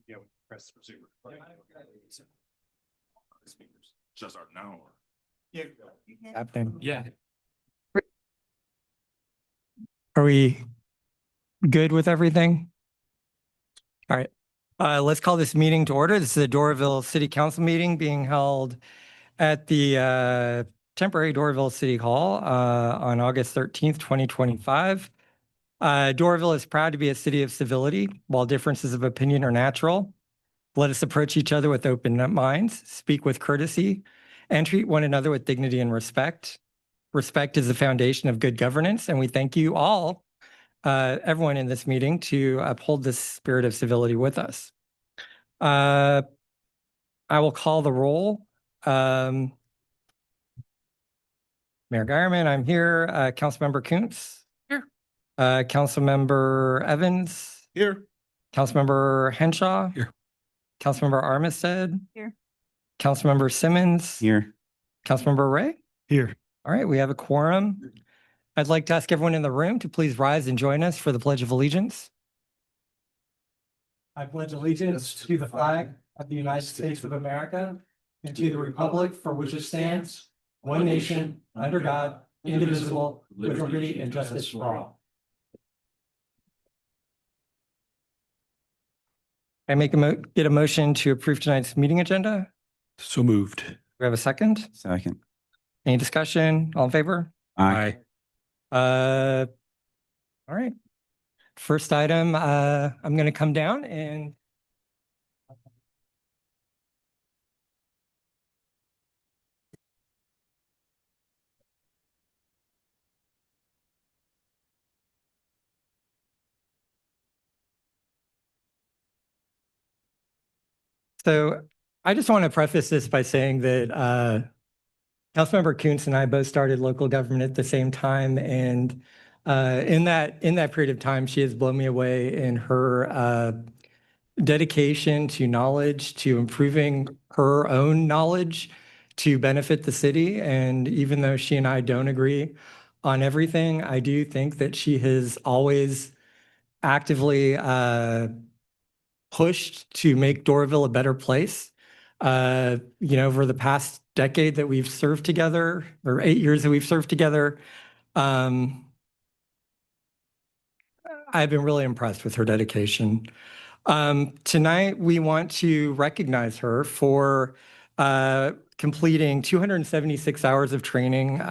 Yeah, press resume. Just our now. Yeah. Happening. Yeah. Are we good with everything? All right. Let's call this meeting to order. This is a Doraville City Council meeting being held at the temporary Doraville City Hall on August 13th, 2025. Doraville is proud to be a city of civility. While differences of opinion are natural, let us approach each other with open minds, speak with courtesy, and treat one another with dignity and respect. Respect is the foundation of good governance, and we thank you all, everyone in this meeting, to uphold this spirit of civility with us. I will call the roll. Mayor Geierman, I'm here. Councilmember Kuntz. Here. Councilmember Evans. Here. Councilmember Henshaw. Here. Councilmember Armistead. Here. Councilmember Simmons. Here. Councilmember Ray. Here. All right, we have a quorum. I'd like to ask everyone in the room to please rise and join us for the Pledge of Allegiance. I pledge allegiance to the flag of the United States of America and to the republic for which it stands, one nation, under God, indivisible, with liberty and justice for all. I get a motion to approve tonight's meeting agenda. So moved. We have a second. Second. Any discussion? All in favor? Aye. All right. First item, I'm going to come down and so I just want to preface this by saying that Councilmember Kuntz and I both started local government at the same time, and in that period of time, she has blown me away in her dedication to knowledge, to improving her own knowledge to benefit the city. And even though she and I don't agree on everything, I do think that she has always actively pushed to make Doraville a better place. Over the past decade that we've served together, or 8 years that we've served together, I've been really impressed with her dedication. Tonight, we want to recognize her for completing 276 hours of training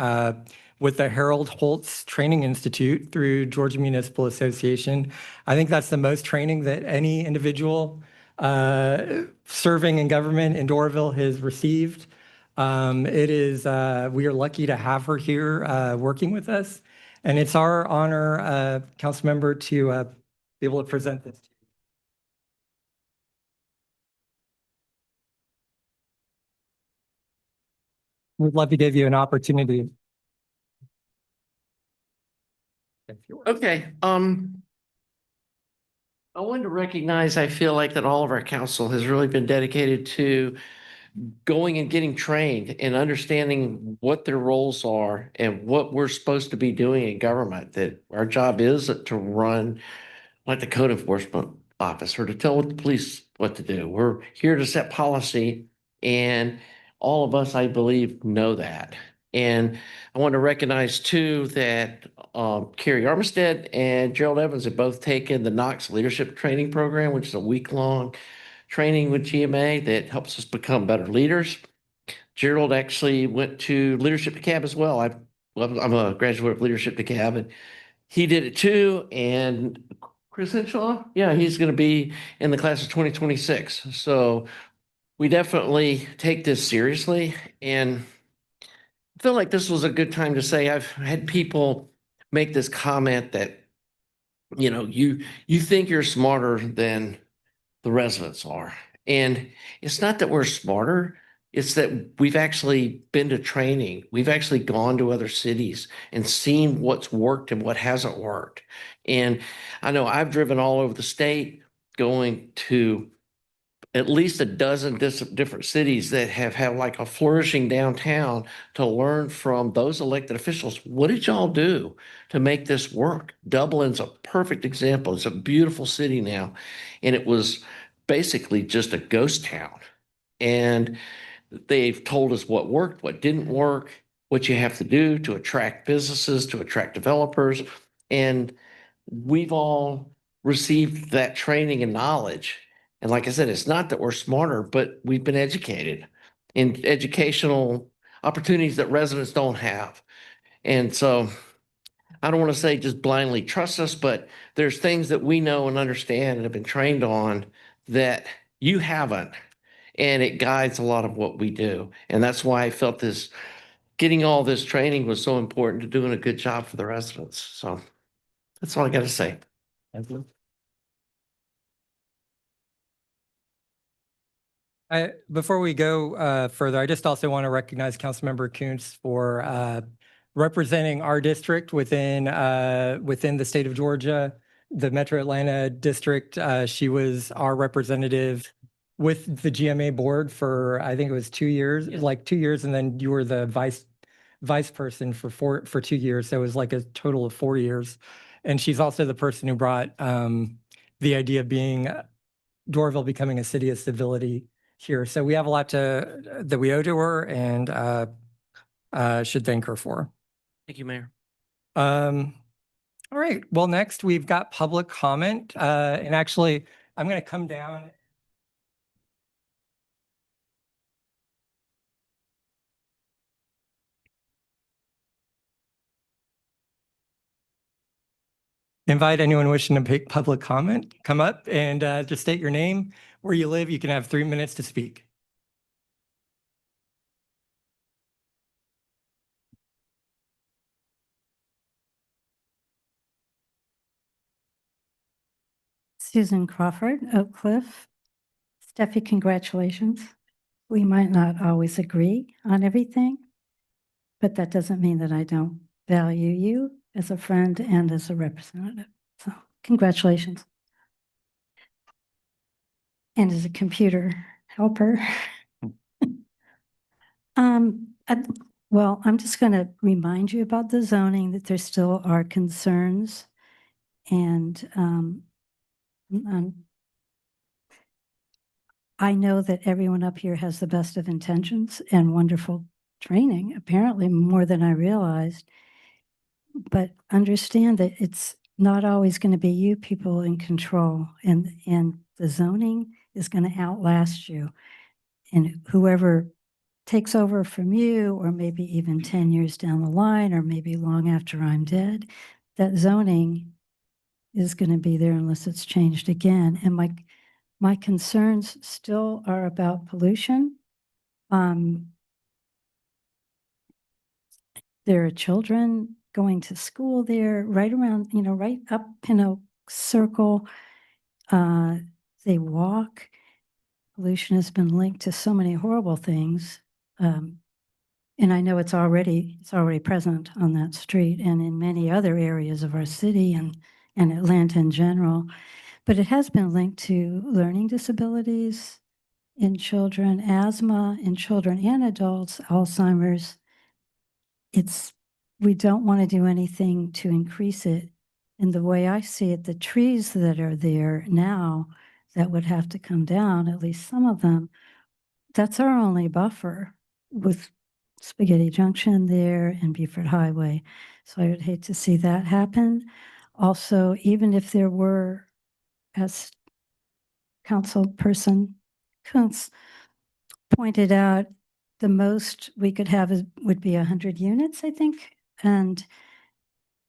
with the Harold Holtz Training Institute through Georgia Municipal Association. I think that's the most training that any individual serving in government in Doraville has received. We are lucky to have her here working with us. And it's our honor, council member, to be able to present this to you. We'd love to give you an opportunity. Okay, I wanted to recognize, I feel like that all of our council has really been dedicated to going and getting trained and understanding what their roles are and what we're supposed to be doing in government, that our job is to run like the code enforcement office or to tell the police what to do. We're here to set policy, and all of us, I believe, know that. And I want to recognize too that Carrie Armistead and Gerald Evans have both taken the Knox Leadership Training Program, which is a week-long training with GMA that helps us become better leaders. Gerald actually went to Leadership DeKalb as well. I'm a graduate of Leadership DeKalb, and he did it too. And Chris Henshaw, yeah, he's going to be in the class of 2026. So we definitely take this seriously, and I feel like this was a good time to say, I've had people make this comment that, you think you're smarter than the residents are. And it's not that we're smarter, it's that we've actually been to training. We've actually gone to other cities and seen what's worked and what hasn't worked. And I know I've driven all over the state going to at least a dozen different cities that have had like a flourishing downtown to learn from those elected officials. What did y'all do to make this work? Dublin's a perfect example. It's a beautiful city now. And it was basically just a ghost town. And they've told us what worked, what didn't work, what you have to do to attract businesses, to attract developers. And we've all received that training and knowledge. And like I said, it's not that we're smarter, but we've been educated in educational opportunities that residents don't have. And so I don't want to say just blindly trust us, but there's things that we know and understand and have been trained on that you haven't. And it guides a lot of what we do. And that's why I felt this, getting all this training was so important to doing a good job for the residents. So that's all I got to say. Before we go further, I just also want to recognize Councilmember Kuntz for representing our district within the state of Georgia, the Metro Atlanta district. She was our representative with the GMA board for, I think it was 2 years, Yeah. like 2 years, and then you were the vice person for 2 years. So it was like a total of 4 years. And she's also the person who brought the idea of being Doraville becoming a city of civility here. So we have a lot that we owe to her and should thank her for. Thank you, Mayor. All right. Well, next we've got public comment. And actually, I'm going to come down. Invite anyone wishing to make public comment, come up and just state your name, where you live. You can have 3 minutes to speak. Susan Crawford, Oak Cliff. Steffi, congratulations. We might not always agree on everything, but that doesn't mean that I don't value you as a friend and as a representative. So congratulations. And as a computer helper. Well, I'm just going to remind you about the zoning, that there still are concerns. And I know that everyone up here has the best of intentions and wonderful training, apparently more than I realized. But understand that it's not always going to be you people in control, and the zoning is going to outlast you. And whoever takes over from you, or maybe even 10 years down the line, or maybe long after I'm dead, that zoning is going to be there unless it's changed again. And my concerns still are about pollution. There are children going to school there, right around, right up Pin Oak Circle. They walk. Pollution has been linked to so many horrible things. And I know it's already present on that street and in many other areas of our city and Atlanta in general. But it has been linked to learning disabilities in children, asthma in children and adults, Alzheimer's. We don't want to do anything to increase it. And the way I see it, the trees that are there now that would have to come down, at least some of them, that's our only buffer with Spaghetti Junction there and Beaufort Highway. So I would hate to see that happen. Also, even if there were, as Councilperson Kuntz pointed out, the most we could have would be 100 units, I think, and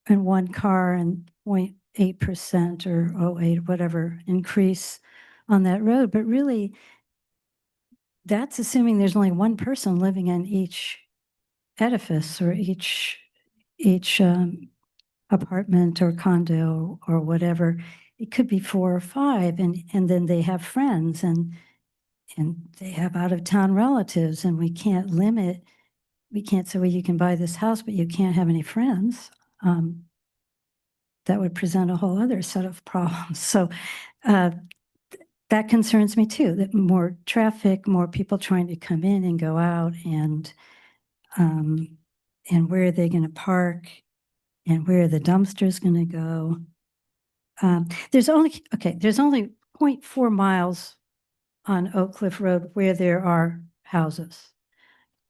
one car and 0.8% or 0.08, whatever, increase on that road. But really, that's assuming there's only one person living in each edifice or each apartment or condo or whatever. It could be 4 or 5, and then they have friends and they have out-of-town relatives, and we can't say, well, you can buy this house, but you can't have any friends. That would present a whole other set of problems. So that concerns me too, that more traffic, more people trying to come in and go out, and where are they going to park, and where are the dumpsters going to go? There's only 0.4 miles on Oak Cliff Road where there are houses.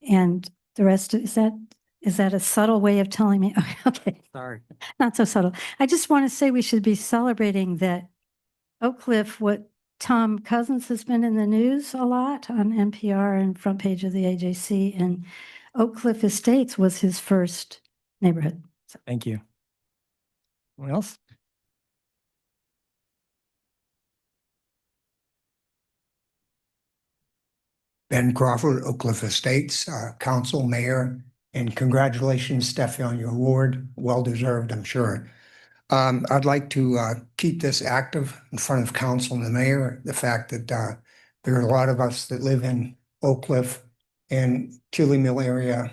And the rest, is that a subtle way of telling me? Okay, Sorry. not so subtle. I just want to say we should be celebrating that Oak Cliff, what Tom Cousins has been in the news a lot on NPR and front page of the AJC, and Oak Cliff Estates was his first neighborhood. So Thank you. Anyone else? Ben Crawford, Oak Cliff Estates, Council, Mayor, and congratulations, Steffi, on your award. Well-deserved, I'm sure. I'd like to keep this active in front of council and the mayor, the fact that there are a lot of us that live in Oak Cliff and Tilly Mill area,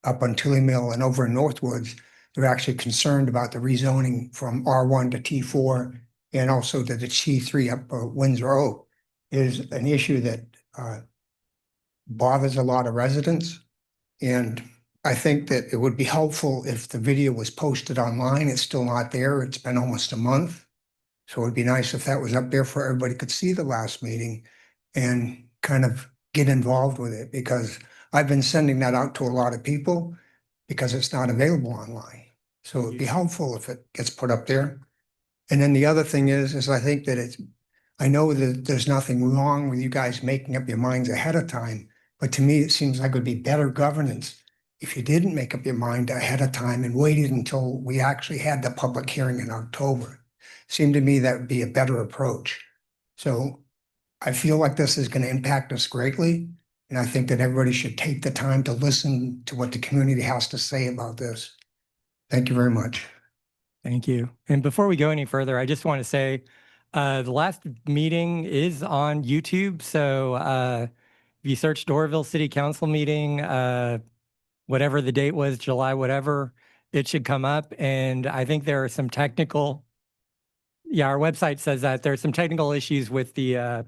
up on Tilly Mill and over in Northwoods. They're actually concerned about the rezoning from R1 to T4 and also to the T3 up Windsor Oak is an issue that bothers a lot of residents. And I think that it would be helpful if the video was posted online. It's still not there. It's been almost a month. So it'd be nice if that was up there for everybody could see the last meeting and kind of get involved with it, because I've been sending that out to a lot of people because it's not available online. So it'd be helpful if it gets put up there. And then the other thing is I think that I know that there's nothing wrong with you guys making up your minds ahead of time, but to me, it seems like it would be better governance if you didn't make up your mind ahead of time and waited until we actually had the public hearing in October. Seemed to me that would be a better approach. So I feel like this is going to impact us greatly. And I think that everybody should take the time to listen to what the community has to say about this. Thank you very much. Thank you. And before we go any further, I just want to say the last meeting is on YouTube. So if you search Doraville City Council meeting, whatever the date was, July, whatever, it should come up. And I think there are some technical, our website says that there's some technical issues with the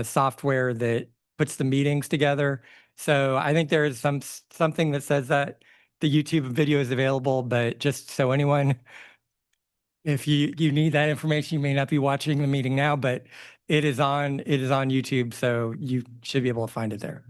software that puts the meetings together. So I think there is something that says that the YouTube video is available, but just so anyone, if you need that information, you may not be watching the meeting now, but it is on YouTube, so you should be able to find it there.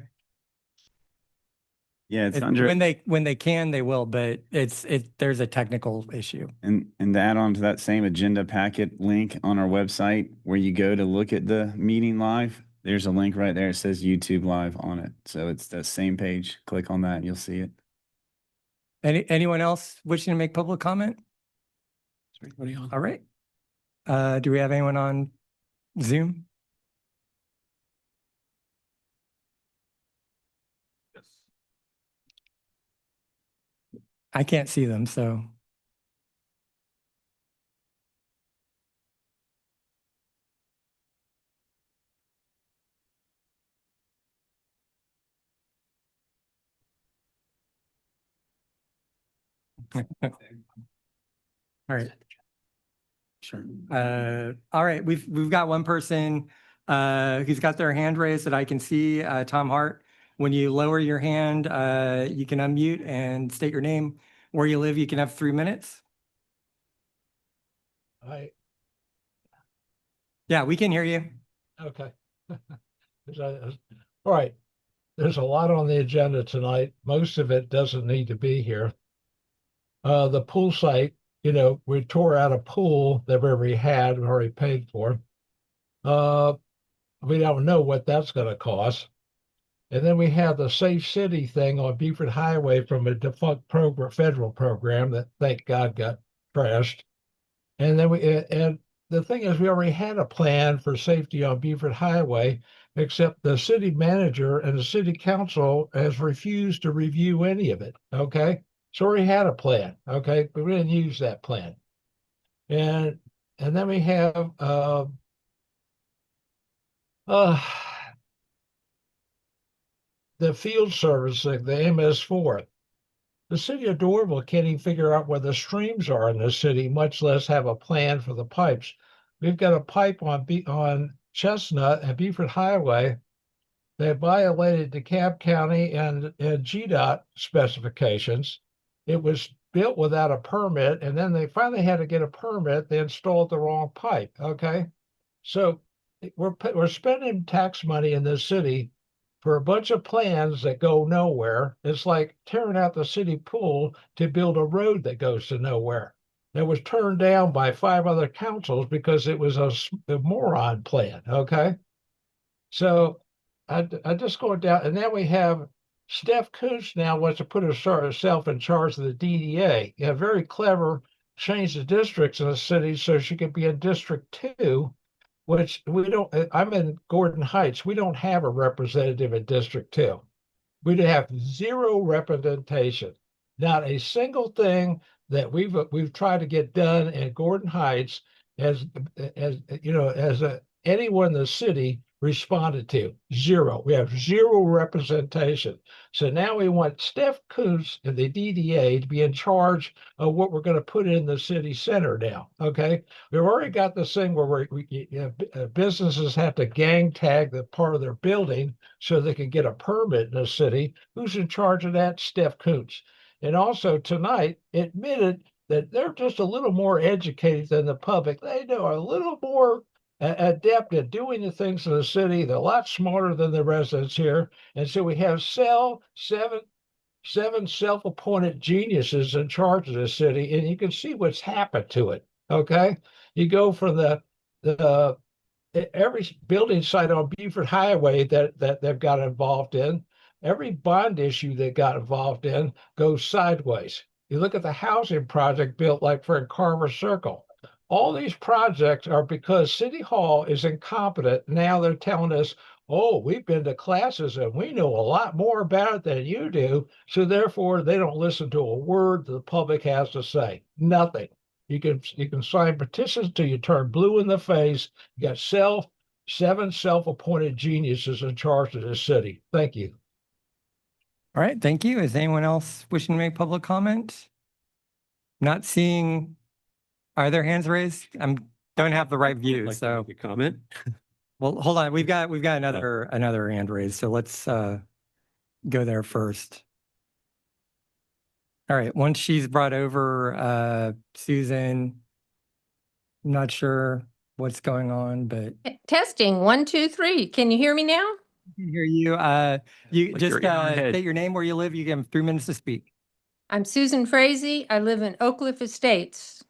Yeah, it's under When they can, they will, but there's a technical issue. and to add on to that same agenda packet link on our website where you go to look at the meeting live, there's a link right there. It says YouTube Live on it. So it's that same page. Click on that and you'll see it. Anyone else wishing to make public comment? Is there anybody on? All right. Do we have anyone on Zoom? Yes. I can't see them, so. All right. Sure. All right, we've got one person who's got their hand raised that I can see, Tom Hart. When you lower your hand, you can unmute and state your name, where you live. You can have 3 minutes. Yeah, we can hear you. Okay. All right. There's a lot on the agenda tonight. Most of it doesn't need to be here. The pool site, we tore out a pool that we already had, we already paid for. We don't know what that's going to cost. And then we have the Safe City thing on Beaufort Highway from a defunct federal program that, thank God, got trashed. And then and the thing is, we already had a plan for safety on Beaufort Highway, except the city manager and the city council has refused to review any of it. Okay. So we already had a plan. Okay. But we didn't use that plan. And then we have, the field service, the MS4. The city of Doraville can't even figure out where the streams are in the city, much less have a plan for the pipes. We've got a pipe on Chestnut and Beaufort Highway that violated DeKalb County and GDOT specifications. It was built without a permit, and then they finally had to get a permit. They installed the wrong pipe. Okay, so we're spending tax money in this city for a bunch of plans that go nowhere. It's like tearing out the city pool to build a road that goes to nowhere. It was turned down by 5 other councils because it was a moron plan. Okay. So I just go down, and then we have Steph Kuntz now wants to put herself in charge of the DDA. Yeah, very clever, change the districts in the city so she could be in District 2, which we don't. I'm in Gordon Heights. We don't have a representative in District 2. We have zero representation. Not a single thing that we've tried to get done in Gordon Heights as anyone in the city responded to. Zero. We have zero representation. So now we want Steph Kuntz and the DDA to be in charge of what we're going to put in the city center now. Okay. We've already got this thing where businesses have to gang tag the part of their building so they can get a permit in the city. Who's in charge of that? Steph Kuntz. And also tonight admitted that they're just a little more educated than the public. They know a little more adept at doing the things in the city. They're a lot smarter than the residents here. And so we have seven self-appointed geniuses in charge of the city, and you can see what's happened to it. Okay. You go from the every building site on Beaufort Highway that they've got involved in, every bond issue they got involved in goes sideways. You look at the housing project built like for Carver Circle. All these projects are because City Hall is incompetent. Now they're telling us, oh, we've been to classes and we know a lot more about it than you do. So therefore, they don't listen to a word the public has to say. Nothing. You can sign petitions till you turn blue in the face. You got seven self-appointed geniuses in charge of this city. Thank you. All right, thank you. Is anyone else wishing to make public comment? Not seeing either hands raised. Don't have the right view, so. Comment? Well, hold on. We've got another hand raised, so let's go there first. All right, once she's brought over, Susan, I'm not sure what's going on, but Testing, 1, 2, 3. Can you hear me now? I can hear you. You Like just you're in our head. state your name, where you live. You have 3 minutes to speak. I'm Susan Frazee. I live in Oak Cliff Estates.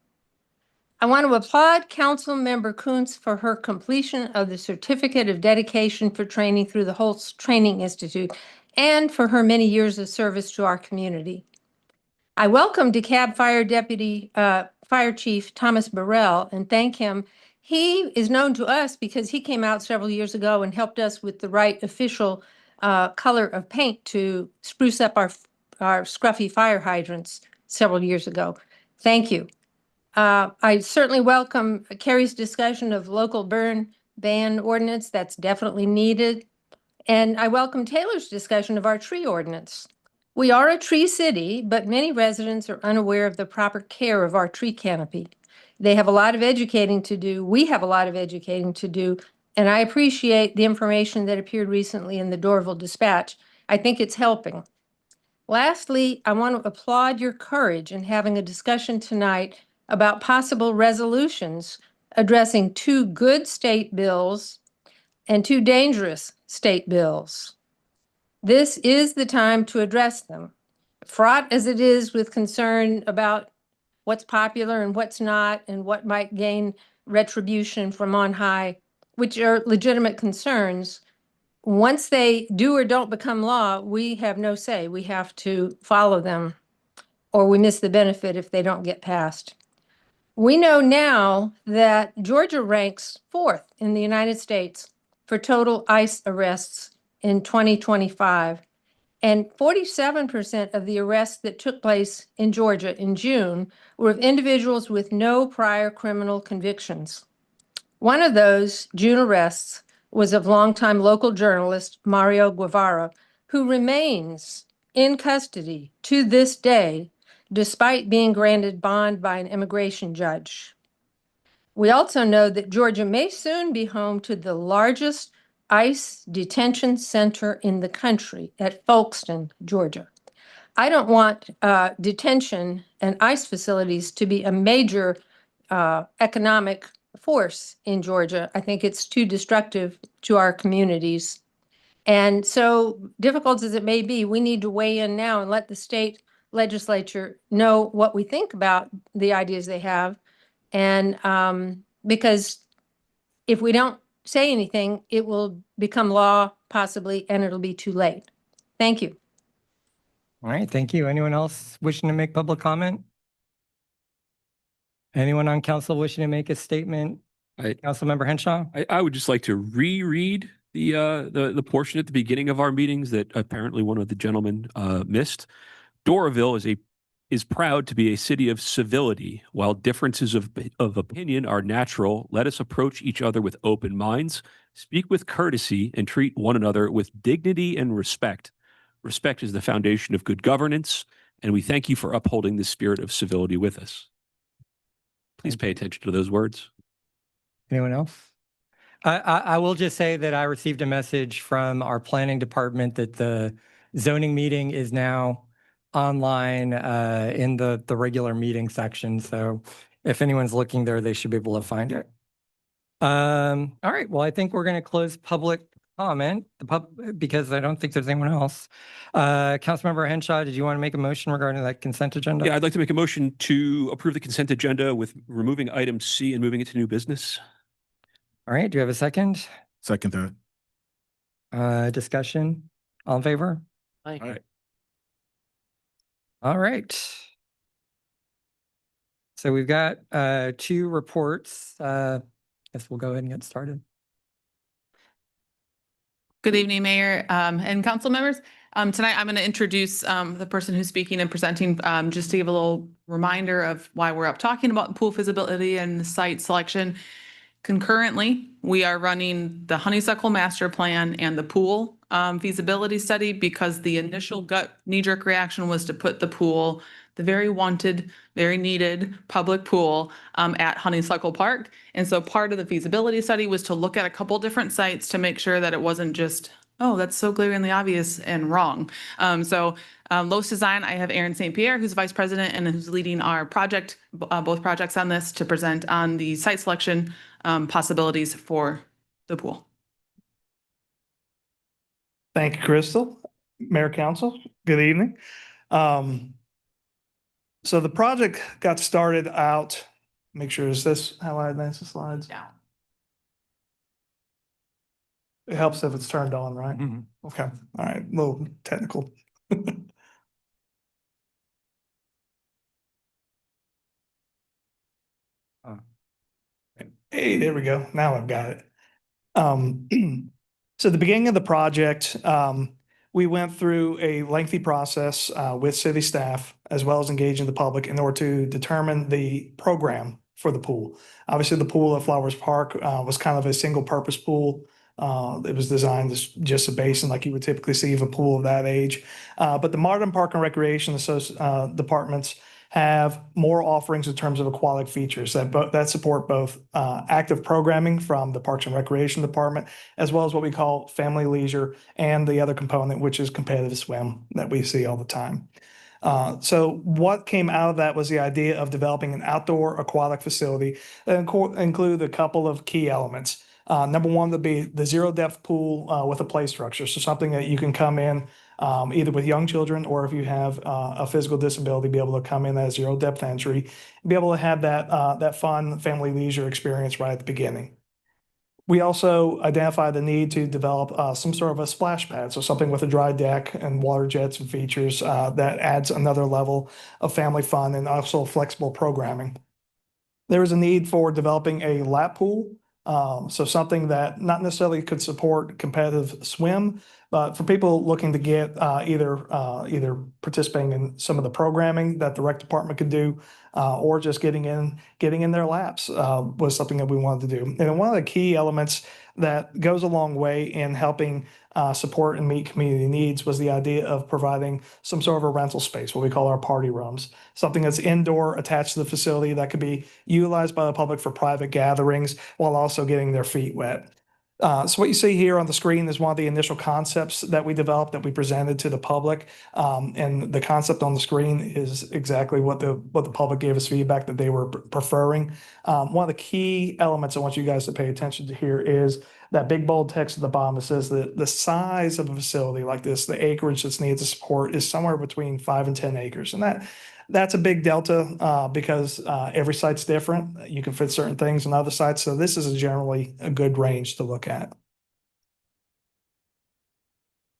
I want to applaud Councilmember Kuntz for her completion of the Certificate of Dedication for Training through the Holtz Training Institute and for her many years of service to our community. I welcome DeKalb Fire Chief Thomas Burrell and thank him. He is known to us because he came out several years ago and helped us with the right official color of paint to spruce up our scruffy fire hydrants several years ago. Thank you. I certainly welcome Carrie's discussion of local burn ban ordinance. That's definitely needed. And I welcome Taylor's discussion of our tree ordinance. We are a tree city, but many residents are unaware of the proper care of our tree canopy. They have a lot of educating to do. We have a lot of educating to do. And I appreciate the information that appeared recently in the Dorville Dispatch. I think it's helping. Lastly, I want to applaud your courage in having a discussion tonight about possible resolutions addressing 2 good state bills and 2 dangerous state bills. This is the time to address them. Fraught as it is with concern about what's popular and what's not, and what might gain retribution from on high, which are legitimate concerns. Once they do or don't become law, we have no say. We have to follow them, or we miss the benefit if they don't get passed. We know now that Georgia ranks 4th in the United States for total ICE arrests in 2025. And 47% of the arrests that took place in Georgia in June were of individuals with no prior criminal convictions. One of those June arrests was of longtime local journalist Mario Guevara, who remains in custody to this day, despite being granted bond by an immigration judge. We also know that Georgia may soon be home to the largest ICE detention center in the country at Folkston, Georgia. I don't want detention and ICE facilities to be a major economic force in Georgia. I think it's too destructive to our communities. And so difficult as it may be, we need to weigh in now and let the state legislature know what we think about the ideas they have. And because if we don't say anything, it will become law possibly, and it'll be too late. Thank you. All right, thank you. Anyone else wishing to make public comment? Anyone on council wishing to make a statement? Councilmember Henshaw? I would just like to reread the portion at the beginning of our meetings that apparently one of the gentlemen missed. Doraville is proud to be a city of civility. While differences of opinion are natural, let us approach each other with open minds, speak with courtesy, and treat one another with dignity and respect. Respect is the foundation of good governance, and we thank you for upholding the spirit of civility with us. Please pay attention to those words. Anyone else? I will just say that I received a message from our planning department that the zoning meeting is now online in the regular meeting section. So if anyone's looking there, they should be able to find it. All right. Well, I think we're going to close public comment because I don't think there's anyone else. Councilmember Henshaw, did you want to make a motion regarding that consent agenda? Yeah, I'd like to make a motion to approve the consent agenda with removing item C and moving it to new business. All right. Do you have a second? Second that. Discussion? All in favor? Aye. All right. All right. So we've got two reports. Guess we'll go ahead and get started. Good evening, Mayor and council members. Tonight, I'm going to introduce the person who's speaking and presenting, just to give a little reminder of why we're up talking about pool feasibility and site selection. Concurrently, we are running the Honeysuckle Master Plan and the pool feasibility study because the initial gut knee-jerk reaction was to put the pool, the very wanted, very needed public pool at Honeysuckle Park. And so part of the feasibility study was to look at a couple different sites to make sure that it wasn't just, oh, that's so glaringly obvious and wrong. Los Design, I have Aaron St. Pierre, who's vice president and who's leading our project, both projects on this, to present on the site selection possibilities for the pool. Thank you, Crystal. Mayor, Council, good evening. So the project got started out, make sure, is this how I advance the slides? Yeah. It helps if it's turned on, right? Okay, all right, a little technical. Hey, there we go. Now I've got it. So the beginning of the project, we went through a lengthy process with city staff as well as engaging the public in order to determine the program for the pool. Obviously, the pool at Flowers Park was kind of a single purpose pool. It was designed as just a basin like you would typically see of a pool of that age. But the Martin Park and Recreation departments have more offerings in terms of aquatic features that support both active programming from the Parks and Recreation Department, as well as what we call family leisure and the other component, which is competitive swim that we see all the time. So what came out of that was the idea of developing an outdoor aquatic facility that include a couple of key elements. Number one would be the zero depth pool with a play structure. So something that you can come in either with young children or if you have a physical disability, be able to come in at zero depth entry and be able to have that fun family leisure experience right at the beginning. We also identified the need to develop some sort of a splash pad, so something with a dry deck and water jets and features that adds another level of family fun and also flexible programming. There was a need for developing a lap pool, so something that not necessarily could support competitive swim, but for people looking to get either participating in some of the programming that the rec department could do, or just getting in their laps was something that we wanted to do. And one of the key elements that goes a long way in helping support and meet community needs was the idea of providing some sort of a rental space, what we call our party rooms, something that's indoor attached to the facility that could be utilized by the public for private gatherings while also getting their feet wet. So what you see here on the screen is one of the initial concepts that we developed that we presented to the public. And the concept on the screen is exactly what the public gave us feedback that they were preferring. One of the key elements I want you guys to pay attention to here is that big bold text at the bottom that says that the size of a facility like this, the acreage that's needed to support, is somewhere between 5 and 10 acres. And that's a big delta because every site's different. You can fit certain things in other sites. So this is generally a good range to look at.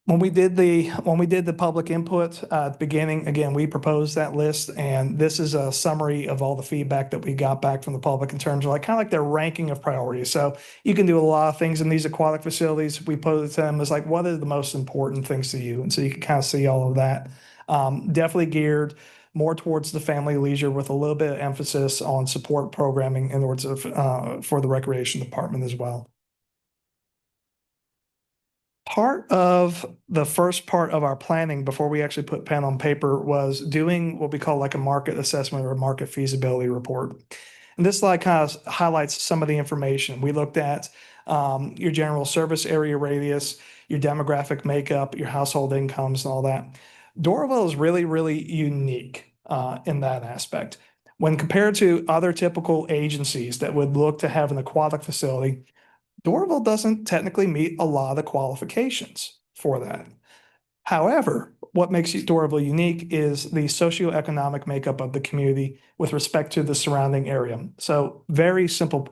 When we did the public input at the beginning, again, we proposed that list, and this is a summary of all the feedback that we got back from the public in terms of kind of like their ranking of priorities. So you can do a lot of things in these aquatic facilities. We posed to them as like, what are the most important things to you? And so you can kind of see all of that. Definitely geared more towards the family leisure with a little bit of emphasis on support programming in order to, for the recreation department as well. Part of the first part of our planning before we actually put pen on paper was doing what we call like a market assessment or a market feasibility report. And this slide kind of highlights some of the information. We looked at your general service area radius, your demographic makeup, your household incomes and all that. Doraville is really, really unique in that aspect. When compared to other typical agencies that would look to have an aquatic facility, Doraville doesn't technically meet a lot of the qualifications for that. However, what makes Doraville unique is the socioeconomic makeup of the community with respect to the surrounding area. So very simple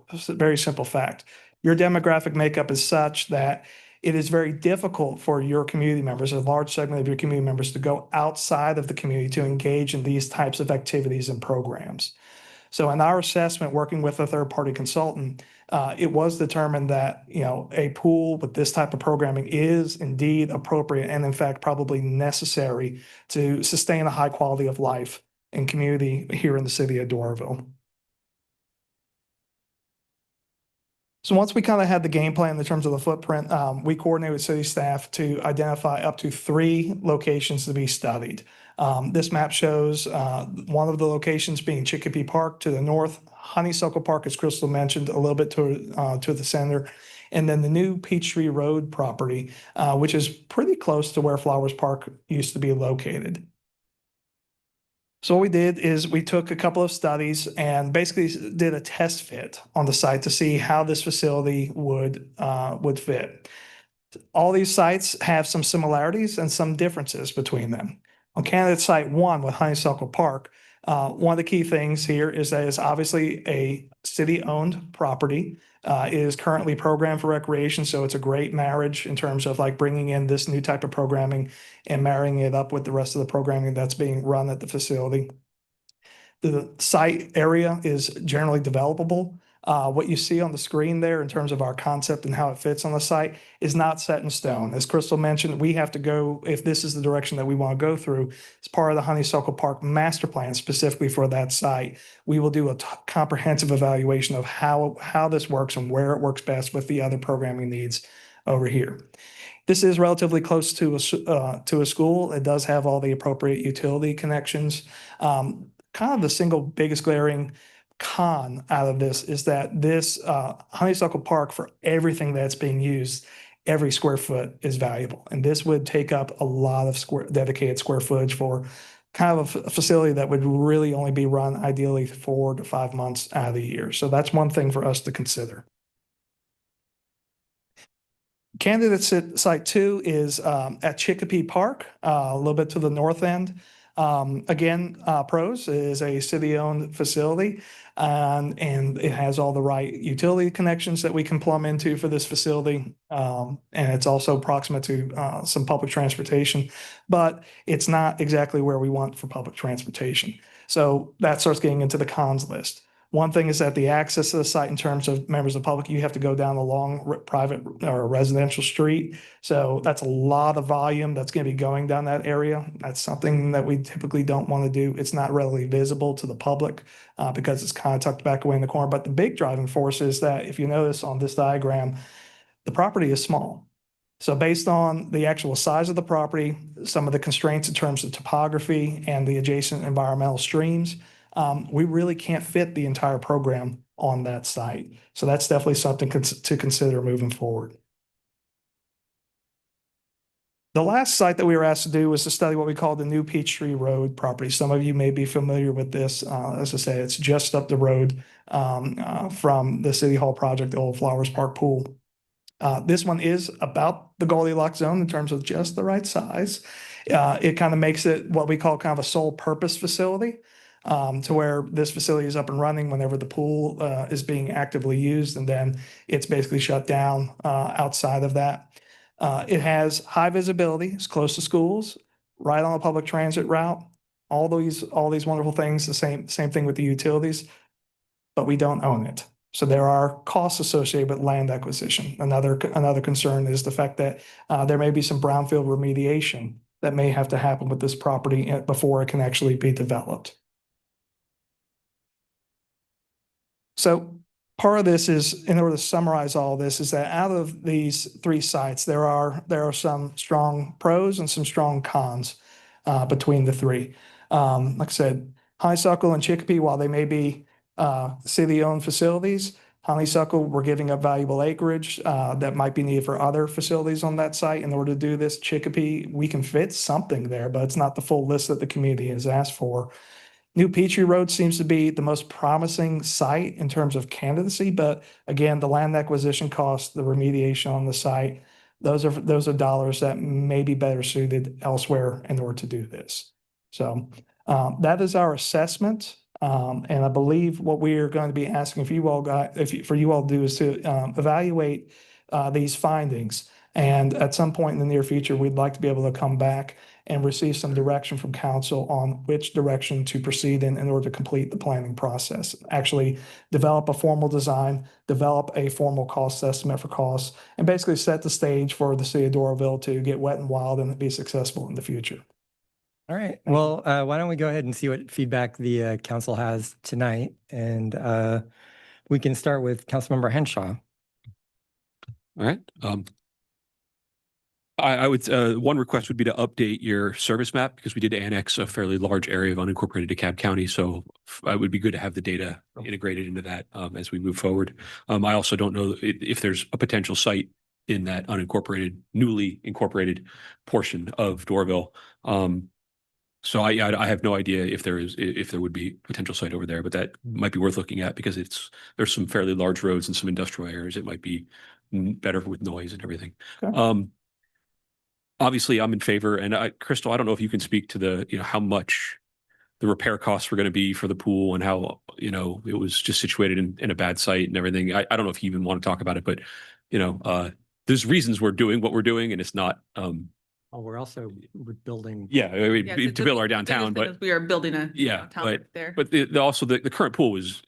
fact. Your demographic makeup is such that it is very difficult for your community members, a large segment of your community members, to go outside of the community to engage in these types of activities and programs. So in our assessment, working with a third-party consultant, it was determined that, a pool with this type of programming is indeed appropriate and in fact probably necessary to sustain a high quality of life and community here in the city of Doraville. So once we kind of had the game plan in terms of the footprint, we coordinated with city staff to identify up to 3 locations to be studied. This map shows one of the locations being Chicopee Park to the north, Honeysuckle Park, as Crystal mentioned, a little bit to the center, and then the new Peachtree Road property, which is pretty close to where Flowers Park used to be located. So what we did is we took a couple of studies and basically did a test fit on the site to see how this facility would fit. All these sites have some similarities and some differences between them. On candidate site 1 with Honeysuckle Park, one of the key things here is that it's obviously a city-owned property. It is currently programmed for recreation, so it's a great marriage in terms of like bringing in this new type of programming and marrying it up with the rest of the programming that's being run at the facility. The site area is generally developable. What you see on the screen there in terms of our concept and how it fits on the site is not set in stone. As Crystal mentioned, we have to go, if this is the direction that we want to go through, as part of the Honeysuckle Park master plan specifically for that site, we will do a comprehensive evaluation of how this works and where it works best with the other programming needs over here. This is relatively close to a school. It does have all the appropriate utility connections. Kind of the single biggest glaring con out of this is that this Honeysuckle Park, for everything that's being used, every square foot is valuable. And this would take up a lot of dedicated square footage for kind of a facility that would really only be run ideally 4 to 5 months out of the year. So that's one thing for us to consider. Candidate site 2 is at Chicopee Park, a little bit to the north end. Again, PROS is a city-owned facility, and it has all the right utility connections that we can plumb into for this facility. And it's also proximate to some public transportation, but it's not exactly where we want for public transportation. So that starts getting into the cons list. One thing is that the access to the site in terms of members of the public, you have to go down a long private or residential street. So that's a lot of volume that's going to be going down that area. That's something that we typically don't want to do. It's not readily visible to the public because it's kind of tucked back away in the corner. But the big driving force is that if you notice on this diagram, the property is small. So based on the actual size of the property, some of the constraints in terms of topography and the adjacent environmental streams, we really can't fit the entire program on that site. So that's definitely something to consider moving forward. The last site that we were asked to do was to study what we call the New Peachtree Road property. Some of you may be familiar with this. As I say, it's just up the road from the City Hall project, the old Flowers Park pool. This one is about the Goldilocks zone in terms of just the right size. It kind of makes it what we call kind of a sole purpose facility, to where this facility is up and running whenever the pool is being actively used, and then it's basically shut down outside of that. It has high visibility, it's close to schools, right on a public transit route, all these wonderful things, the same thing with the utilities, but we don't own it. So there are costs associated with land acquisition. Another concern is the fact that there may be some brownfield remediation that may have to happen with this property before it can actually be developed. So part of this is, in order to summarize all this, is that out of these 3 sites, there are some strong pros and some strong cons between the 3. Like I said, Honeysuckle and Chicopee, while they may be city-owned facilities, Honeysuckle, we're giving up valuable acreage that might be needed for other facilities on that site. In order to do this, Chicopee, we can fit something there, but it's not the full list that the community has asked for. New Peachtree Road seems to be the most promising site in terms of candidacy, but again, the land acquisition costs, the remediation on the site, those are dollars that may be better suited elsewhere in order to do this. So that is our assessment. And I believe what we are going to be asking for you all to do is to evaluate these findings. And at some point in the near future, we'd like to be able to come back and receive some direction from council on which direction to proceed in order to complete the planning process. Actually develop a formal design, develop a formal cost estimate for costs, and basically set the stage for the city of Doraville to get wet and wild and be successful in the future. All right. Well, why don't we go ahead and see what feedback the council has tonight, and we can start with Councilmember Henshaw. All right. I would, one request would be to update your service map, because we did annex a fairly large area of unincorporated DeKalb County. So it would be good to have the data integrated into that as we move forward. I also don't know if there's a potential site in that unincorporated, newly incorporated portion of Doraville. So I have no idea if there would be potential site over there, but that might be worth looking at, because there's some fairly large roads and some industrial areas. It might be better with noise and everything. Okay. Obviously, I'm in favor, and Crystal, I don't know if you can speak to how much the repair costs were going to be for the pool, and how it was just situated in a bad site and everything. I don't know if you even want to talk about it, but there's reasons we're doing what we're doing, and it's not. We're also building. Yeah, to build our downtown, but we are building a downtown there. But also the current pool was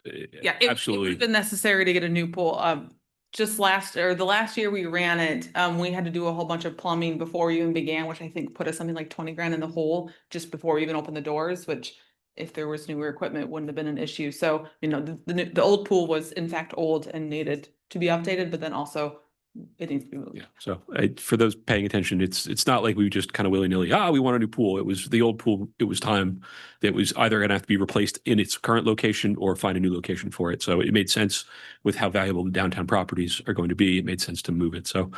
absolutely. It would have been necessary to get a new pool. Just the last year we ran it, we had to do a whole bunch of plumbing before we even began, which I think put us something like 20 grand in the hole just before we even opened the doors, which if there was newer equipment wouldn't have been an issue. So, the old pool was in fact old and needed to be updated, but then also it needs to be moved. Yeah. So for those paying attention, it's not like we just kind of willy-nilly, we want a new pool. It was the old pool. It was time that was either going to have to be replaced in its current location or find a new location for it. So it made sense with how valuable the downtown properties are going to be. It made sense to move it. So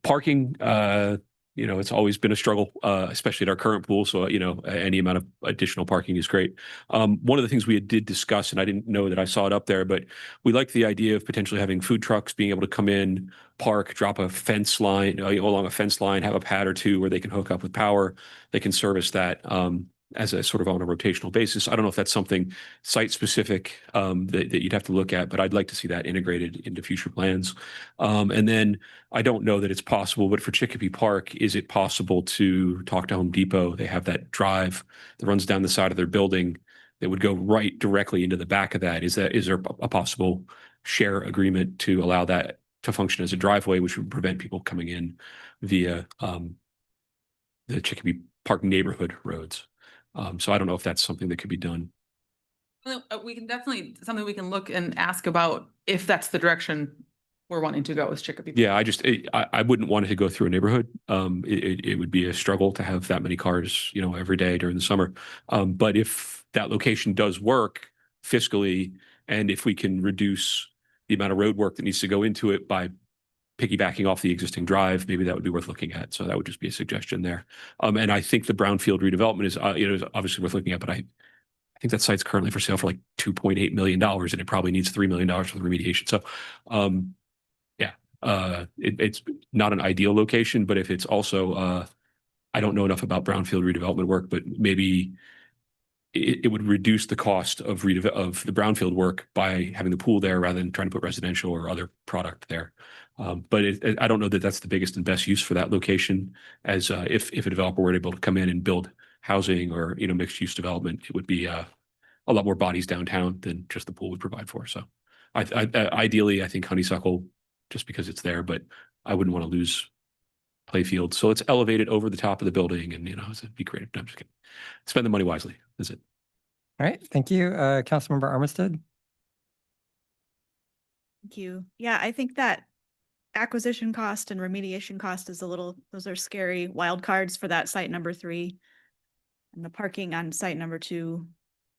parking, it's always been a struggle, especially at our current pool. So, any amount of additional parking is great. One of the things we did discuss, and I didn't know that I saw it up there, but we like the idea of potentially having food trucks being able to come in, park, drop a fence line, along a fence line, have a pad or two where they can hook up with power. They can service that as a sort of on a rotational basis. I don't know if that's something site specific that you'd have to look at, but I'd like to see that integrated into future plans. And then I don't know that it's possible, but for Chicopee Park, is it possible to talk to Home Depot? They have that drive that runs down the side of their building that would go right directly into the back of that. Is there a possible share agreement to allow that to function as a driveway, which would prevent people coming in via the Chicopee Park neighborhood roads? So I don't know if that's something that could be done. We can definitely, something we can look and ask about if that's the direction we're wanting to go with Chicopee. Yeah, I wouldn't want it to go through a neighborhood. It would be a struggle to have that many cars, every day during the summer. But if that location does work fiscally And if we can reduce the amount of road work that needs to go into it by piggybacking off the existing drive, maybe that would be worth looking at. So that would just be a suggestion there. And I think the brownfield redevelopment is, is obviously worth looking at, but I think that site's currently for sale for like $2.8 million, and it probably needs $3 million for the remediation. So, it's not an ideal location, but if it's also, I don't know enough about brownfield redevelopment work, but maybe it would reduce the cost of the brownfield work by having the pool there rather than trying to put residential or other product there. But I don't know that that's the biggest and best use for that location. As if a developer were able to come in and build housing or mixed use development, it would be a lot more bodies downtown than just the pool would provide for. So, ideally, I think Honeysuckle, just because it's there, but I wouldn't want to lose playfield. So let's elevate it over the top of the building and, be creative. No, I'm just kidding. Spend the money wisely. That's it. All right, thank you. Councilmember Armistead. Thank you. Yeah, I think that acquisition cost and remediation cost is those are scary wild cards for that site number 3. And the parking on site number 2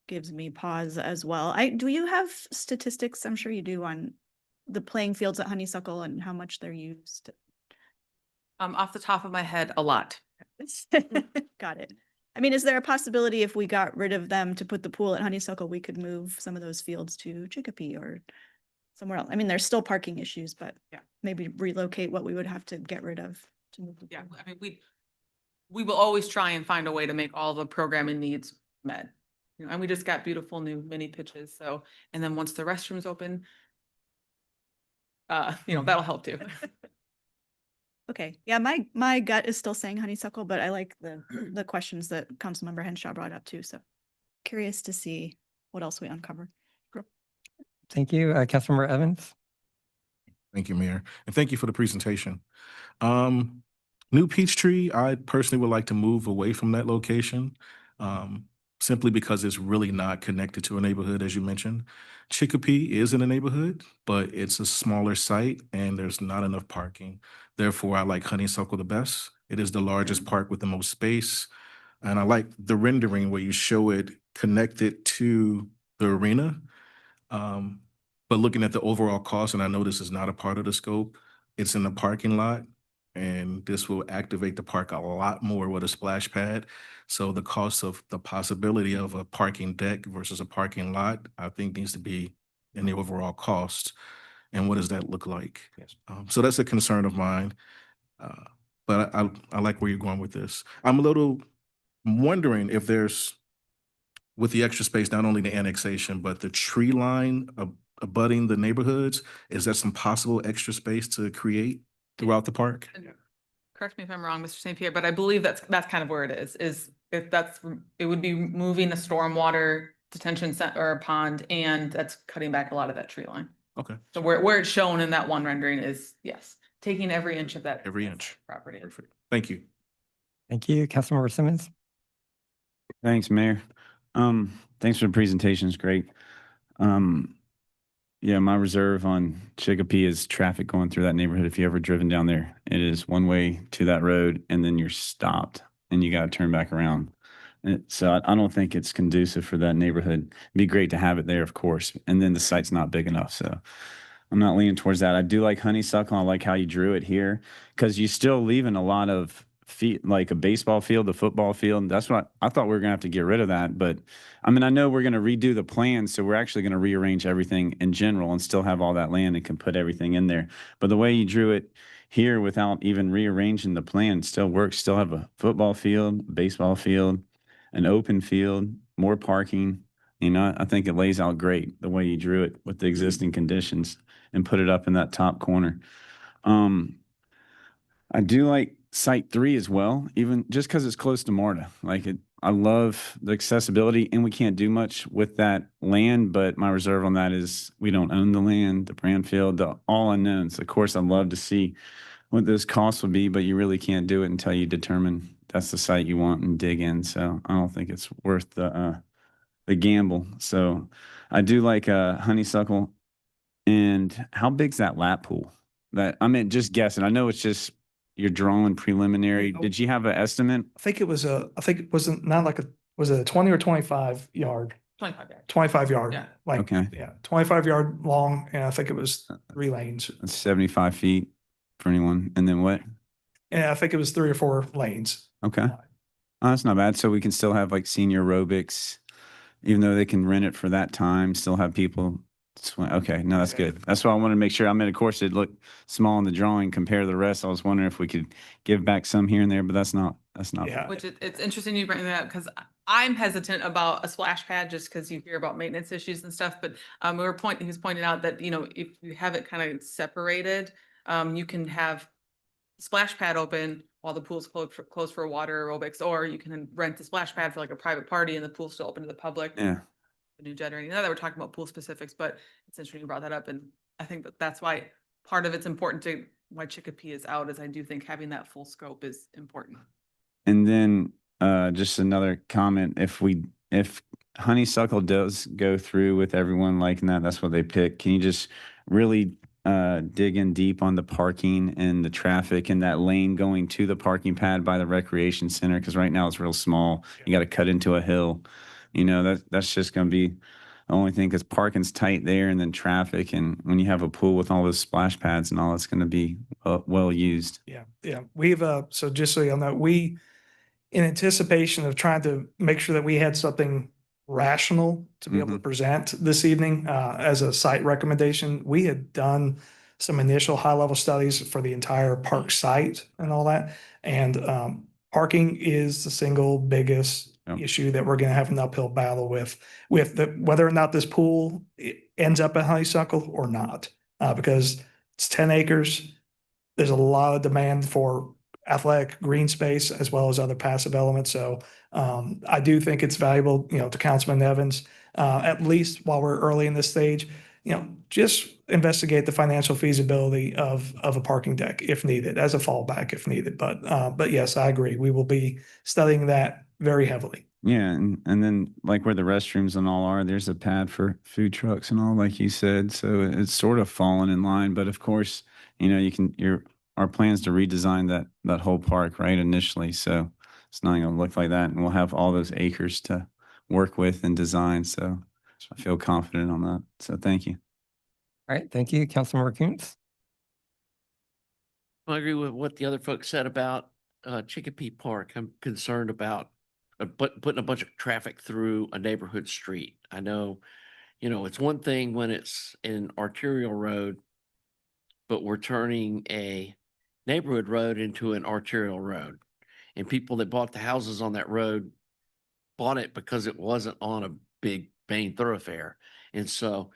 gives me pause as well. Do you have statistics? I'm sure you do, on the playing fields at Honeysuckle and how much they're used. Off the top of my head, a lot. Got it. I mean, is there a possibility if we got rid of them to put the pool at Honeysuckle, we could move some of those fields to Chicopee or somewhere else? I mean, there's still parking issues, but Yeah. maybe relocate what we would have to get rid of to move the Yeah, pool. I mean, we will always try and find a way to make all the programming needs met. And we just got beautiful new mini pitches. So, and then once the restrooms open, that'll help too. Okay, yeah, my gut is still saying Honeysuckle, but I like the questions that Councilmember Henshaw brought up too. So curious to see what else we uncover. Thank you. Councilmember Evans. Thank you, Mayor. And thank you for the presentation. New Peachtree, I personally would like to move away from that location, simply because it's really not connected to a neighborhood, as you mentioned. Chicopee is in a neighborhood, but it's a smaller site and there's not enough parking. Therefore, I like Honeysuckle the best. It is the largest park with the most space. And I like the rendering where you show it connected to the arena. But looking at the overall cost, and I know this is not a part of the scope, it's in the parking lot, and this will activate the park a lot more with a splash pad. So the cost of the possibility of a parking deck versus a parking lot, I think needs to be in the overall cost. And what does that look like? Yes. So that's a concern of mine. But I like where you're going with this. I'm a little wondering if there's, with the extra space, not only the annexation, but the tree line abutting the neighborhoods, is there some possible extra space to create throughout the park? And correct me if I'm wrong, Mr. St. Pierre, but I believe that's kind of where it is it would be moving the stormwater detention center or pond, and that's cutting back a lot of that tree line. Okay. So where it's shown in that one rendering is, yes, taking every inch of that. Every inch. Property. Perfect. Thank you. Thank you. Councilmember Simmons. Thanks, Mayor. Thanks for the presentation. It's great. Yeah, my reserve on Chicopee is traffic going through that neighborhood. If you ever driven down there, it is one way to that road and then you're stopped and you got to turn back around. So I don't think it's conducive for that neighborhood. It'd be great to have it there, of course. And then the site's not big enough. So I'm not leaning towards that. I do like Honeysuckle. I like how you drew it here because you still leaving a lot of feet, like a baseball field, a football field. That's what I thought we were going to have to get rid of that. But I mean, I know we're going to redo the plan. So we're actually going to rearrange everything in general and still have all that land and can put everything in there. But the way you drew it here without even rearranging the plan still works. Still have a football field, baseball field, an open field, more parking. I think it lays out great the way you drew it with the existing conditions and put it up in that top corner. I do like Site 3 as well, even just because it's close to MARTA. I love the accessibility, and we can't do much with that land, but my reserve on that is we don't own the land, the brownfield, the all unknowns. Of course, I'd love to see what those costs would be, but you really can't do it until you determine that's the site you want and dig in. So I don't think it's worth the gamble. So I do like Honeysuckle. And how big's that lap pool? Just guessing. I know it's just you're drawing preliminary. No. Did you have an estimate? I think it was not like was it a 20 or 25 yard 25 yards. 25 yard. Yeah. Like, Okay. yeah, 25 yard long. And I think it was 3 lanes. That's 75 feet for anyone. And then what? And I think it was 3 or 4 lanes. Okay. Oh, that's not bad. So we can still have like senior aerobics, even though they can rent it for that time, still have people swim. Okay. No, that's good. That's why I wanted to make sure. I mean, of course, it looked small in the drawing compared to the rest. I was wondering if we could give back some here and there, but that's not. Yeah. Which it's interesting you bring that up because I'm hesitant about a splash pad just because you hear about maintenance issues and stuff. But he was pointing out that, you know, if you have it kind of separated, you can have splash pad open while the pool's closed for water aerobics, or you can rent the splash pad for like a private party and the pool's still open to the public. Yeah. The new generating. Now that we're talking about pool specifics, but it's interesting you brought that up. And I think that's why part of it's important to why Chicopee is out, is I do think having that full scope is important. And then just another comment, if Honeysuckle does go through with everyone liking that, that's what they pick. Can you just really dig in deep on the parking and the traffic and that lane going to the parking pad by the recreation center? Because right now it's real small. You got to cut into a hill. You know, that's just going to be the only thing, because parking's tight there, and then traffic. And when you have a pool with all those splash pads and all, it's going to be well used. Yeah. Yeah. We've, so just so y'all know, we, in anticipation of trying to make sure that we had something rational to be able to present this evening as a site recommendation, we had done some initial high-level studies for the entire park site and all that. And parking is the single biggest issue that we're going to have an uphill battle with whether or not this pool ends up at Honeysuckle or not, because it's 10 acres. There's a lot of demand for athletic green space as well as other passive elements. So I do think it's valuable, you know, to Councilman Evans, at least while we're early in this stage, you know, just investigate the financial feasibility of a parking deck if needed, as a fallback if needed. But yes, I agree. We will be studying that very heavily. Yeah, and then like where the restrooms and all are, there's a pad for food trucks and all, like you said. So it's sort of fallen in line. But of course, you know, our plans to redesign that whole park, right, initially. So it's not going to look like that, and we'll have all those acres to work with and design. So I feel confident on that. So thank you. All right. Thank you, Councilmember Kuntz. I agree with what the other folks said about Chicopee Park. I'm concerned about putting a bunch of traffic through a neighborhood street. I know, you know, it's one thing when it's an arterial road, but we're turning a neighborhood road into an arterial road. And people that bought the houses on that road bought it because it wasn't on a big main thoroughfare. And so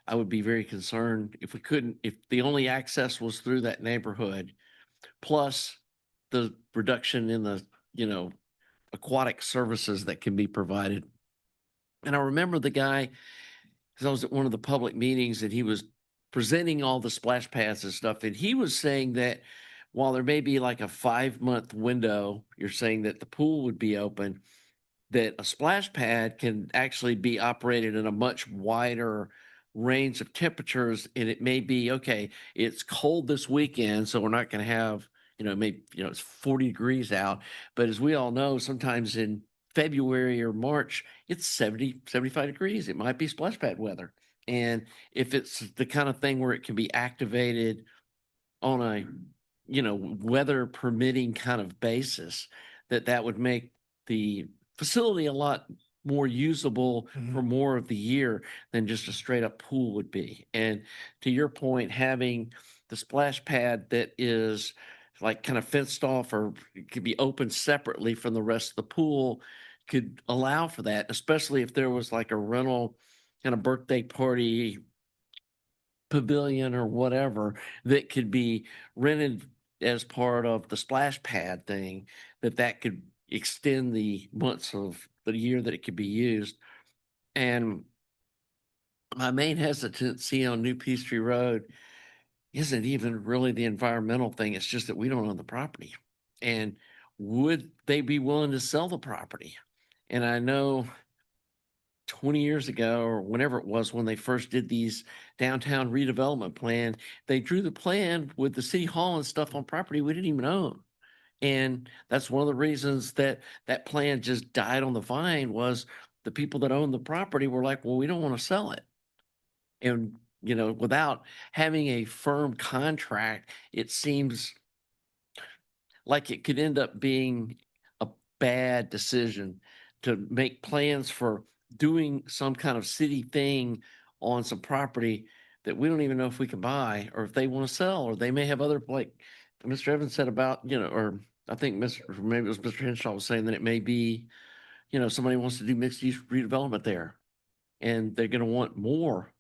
I would be very concerned if the only access was through that neighborhood, plus the reduction in the, you know, aquatic services that can be provided. And I remember the guy, because I was at one of the public meetings, and he was presenting all the splash pads and stuff. And he was saying that while there may be like a 5-month window, you're saying that the pool would be open, that a splash pad can actually be operated in a much wider range of temperatures. And it may be, okay, it's cold this weekend, so we're not going to have, you know, maybe, you know, it's 40 degrees out. But as we all know, sometimes in February or March, it's 70, 75 degrees. It might be splash pad weather. And if it's the kind of thing where it can be activated on a, you know, weather permitting kind of basis, that would make the facility a lot more usable for more of the year than just a straight up pool would be. And to your point, having the splash pad that is like kind of fenced off, or it could be open separately from the rest of the pool, could allow for that, especially if there was like a rental kind of birthday party pavilion or whatever that could be rented as part of the splash pad thing, that could extend the months of the year that it could be used. And my main hesitancy on New Peachtree Road isn't even really the environmental thing. It's just that we don't own the property. And would they be willing to sell the property? And I know 20 years ago, or whenever it was, when they first did these downtown redevelopment plan, they drew the plan with the city hall and stuff on property we didn't even own. And that's one of the reasons that plan just died on the vine, was the people that own the property were like, well, we don't want to sell it. And, you know, without having a firm contract, it seems like it could end up being a bad decision to make plans for doing some kind of city thing on some property that we don't even know if we can buy or if they want to sell, or they may have other, like Mr. Evans said about, you know, or I think maybe it was Mr. Henshaw was saying that it may be, you know, somebody wants to do mixed use redevelopment there and they're going to want more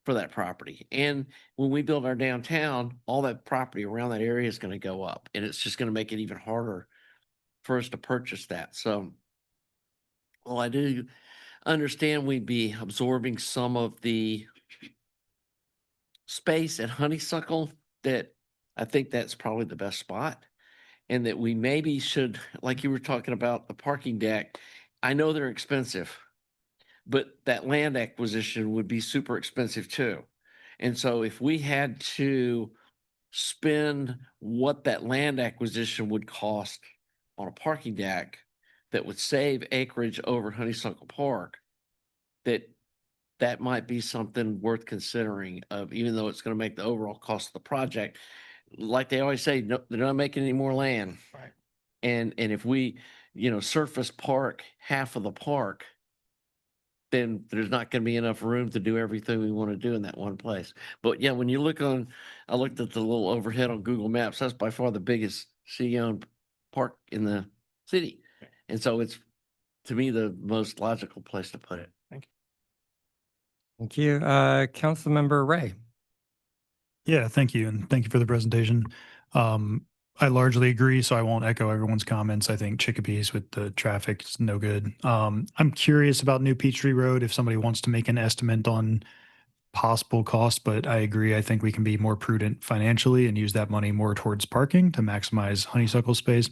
for that property. And when we build our downtown, all that property around that area is going to go up, and it's just going to make it even harder for us to purchase that. So, well, I do understand we'd be absorbing some of the space at Honeysuckle, that I think that's probably the best spot. And that we maybe should, like you were talking about the parking deck, I know they're expensive, but that land acquisition would be super expensive too. And so if we had to spend what that land acquisition would cost on a parking deck that would save acreage over Honeysuckle Park, that might be something worth considering, of, even though it's going to make the overall cost of the project. Like they always say, no, they're not making any more land. Right. And if we, you know, surface park half of the park, then there's not going to be enough room to do everything we want to do in that one place. But yeah, when you look on, I looked at the little overhead on Google Maps, that's by far the biggest city-owned park in the city. And so it's, to me, the most logical place to put it. Thank you. Councilmember Ray. Yeah, thank you. And thank you for the presentation. I largely agree, so I won't echo everyone's comments. I think Chickapee's with the traffic is no good. I'm curious about New Peachtree Road, if somebody wants to make an estimate on possible cost, but I agree. I think we can be more prudent financially and use that money more towards parking to maximize Honeysuckle space.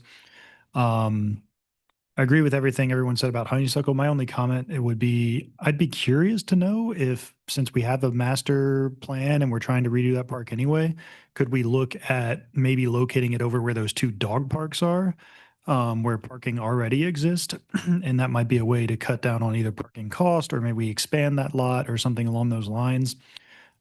I agree with everything everyone said about Honeysuckle. My only comment, it would be, I'd be curious to know if, since we have a master plan and we're trying to redo that park anyway, could we look at maybe locating it over where those two dog parks are, where parking already exists? And that might be a way to cut down on either parking cost, or maybe expand that lot or something along those lines.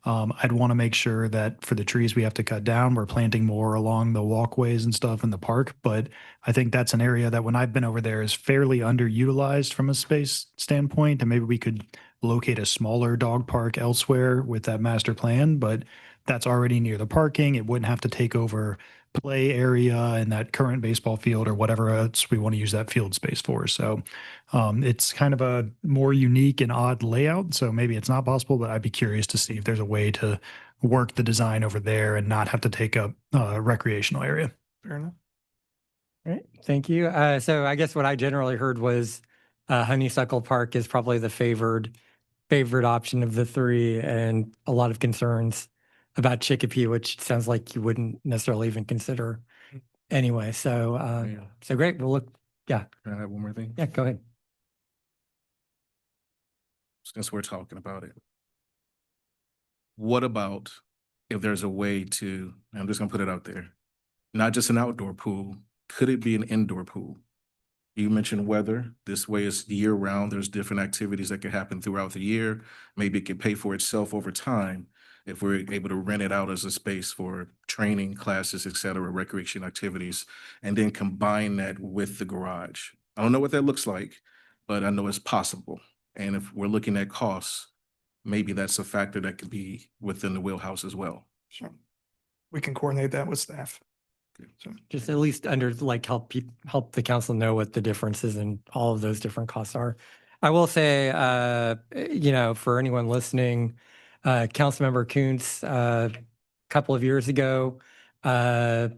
I'd want to make sure that for the trees we have to cut down, we're planting more along the walkways and stuff in the park. But I think that's an area that when I've been over there is fairly underutilized from a space standpoint. And maybe we could locate a smaller dog park elsewhere with that master plan, but that's already near the parking. It wouldn't have to take over play area and that current baseball field or whatever else we want to use that field space for. So it's kind of a more unique and odd layout. So maybe it's not possible, but I'd be curious to see if there's a way to work the design over there and not have to take up a recreational area. Fair enough. All right, thank you. So I guess what I generally heard was Honeysuckle Park is probably the favored option of the three, and a lot of concerns about Chicopee, which sounds like you wouldn't necessarily even consider anyway. So, so great. We'll look. Yeah. Can I have one more thing? Yeah, go ahead. Since we're talking about it, what about if there's a way to, I'm just gonna put it out there, not just an outdoor pool, could it be an indoor pool? You mentioned weather. This way is year round. There's different activities that could happen throughout the year. Maybe it could pay for itself over time if we're able to rent it out as a space for training, classes, et cetera, recreation activities, and then combine that with the garage. I don't know what that looks like, but I know it's possible. And if we're looking at costs, maybe that's a factor that could be within the wheelhouse as well. Sure. We can coordinate that with staff. So Just at least under like help the council know what the differences in all of those different costs are. I will say, you know, for anyone listening, Councilmember Kuntz, a couple of years ago, had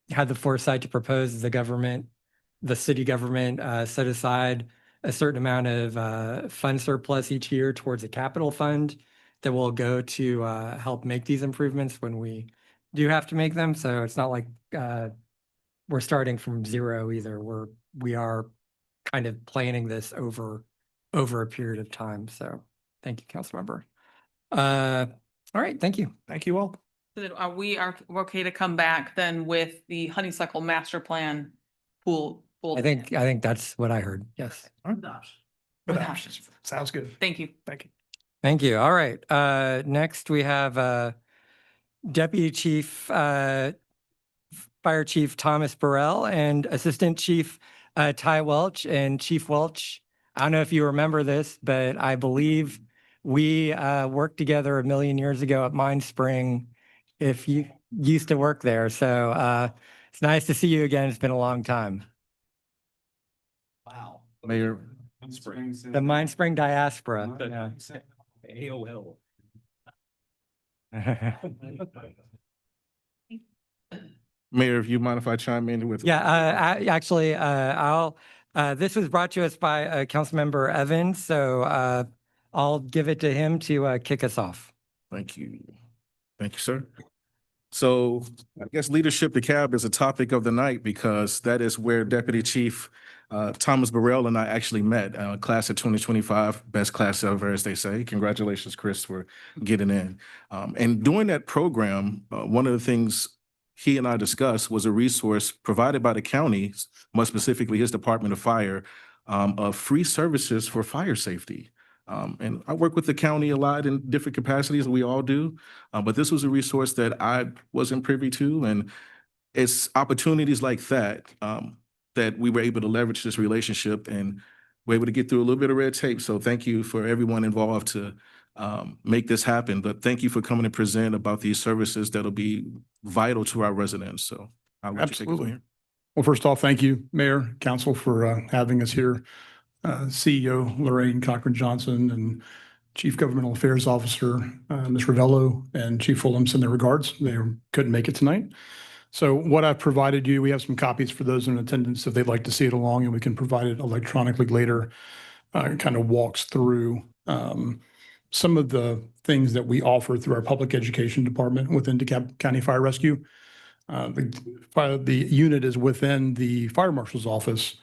the foresight to propose the city government set aside a certain amount of fund surplus each year towards a capital fund that will go to help make these improvements when we do have to make them. So it's not like we're starting from zero either. We are kind of planning this over a period of time. So thank you, Councilmember. All right, thank you. thank you all. So then we're okay to come back then with the Honeysuckle master plan pool? I think that's what I heard. Yes. With With options. options. Sounds good. Thank you. Thank you. Thank you. All right. Next we have Deputy Chief, Fire Chief Thomas Burrell and Assistant Chief Ty Welch. And Chief Welch, I don't know if you remember this, but I believe we worked together a million years ago at Mine Spring, if you used to work there. So it's nice to see you again. It's been a long time. Wow. Mayor, The Mine Spring diaspora. Yeah. AOL. Mayor, if you mind if I chime in with? Yeah, actually, this was brought to us by Councilmember Evans, so I'll give it to him to kick us off. Thank you. Thank you, sir. So I guess leadership DeKalb is a topic of the night because that is where Deputy Chief Thomas Burrell and I actually met, class of 2025, best class ever, as they say. Congratulations, Chris, for getting in. And during that program, one of the things he and I discussed was a resource provided by the county, more specifically his Department of Fire, of free services for fire safety. And I work with the county a lot in different capacities, we all do. But this was a resource that I wasn't privy to. And it's opportunities like that that we were able to leverage this relationship and we're able to get through a little bit of red tape. So thank you for everyone involved to make this happen. But thank you for coming to present about these services that'll be vital to our residents. So I'll let you take it from Absolutely. here. Well, first off, thank you, Mayor, Council, for having us here. CEO Lorraine Cochran Johnson and Chief Governmental Affairs Officer Ms. Ravello and Chief Fulham send their regards. They couldn't make it tonight. So what I've provided you, we have some copies for those in attendance if they'd like to see it along, and we can provide it electronically later. It kind of walks through some of the things that we offer through our public education department within DeKalb County Fire Rescue. The unit is within the fire marshal's office.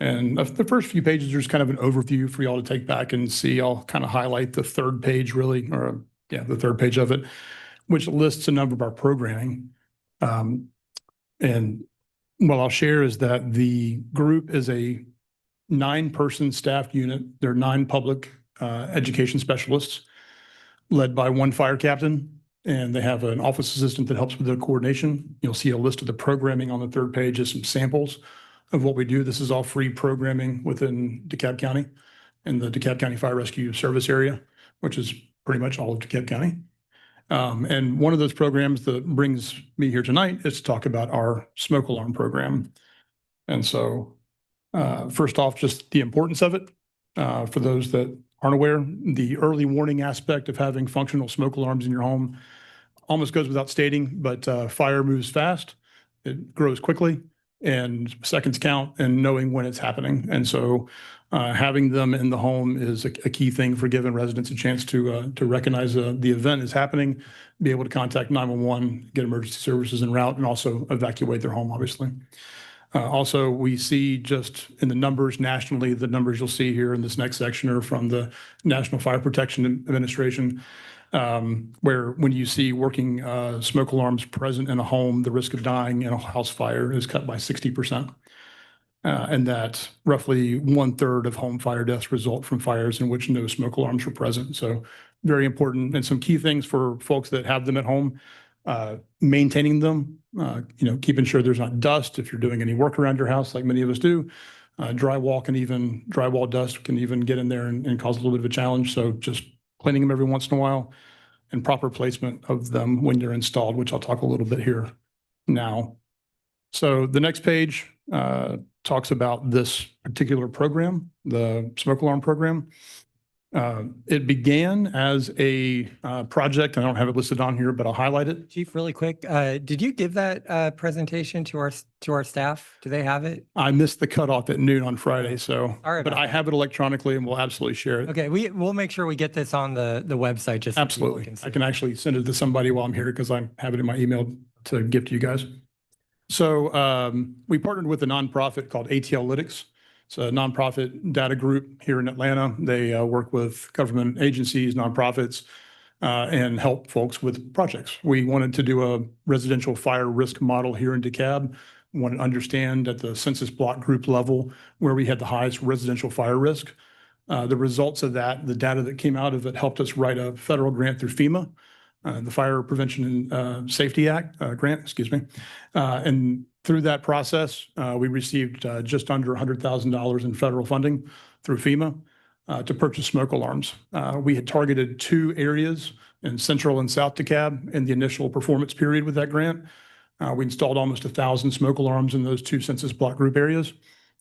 And the first few pages, there's kind of an overview for y'all to take back and see. I'll kind of highlight the third page really, or the third page of it, which lists a number of our programming. And what I'll share is that the group is a 9-person staff unit. They're 9 public education specialists led by 1 fire captain. And they have an office assistant that helps with their coordination. You'll see a list of the programming on the third page as some samples of what we do. This is all free programming within DeKalb County and the DeKalb County Fire Rescue Service area, which is pretty much all of DeKalb County. And one of those programs that brings me here tonight is to talk about our smoke alarm program. And so first off, just the importance of it. For those that aren't aware, the early warning aspect of having functional smoke alarms in your home almost goes without stating, but fire moves fast, it grows quickly, and seconds count, and knowing when it's happening. And so having them in the home is a key thing for giving residents a chance to recognize the event is happening, be able to contact 911, get emergency services en route, and also evacuate their home, obviously. Also, we see just in the numbers nationally, the numbers you'll see here in this next section are from the National Fire Protection Administration, where when you see working smoke alarms present in a home, the risk of dying in a house fire is cut by 60%. And that roughly 1/3 of home fire deaths result from fires in which no smoke alarms were present. So very important, and some key things for folks that have them at home. Maintaining them, keeping sure there's not dust. If you're doing any work around your house, like many of us do, drywall dust can even get in there and cause a little bit of a challenge. So just cleaning them every once in a while and proper placement of them when they're installed, which I'll talk a little bit here now. So the next page talks about this particular program, the smoke alarm program. It began as a project. I don't have it listed on here, but I'll highlight it. Chief, really quick, did you give that presentation to our staff? Do they have it? I missed the cutoff at noon on Friday, so, Sorry but about I have it electronically and we'll absolutely share it. Okay, we'll make sure we get this on the website just so people Absolutely. can see. I can actually send it to somebody while I'm here because I have it in my email to give to you guys. So we partnered with a nonprofit called ATL Lytics. It's a nonprofit data group here in Atlanta. They work with government agencies, nonprofits, and help folks with projects. We wanted to do a residential fire risk model here in DeKalb. We wanted to understand at the census block group level where we had the highest residential fire risk. The results of that, the data that came out of it helped us write a federal grant through FEMA, the Fire Prevention and Safety Act grant, excuse me. And through that process, we received just under $100,000 in federal funding through FEMA to purchase smoke alarms. We had targeted 2 areas in Central and South DeKalb in the initial performance period with that grant. We installed almost 1,000 smoke alarms in those 2 census block group areas.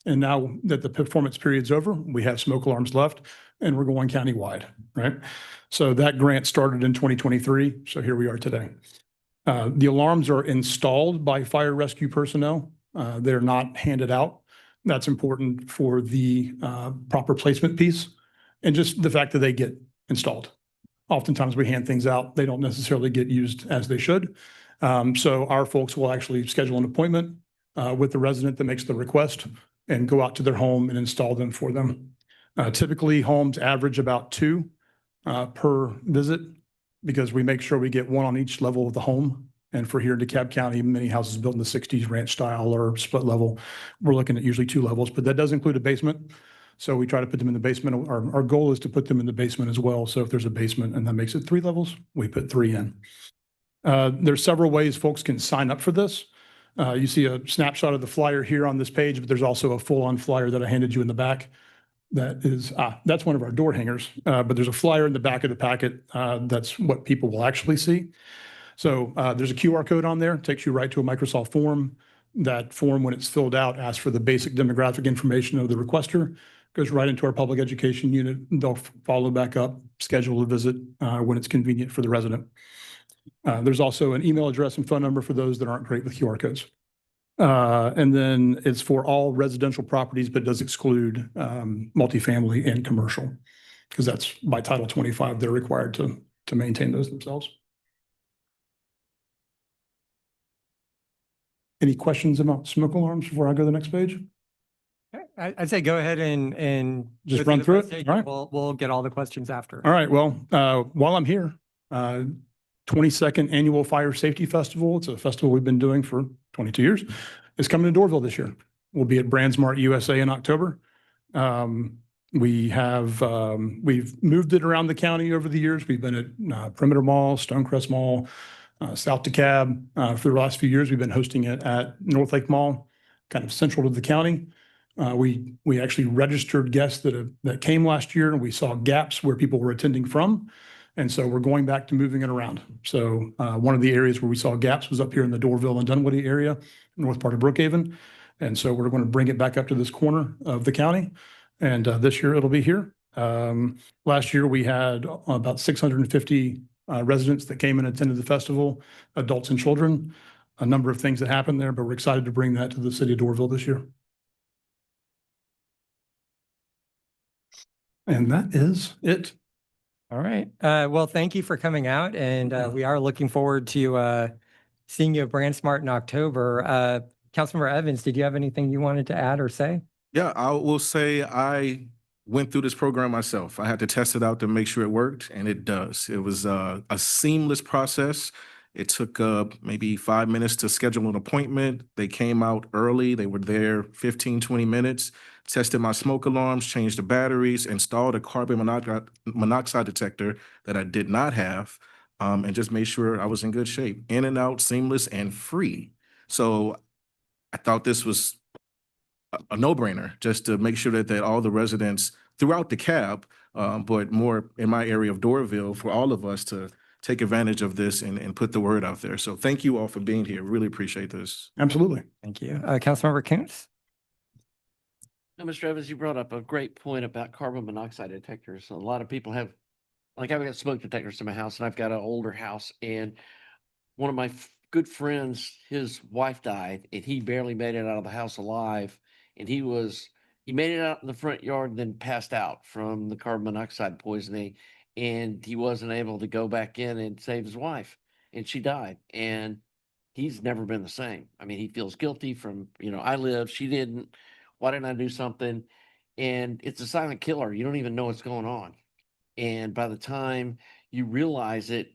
And now that the performance period's over, we have smoke alarms left and we're going countywide, right? So that grant started in 2023. So here we are today. The alarms are installed by fire rescue personnel. They're not handed out. That's important for the proper placement piece and just the fact that they get installed. Oftentimes we hand things out. They don't necessarily get used as they should. So our folks will actually schedule an appointment with the resident that makes the request and go out to their home and install them for them. Typically, homes average about 2 per visit because we make sure we get 1 on each level of the home. And for here in DeKalb County, many houses built in the 60s, ranch style or split level, we're looking at usually 2 levels, but that does include a basement. So we try to put them in the basement. Our goal is to put them in the basement as well. So if there's a basement and that makes it 3 levels, we put 3 in. There's several ways folks can sign up for this. You see a snapshot of the flyer here on this page, but there's also a full-on flyer that I handed you in the back. That is, that's one of our door hangers, but there's a flyer in the back of the packet. That's what people will actually see. So there's a QR code on there, takes you right to a Microsoft form. That form, when it's filled out, asks for the basic demographic information of the requester, goes right into our public education unit. They'll follow back up, schedule a visit when it's convenient for the resident. There's also an email address and phone number for those that aren't great with QR codes. And then it's for all residential properties, but does exclude multifamily and commercial, because that's by Title 25, they're required to maintain those themselves. Any questions about smoke alarms before I go to the next page? I'd say go ahead and Just go run through it? presentation. All right. We'll get all the questions after. All right, well, while I'm here, 22nd Annual Fire Safety Festival, it's a festival we've been doing for 22 years, is coming to Doraville this year. We'll be at BrandsMart USA in October. We've moved it around the county over the years. We've been at Perimeter Mall, Stonecrest Mall, South DeKalb. For the last few years, we've been hosting it at North Lake Mall, kind of central to the county. We actually registered guests that came last year, and we saw gaps where people were attending from. And so we're going back to moving it around. So one of the areas where we saw gaps was up here in the Doraville and Dunwoody area, north part of Brookhaven. And so we're going to bring it back up to this corner of the county. And this year it'll be here. Last year we had about 650 residents that came and attended the festival, adults and children. A number of things that happened there, but we're excited to bring that to the city of Doraville this year. And that is it. All right. Well, thank you for coming out, and we are looking forward to seeing you at BrandsMart in October. Councilmember Evans, did you have anything you wanted to add or say? Yeah, I will say I went through this program myself. I had to test it out to make sure it worked, and it does. It was a seamless process. It took maybe 5 minutes to schedule an appointment. They came out early. They were there 15, 20 minutes, tested my smoke alarms, changed the batteries, installed a carbon monoxide detector that I did not have, and just made sure I was in good shape. In and out, seamless and free. So I thought this was a no-brainer, just to make sure that all the residents throughout DeKalb, but more in my area of Doraville, for all of us to take advantage of this and put the word out there. So thank you all for being here. Really appreciate this. Absolutely. Thank you. Councilmember Kuntz? Now, Mr. Evans, you brought up a great point about carbon monoxide detectors. A lot of people have, like I've got smoke detectors in my house, and I've got an older house, and one of my good friends, his wife died, and he barely made it out of the house alive. And he made it out in the front yard and then passed out from the carbon monoxide poisoning. And he wasn't able to go back in and save his wife, and she died. And he's never been the same. I mean, he feels guilty from, I lived, she didn't. Why didn't I do something? And it's a silent killer. You don't even know what's going on. And by the time you realize it,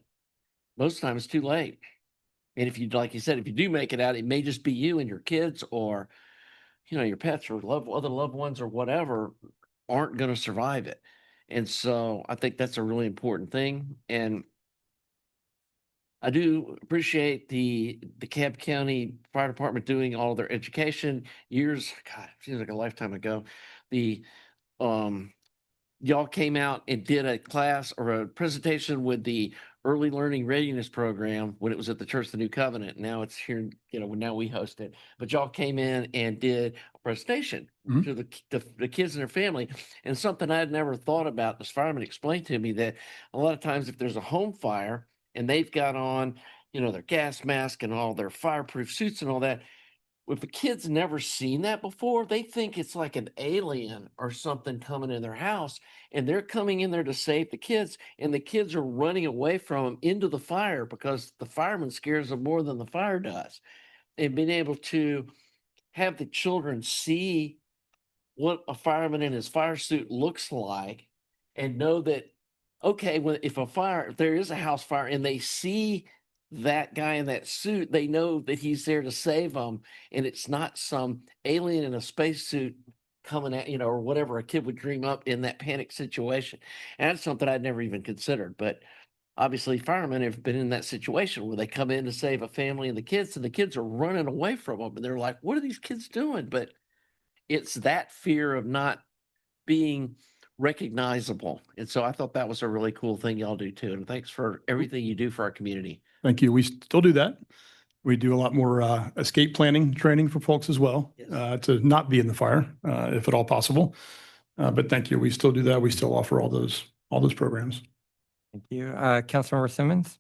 most of the time it's too late. And if you, like you said, if you do make it out, it may just be you and your kids, or, your pets or other loved ones or whatever aren't going to survive it. And so I think that's a really important thing. And I do appreciate the DeKalb County Fire Department doing all their education years. God, it seems like a lifetime ago. Um, y'all came out and did a class or a presentation with the Early Learning Readiness Program when it was at the Church of the New Covenant. Now it's here, now we host it. But y'all came in and did a presentation Mhm. to the kids and their family. And something I had never thought about, this fireman explained to me that a lot of times if there's a home fire and they've got on, their gas mask and all their fireproof suits and all that, if a kid's never seen that before, they think it's like an alien or something coming in their house, and they're coming in there to save the kids, and the kids are running away from them into the fire because the fireman scares them more than the fire does. And being able to have the children see what a fireman in his fire suit looks like and know that, okay, if there is a house fire and they see that guy in that suit, they know that he's there to save them, and it's not some alien in a spacesuit coming at, or whatever a kid would dream up in that panic situation. And that's something I'd never even considered. But obviously firemen have been in that situation where they come in to save a family and the kids are running away from them, and they're like, what are these kids doing? But it's that fear of not being recognizable. And so I thought that was a really cool thing y'all do too. And thanks for everything you do for our community. Thank you. We still do that. We do a lot more escape planning training for folks as well, Yes. to not be in the fire, if at all possible. But thank you. We still do that. We still offer all those programs. Thank you. Councilmember Simmons?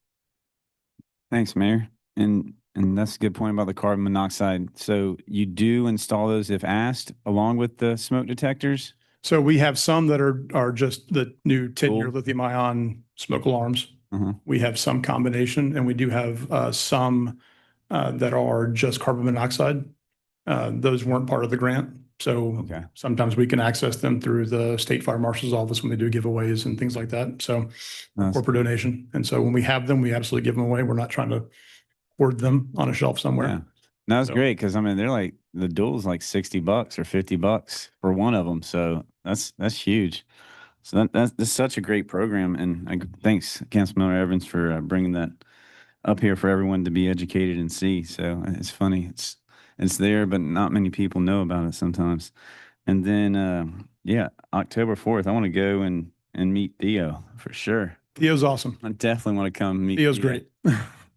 Thanks, Mayor. And that's a good point about the carbon monoxide. So you do install those if asked, along with the smoke detectors? So we have some that are just the new 10-year Cool. lithium ion smoke alarms. Uh-huh. We have some combination, and we do have some that are just carbon monoxide. Those weren't part of the grant. So Okay. sometimes we can access them through the state fire marshal's office when they do giveaways and things like that. So Nice. corporate donation. And so when we have them, we absolutely give them away. We're not trying to hoard them on a shelf somewhere. Yeah. That was So- great because they're like the dual's like $60 or $50 for one of them. So that's huge. So that's such a great program. And thanks, Councilmember Evans, for bringing that up here for everyone to be educated and see. So it's funny. It's there, but not many people know about it sometimes. And then, October 4th, I want to go and meet Theo for sure. Theo's awesome. I definitely want to come meet Theo's Theo. great.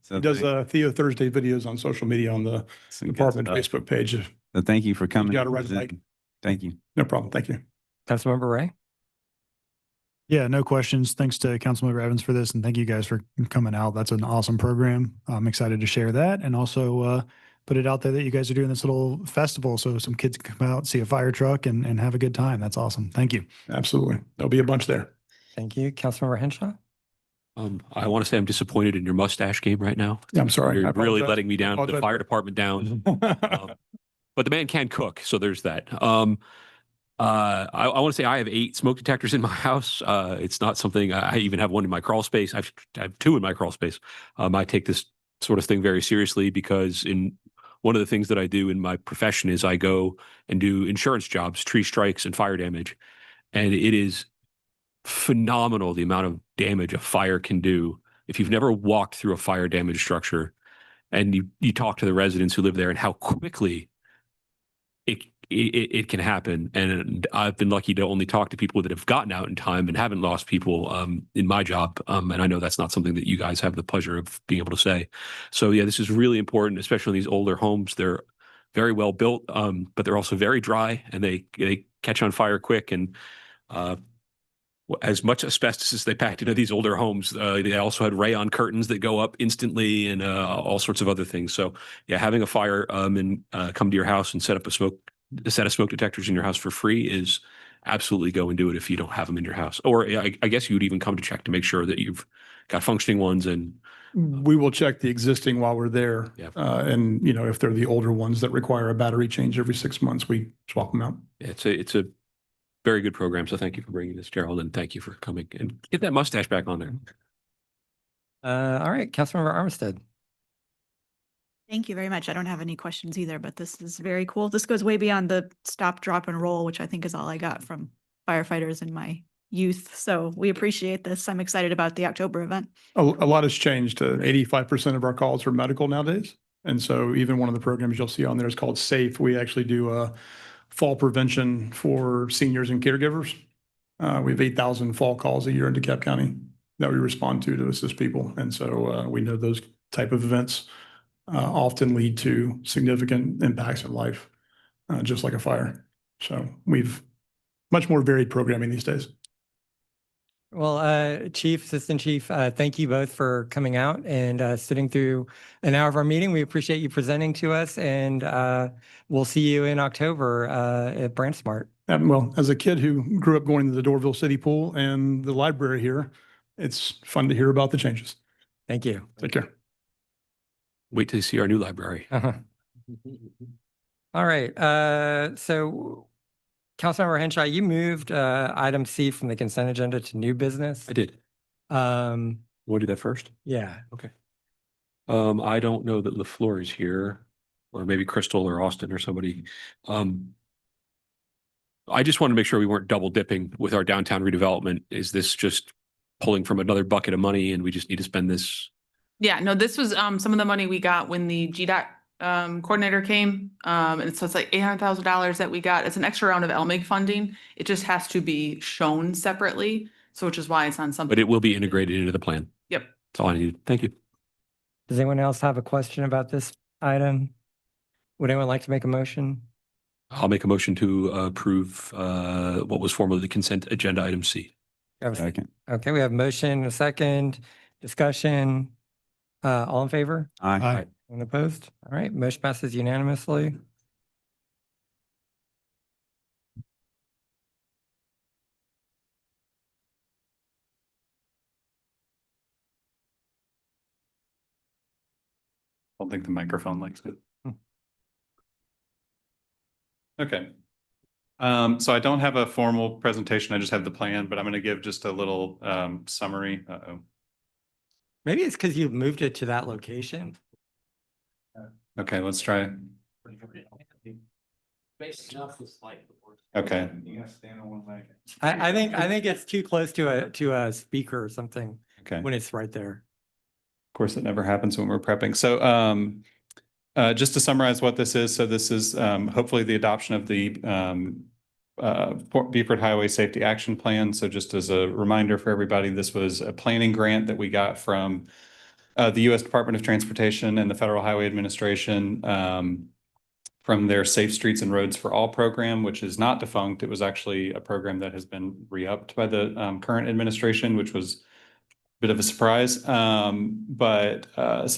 So He does Theo Thursday videos on social media on the some good department stuff. Facebook page. So thank you for coming. gotta and ride the bike. presenting. Thank you. No problem. Thank you. Councilmember Ray? Yeah, no questions. Thanks to Councilmember Evans for this, and thank you guys for coming out. That's an awesome program. I'm excited to share that and also put it out there that you guys are doing this little festival so some kids can come out, see a fire truck, and have a good time. That's awesome. Thank you. Absolutely. There'll be a bunch there. Thank you. Councilmember Henshaw? I want to say I'm disappointed in your mustache game right now. Yeah, I'm sorry. You're I really apologize. letting me down, the Apologize. fire department down. But the man can cook, so there's that. I want to say I have 8 smoke detectors in my house. It's not something I even have one in my crawl space. I have 2 in my crawl space. I take this sort of thing very seriously because one of the things that I do in my profession is I go and do insurance jobs, tree strikes and fire damage. And it is phenomenal the amount of damage a fire can do. If you've never walked through a fire damaged structure and you talk to the residents who live there and how quickly it can happen. And I've been lucky to only talk to people that have gotten out in time and haven't lost people in my job. And I know that's not something that you guys have the pleasure of being able to say. So yeah, this is really important, especially in these older homes. They're very well built, but they're also very dry and they catch on fire quick. And as much asbestos as they packed into these older homes, they also had rayon curtains that go up instantly and all sorts of other things. So yeah, having a fire and come to your house and set up a set of smoke detectors in your house for free is absolutely go and do it if you don't have them in your house. Or I guess you would even come to check to make sure that you've got functioning ones. And We will check the existing while we're there. Yeah. And if they're the older ones that require a battery change every 6 months, we swap them out. it's a very good program. So thank you for bringing this, Gerald, and thank you for coming and get that mustache back on there. All right, Councilmember Armistead. Thank you very much. I don't have any questions either, but this is very cool. This goes way beyond the stop, drop, and roll, which I think is all I got from firefighters in my youth. So we appreciate this. I'm excited about the October event. A lot has changed. 85% of our calls are medical nowadays. And so even one of the programs you'll see on there is called SAFE. We actually do fall prevention for seniors and caregivers. We have 8,000 fall calls a year in DeKalb County that we respond to assist people. And so we know those type of events often lead to significant impacts in life, just like a fire. So we've much more varied programming these days. Well, Chief, Assistant Chief, thank you both for coming out and sitting through an hour of our meeting. We appreciate you presenting to us, and we'll see you in October at BranchSmart. Well, as a kid who grew up going to the Dorville City Pool and the library here, it's fun to hear about the changes. Thank you. Take care. Wait till you see our new library. All right. So Councilmember Henshaw, you moved item C from the consent agenda to new business. I did. Want to do that first? Yeah. Okay. I don't know that LaFleur is here, or maybe Crystal or Austin or somebody. I just want to make sure we weren't double dipping with our downtown redevelopment. Is this just pulling from another bucket of money and we just need to spend this? Yeah, no, this was some of the money we got when the GDOT coordinator came. And so it's like $800,000 that we got. It's an extra round of LMIG funding. It just has to be shown separately. So which is why it's on something. But it will be integrated into the plan. Yep. That's all I need. Thank you. Does anyone else have a question about this item? Would anyone like to make a motion? I'll make a motion to approve what was formerly the consent agenda item C. Second. Okay, we have motion, a second, discussion. All in favor? Aye. Anyone opposed? All right, motion passes unanimously. I don't think the microphone likes it. Okay. So I don't have a formal presentation. I just have the plan, but I'm going to give just a little summary. Uh-oh. Maybe it's because you've moved it to that location. Okay, let's try. Okay. I think it's too close to a speaker or something. Okay. When it's right there. Of course, it never happens when we're prepping. So just to summarize what this is. So this is hopefully the adoption of the Beaufort Highway Safety Action Plan. So just as a reminder for everybody, this was a planning grant that we got from the U.S. Department of Transportation and the Federal Highway Administration from their Safe Streets and Roads for All program, which is not defunct. It was actually a program that has been re-upped by the current administration, which was bit of a surprise. So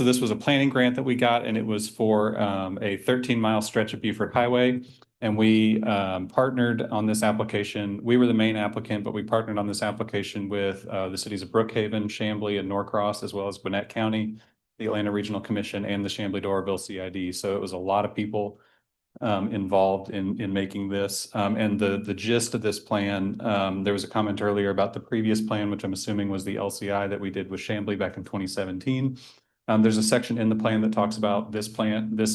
this was a planning grant that we got, and it was for a 13-mile stretch of Beaufort Highway. And we partnered on this application. We were the main applicant, but we partnered on this application with the cities of Brookhaven, Chamblee, and Norcross, as well as Gwinnett County, the Atlanta Regional Commission, and the Chamblee-Doraville CID. So it was a lot of people involved in making this. And the gist of this plan, there was a comment earlier about the previous plan, which I'm assuming was the LCI that we did with Chamblee back in 2017. There's a section in the plan that talks about this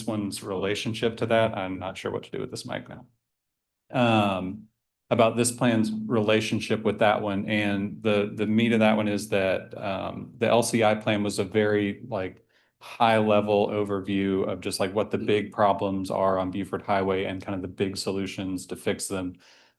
one's relationship to that. I'm not sure what to do with this mic now. About this plan's relationship with that one. And the meat of that one is that the LCI plan was a very high level overview of just what the big problems are on Beaufort Highway and kind of the big solutions to fix them.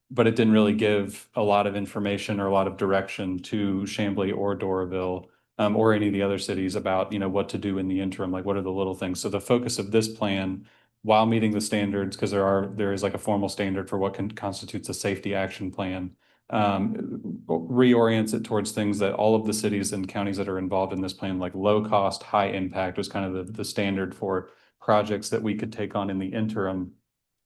But it didn't really give a lot of information or a lot of direction to Chamblee or Doraville or any of the other cities about, what to do in the interim, what are the little things. So the focus of this plan, while meeting the standards, because there is a formal standard for what constitutes a safety action plan, reorients it towards things that all of the cities and counties that are involved in this plan, like low cost, high impact, was kind of the standard for projects that we could take on in the interim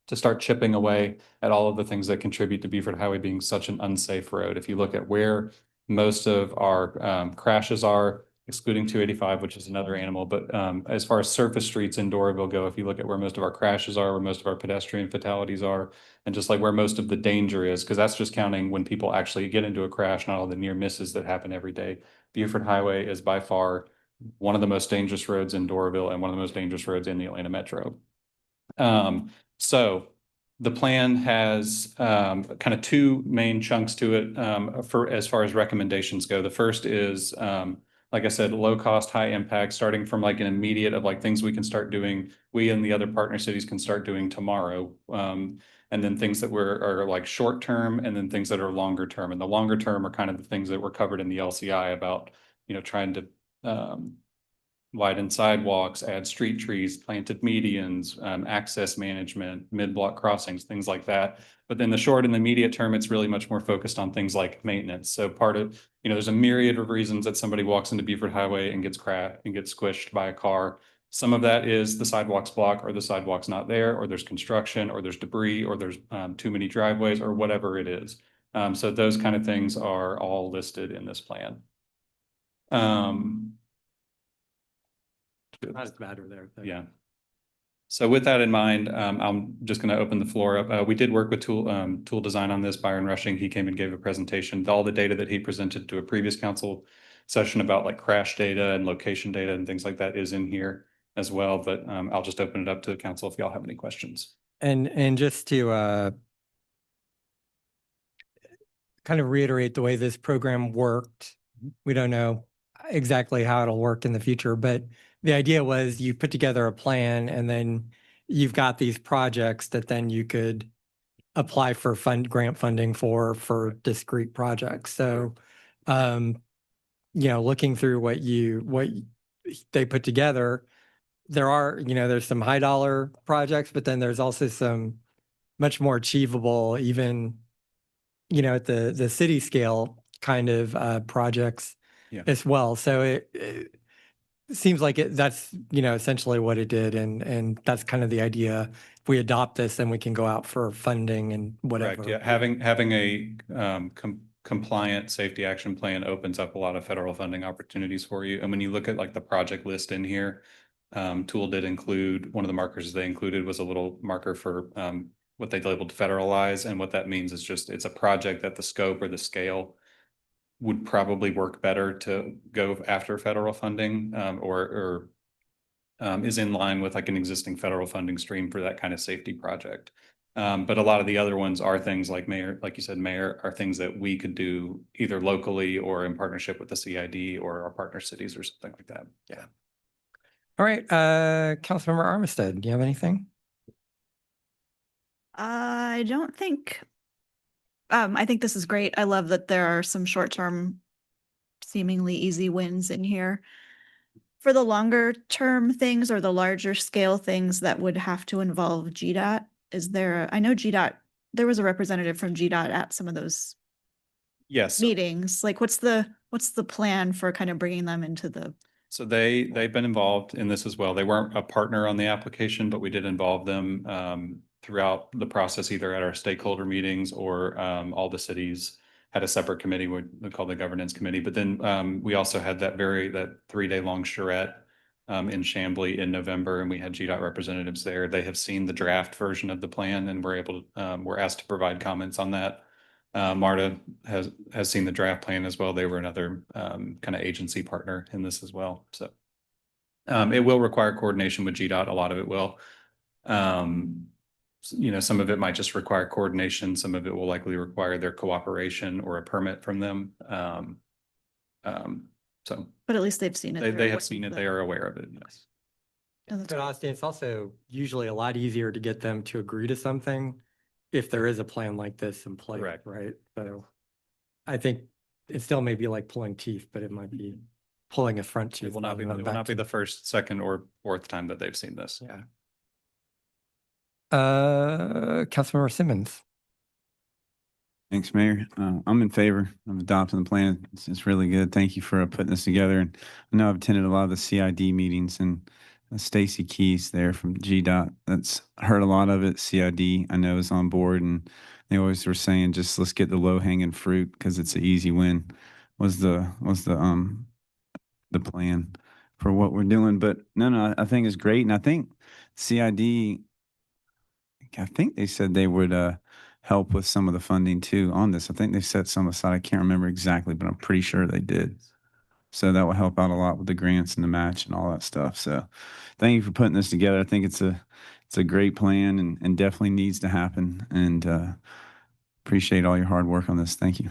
to start chipping away at all of the things that contribute to Beaufort Highway being such an unsafe road. If you look at where most of our crashes are, excluding 285, which is another animal, but as far as surface streets in Doraville go, if you look at where most of our crashes are, where most of our pedestrian fatalities are, and just where most of the danger is, because that's just counting when people actually get into a crash, not all the near misses that happen every day. Beaufort Highway is by far one of the most dangerous roads in Doraville and one of the most dangerous roads in the Atlanta Metro. So The plan has kind of two main chunks to it for as far as recommendations go. The first is, like I said, low cost, high impact, starting from like an immediate of like things we can start doing. We and the other partner cities can start doing tomorrow. And then things that are like short term, and then things that are longer term. And the longer term are kind of the things that were covered in the LCI about, trying to widen sidewalks, add street trees, planted medians, access management, mid-block crossings, things like that. But then the short and the immediate term, it's really much more focused on things like maintenance. So part of, there's a myriad of reasons that somebody walks into Beaufort Highway and gets squished by a car. Some of that is the sidewalk's blocked, or the sidewalk's not there, or there's construction, or there's debris, or there's too many driveways, or whatever it is. So those kind of things are all listed in this plan. Doesn't matter there. Yeah. So with that in mind, I'm just going to open the floor up. We did work with Tool Design on this. Byron Rushing, he came and gave a presentation. All the data that he presented to a previous council session about like crash data and location data and things like that is in here as well. But I'll just open it up to the council if y'all have any questions. And just to kind of reiterate the way this program worked, we don't know exactly how it'll work in the future, but the idea was you put together a plan and then you've got these projects that then you could apply for grant funding for discrete projects. So, looking through what they put together, there's some high dollar projects, but then there's also some much more achievable, even, at the city scale kind of projects as well. So it seems like that's, essentially what it did. And that's kind of the idea. If we adopt this, then we can go out for funding and whatever. Correct. Yeah. Having a compliant safety action plan opens up a lot of federal funding opportunities for you. And when you look at like the project list in here, Tool did include, one of the markers they included was a little marker for what they labeled federalize. And what that means is just, it's a project that the scope or the scale would probably work better to go after federal funding or is in line with like an existing federal funding stream for that kind of safety project. But a lot of the other ones are things like you said, Mayor, are things that we could do either locally or in partnership with the CID or our partner cities or something like that. Yeah. All right. Councilmember Armistead, do you have anything? I don't think. I think this is great. I love that there are some short-term, seemingly easy wins in here. For the longer term things or the larger scale things that would have to involve GDOT, I know GDOT, there was a representative from GDOT at some of those meetings. Like what's the plan for kind of bringing them into the? So they've been involved in this as well. They weren't a partner on the application, but we did involve them throughout the process, either at our stakeholder meetings or all the cities had a separate committee we called the governance committee. But then we also had that 3-day long charrette in Chamblee in November, and we had GDOT representatives there. They have seen the draft version of the plan, and we're asked to provide comments on that. MARTA has seen the draft plan as well. They were another kind of agency partner in this as well. So it will require coordination with GDOT. A lot of it will. Some of it might just require coordination. Some of it will likely require their cooperation or a permit from them. But at least they've seen it. They have seen it. They are aware of it. Yes. But honestly, it's also usually a lot easier to get them to agree to something if there is a plan like this in place, right? So I think it still may be like pulling teeth, but it might be pulling a front tooth. It will not be the first, second, or fourth time that they've seen this. Yeah. Councilmember Simmons. Thanks, Mayor. I'm in favor of adopting the plan. It's really good. Thank you for putting this together. And I know I've attended a lot of the CID meetings, and Stacy Keys there from GDOT, that's heard a lot of it. CID, I know, is on board, and they always were saying, just let's get the low hanging fruit because it's an easy win. Was the plan for what we're doing. But no, I think it's great, and I think CID. I think they said they would help with some of the funding too on this. I think they set some aside. I can't remember exactly, but I'm pretty sure they did. So that will help out a lot with the grants and the match and all that stuff. So thank you for putting this together. I think it's a it's a great plan and definitely needs to happen. And appreciate all your hard work on this. Thank you.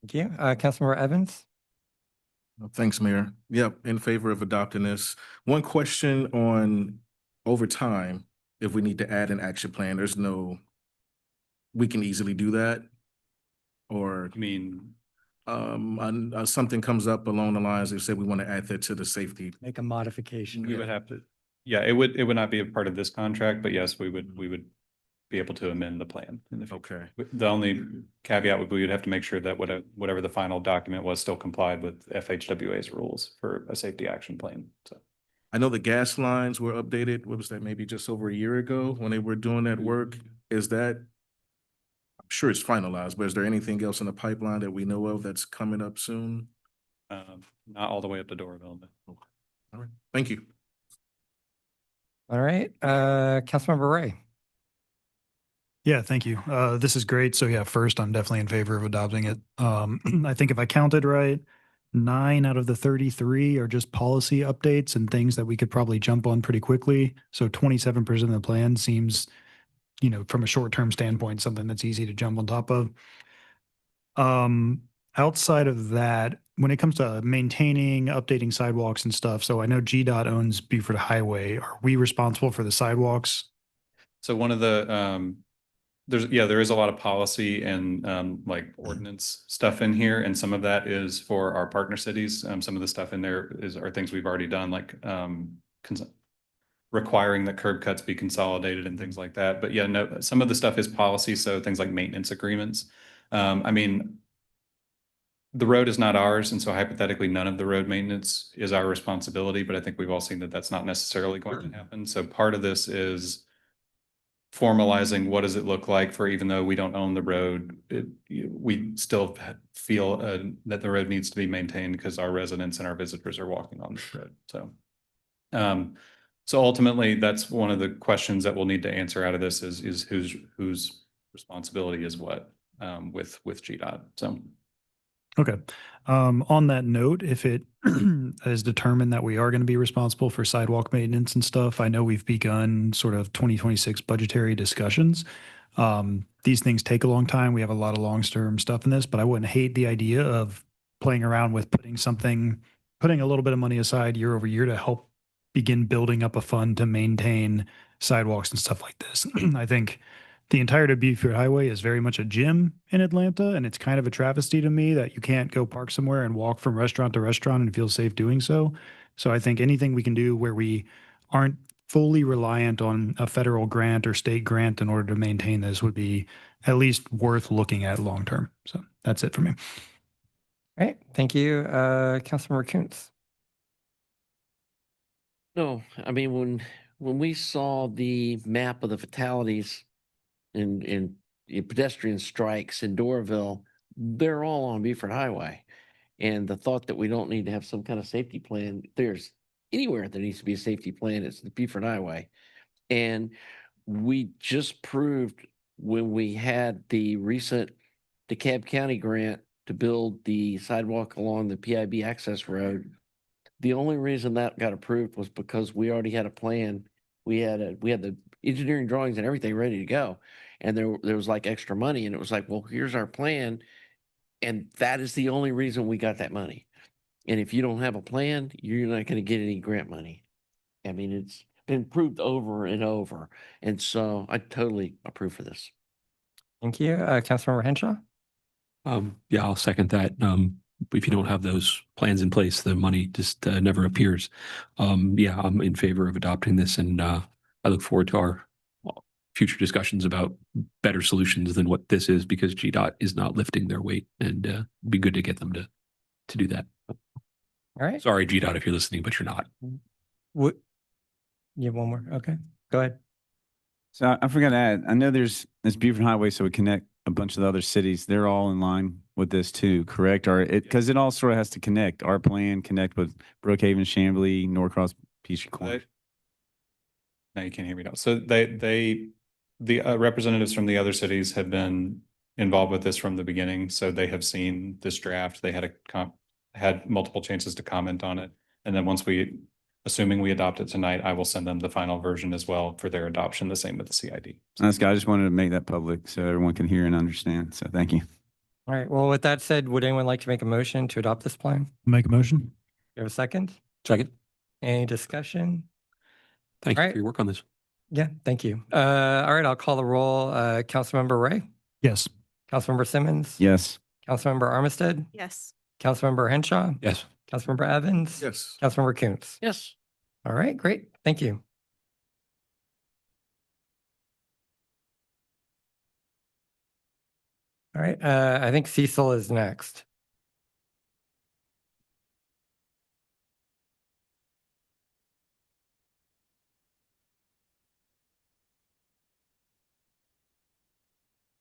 Thank you. Councilmember Evans? Thanks, Mayor. Yep, in favor of adopting this. One question on over time, if we need to add an action plan, we can easily do that? Or I mean, something comes up along the lines, they say we want to add that to the safety. Make a modification. we would have to, yeah, it would not be a part of this contract, but yes, we would be able to amend the plan in the future. Okay, The only caveat would be we'd have to make sure that whatever the final document was still complied with FHWA's rules for a safety action plan. So I know the gas lines were updated, what was that, maybe just over a year ago when they were doing that work? Is that, I'm sure it's finalized, but is there anything else in the pipeline that we know of that's coming up soon? not all the way up to Doraville, but All right, thank you. All right, Councilmember Ray. Yeah, thank you. This is great. So yeah, first, I'm definitely in favor of adopting it. I think if I counted right, 9 out of the 33 are just policy updates and things that we could probably jump on pretty quickly. So 27% of the plan seems, from a short-term standpoint, something that's easy to jump on top of. Outside of that, when it comes to maintaining, updating sidewalks and stuff, so I know GDOT owns Beaufort Highway. Are we responsible for the sidewalks? so one of the there is a lot of policy and like ordinance stuff in here, and some of that is for our partner cities. Some of the stuff in there are things we've already done, like requiring that curb cuts be consolidated and things like that. But yeah, no, some of the stuff is policy, so things like maintenance agreements. I mean, the road is not ours, and so hypothetically, none of the road maintenance is our responsibility, but I think we've all seen that that's not necessarily going to happen. So part of this is formalizing what does it look like for, even though we don't own the road, we still feel that the road needs to be maintained because our residents and our visitors are walking on the road. So ultimately, that's one of the questions that we'll need to answer out of this is whose responsibility is what with GDOT. So. Okay. On that note, if it is determined that we are going to be responsible for sidewalk maintenance and stuff, I know we've begun sort of 2026 budgetary discussions. These things take a long time. We have a lot of long-term stuff in this, but I wouldn't hate the idea of playing around with putting a little bit of money aside year over year to help begin building up a fund to maintain sidewalks and stuff like this. I think the entirety of Beaufort Highway is very much a gym in Atlanta, and it's kind of a travesty to me that you can't go park somewhere and walk from restaurant to restaurant and feel safe doing so. So I think anything we can do where we aren't fully reliant on a federal grant or state grant in order to maintain this would be at least worth looking at long term. So that's it for me. All right, thank you, Councilmember Kuntz. No, I mean, when we saw the map of the fatalities in pedestrian strikes in Doraville, they're all on Beaufort Highway. And the thought that we don't need to have some kind of safety plan, there's anywhere there needs to be a safety plan, it's the Beaufort Highway. And we just proved when we had the recent DeKalb County grant to build the sidewalk along the PIB access road, the only reason that got approved was because we already had a plan. We had the engineering drawings and everything ready to go. And there was like extra money, and it was like, well, here's our plan. And that is the only reason we got that money. And if you don't have a plan, you're not going to get any grant money. I mean, it's been proved over and over. And so I totally approve for this. Thank you, Councilmember Henshaw. Yeah, I'll second that. If you don't have those plans in place, the money just never appears. Yeah, I'm in favor of adopting this, and I look forward to our future discussions about better solutions than what this is, because GDOT is not lifting their weight, and it'd be good to get them to do that. All right. Sorry, GDOT, if you're listening, but you're not. What? You have one more? Okay, go ahead. So I forgot to add, I know there's this Beaufort Highway, so we connect a bunch of the other cities. They're all in line with this too, correct? Or because it all sort of has to connect. Our plan connect with Brookhaven, Chamblee, Norcross, Peachtree Corners. No, you can't hear me now. So the representatives from the other cities have been involved with this from the beginning. So they have seen this draft. They had multiple chances to comment on it. And then once we assuming we adopt it tonight, I will send them the final version as well for their adoption, the same with the CID. That's good. I just wanted to make that public so everyone can hear and understand. So thank you. All right. Well, with that said, would anyone like to make a motion to adopt this plan? Make a motion. You have a second? Second. Any discussion? Thank All you right. for your work on this. Yeah, thank you. All right, I'll call the roll. Councilmember Ray, Yes. Councilmember Simmons, Yes. Councilmember Armistead, Yes. Councilmember Henshaw, Yes. Councilmember Evans, Yes. Councilmember Coons. Yes. All right, great. Thank you. All right, I think Cecil is next.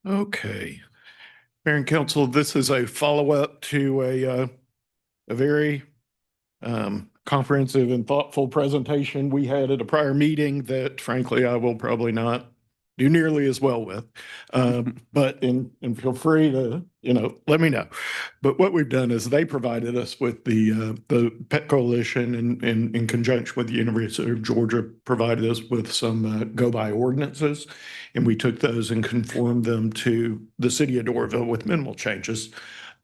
Okay. Mayor and Council, this is a follow-up to a very comprehensive and thoughtful presentation we had at a prior meeting that frankly, I will probably not do nearly as well with. But and feel free to, let me know. But what we've done is they provided us with the Pet Coalition and in conjunction with the University of Georgia provided us with some go-by ordinances. And we took those and conformed them to the city of Doraville with minimal changes.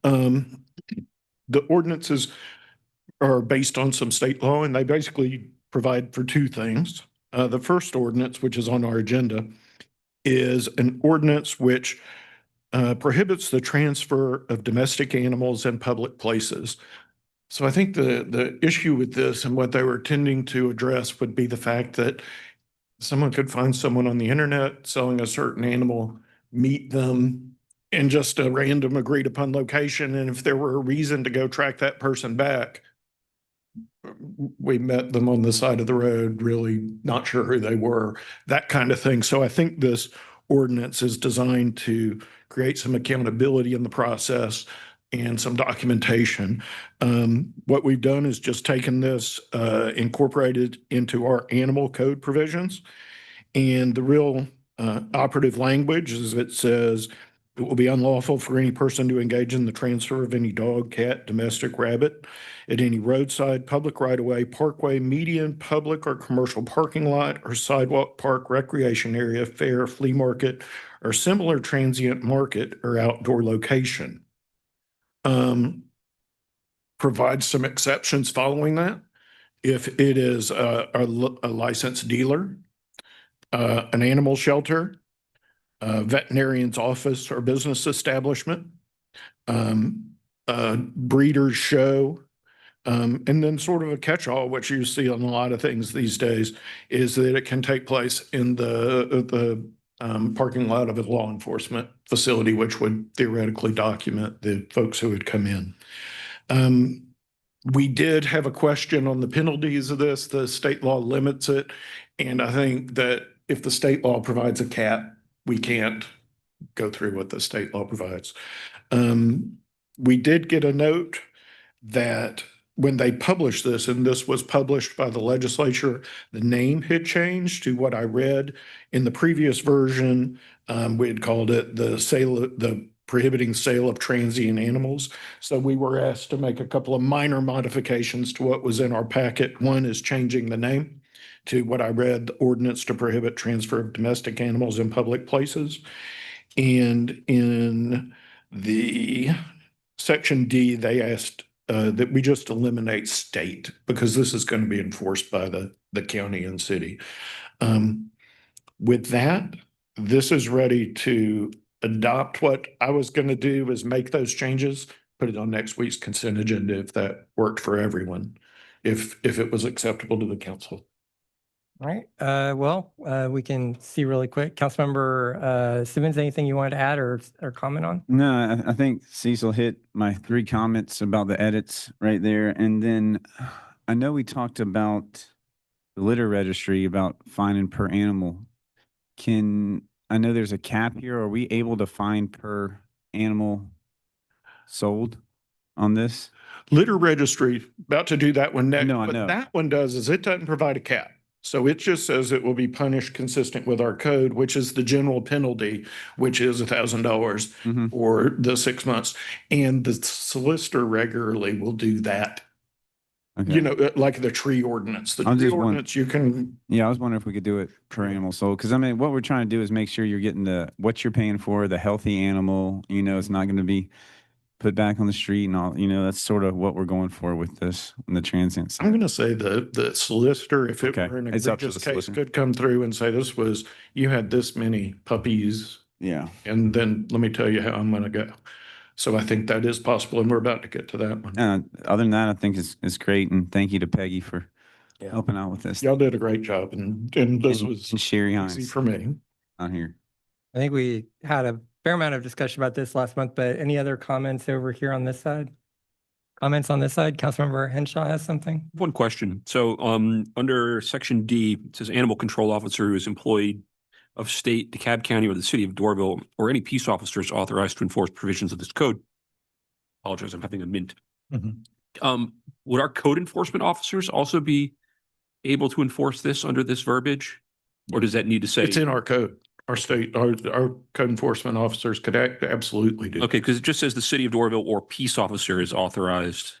The ordinances are based on some state law, and they basically provide for two things. The first ordinance, which is on our agenda, is an ordinance which prohibits the transfer of domestic animals in public places. So I think the issue with this and what they were tending to address would be the fact that someone could find someone on the internet selling a certain animal, meet them in just a random agreed upon location. And if there were a reason to go track that person back, we met them on the side of the road, really not sure who they were, that kind of thing. So I think this ordinance is designed to create some accountability in the process and some documentation. What we've done is just taken this, incorporated into our animal code provisions. And the real operative language is it says, it will be unlawful for any person to engage in the transfer of any dog, cat, domestic rabbit at any roadside, public right-of-way, parkway, median, public or commercial parking lot or sidewalk, park, recreation area, fair, flea market, or similar transient market or outdoor location. Provides some exceptions following that. If it is a licensed dealer, an animal shelter, a veterinarian's office or business establishment, a breeder's show, and then sort of a catch-all, which you see on a lot of things these days, is that it can take place in the parking lot of a law enforcement facility, which would theoretically document the folks who would come in. We did have a question on the penalties of this. The state law limits it. And I think that if the state law provides a cap, we can't go through what the state law provides. We did get a note that when they published this, and this was published by the legislature, the name had changed to what I read in the previous version. We had called it the prohibiting sale of transient animals. So we were asked to make a couple of minor modifications to what was in our packet. One is changing the name to what I read, the ordinance to prohibit transfer of domestic animals in public places. And in the section D, they asked that we just eliminate state because this is going to be enforced by the county and city. With that, this is ready to adopt. What I was going to do is make those changes, put it on next week's consent agenda if that worked for everyone, if it was acceptable to the council. All right, we can see really quick. Councilmember Simmons, anything you wanted to add or comment on? No, I think Cecil hit my 3 comments about the edits right there. And then I know we talked about the litter registry, about fining per animal. I know there's a cap here. Are we able to fine per animal sold on this? Litter registry, about to do that one next. No, I What know. that one does is it doesn't provide a cap. So it just says it will be punished consistent with our code, which is the general penalty, which is $1,000 for the 6 months. And the solicitor regularly will do that Okay. You know, like the tree ordinance, the I'm tree just one- ordinance, you can, Yeah, I was wondering if we could do it per animal sold, because I mean, what we're trying to do is make sure you're getting what you're paying for, the healthy animal, it's not going to be put back on the street and all, that's sort of what we're going for with this and the transient. I'm going to say the solicitor, if it Okay, were an it's up to egregious the case, solicitor. could come through and say, you had this many puppies, Yeah. and then let me tell you how I'm going to go. So I think that is possible, and we're about to get to that one. Other than that, I think it's great. And thank you to Peggy for Yeah. helping out with this. Y'all did a great job, and this was And Sherry easy Hines for me. on here. I think we had a fair amount of discussion about this last month, but any other comments over here on this side? Comments on this side? Councilmember Henshaw has something? One question. So, under section D, it says animal control officer who is employed of state, DeKalb County, or the city of Doraville, or any peace officers authorized to enforce provisions of this code. Apologize, I'm having a mint. Would our code enforcement officers also be able to enforce this under this verbiage? Or does that need to say? It's in our code. Our state, our code enforcement officers could absolutely do. Okay, because it just says the city of Doraville or peace officer is authorized.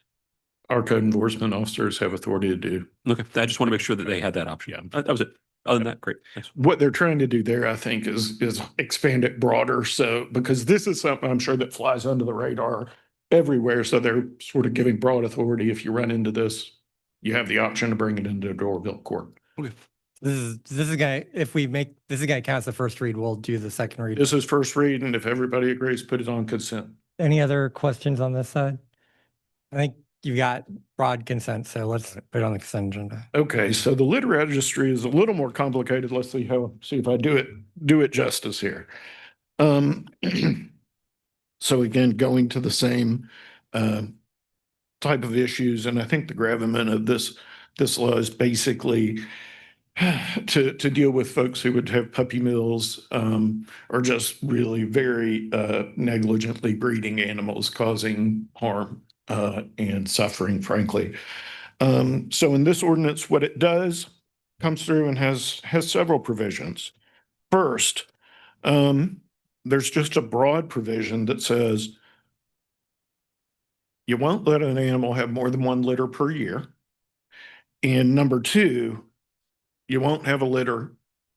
Our code enforcement officers have authority to do. Okay, I just want to make sure that they had that option. Yeah. That was it. Other than that, great. Thanks. What they're trying to do there, I think, is expand it broader. So, because this is something I'm sure that flies under the radar everywhere. So they're sort of giving broad authority. If you run into this, you have the option to bring it into Doraville court. Okay. This is gonna, if we make, this is gonna count as the first read, we'll do the second read. This is first read, and if everybody agrees, put it on consent. Any other questions on this side? I think you've got broad consent, so let's put it on the consent agenda. Okay, so the litter registry is a little more complicated. Let's see if I do it justice here. So again, going to the same type of issues, and I think the gravamen of this law is basically to deal with folks who would have puppy mills or just really very negligently breeding animals, causing harm and suffering, frankly. So in this ordinance, what it does comes through and has several provisions. First, there's just a broad provision that says you won't let an animal have more than one litter per year. And number two, you won't have a litter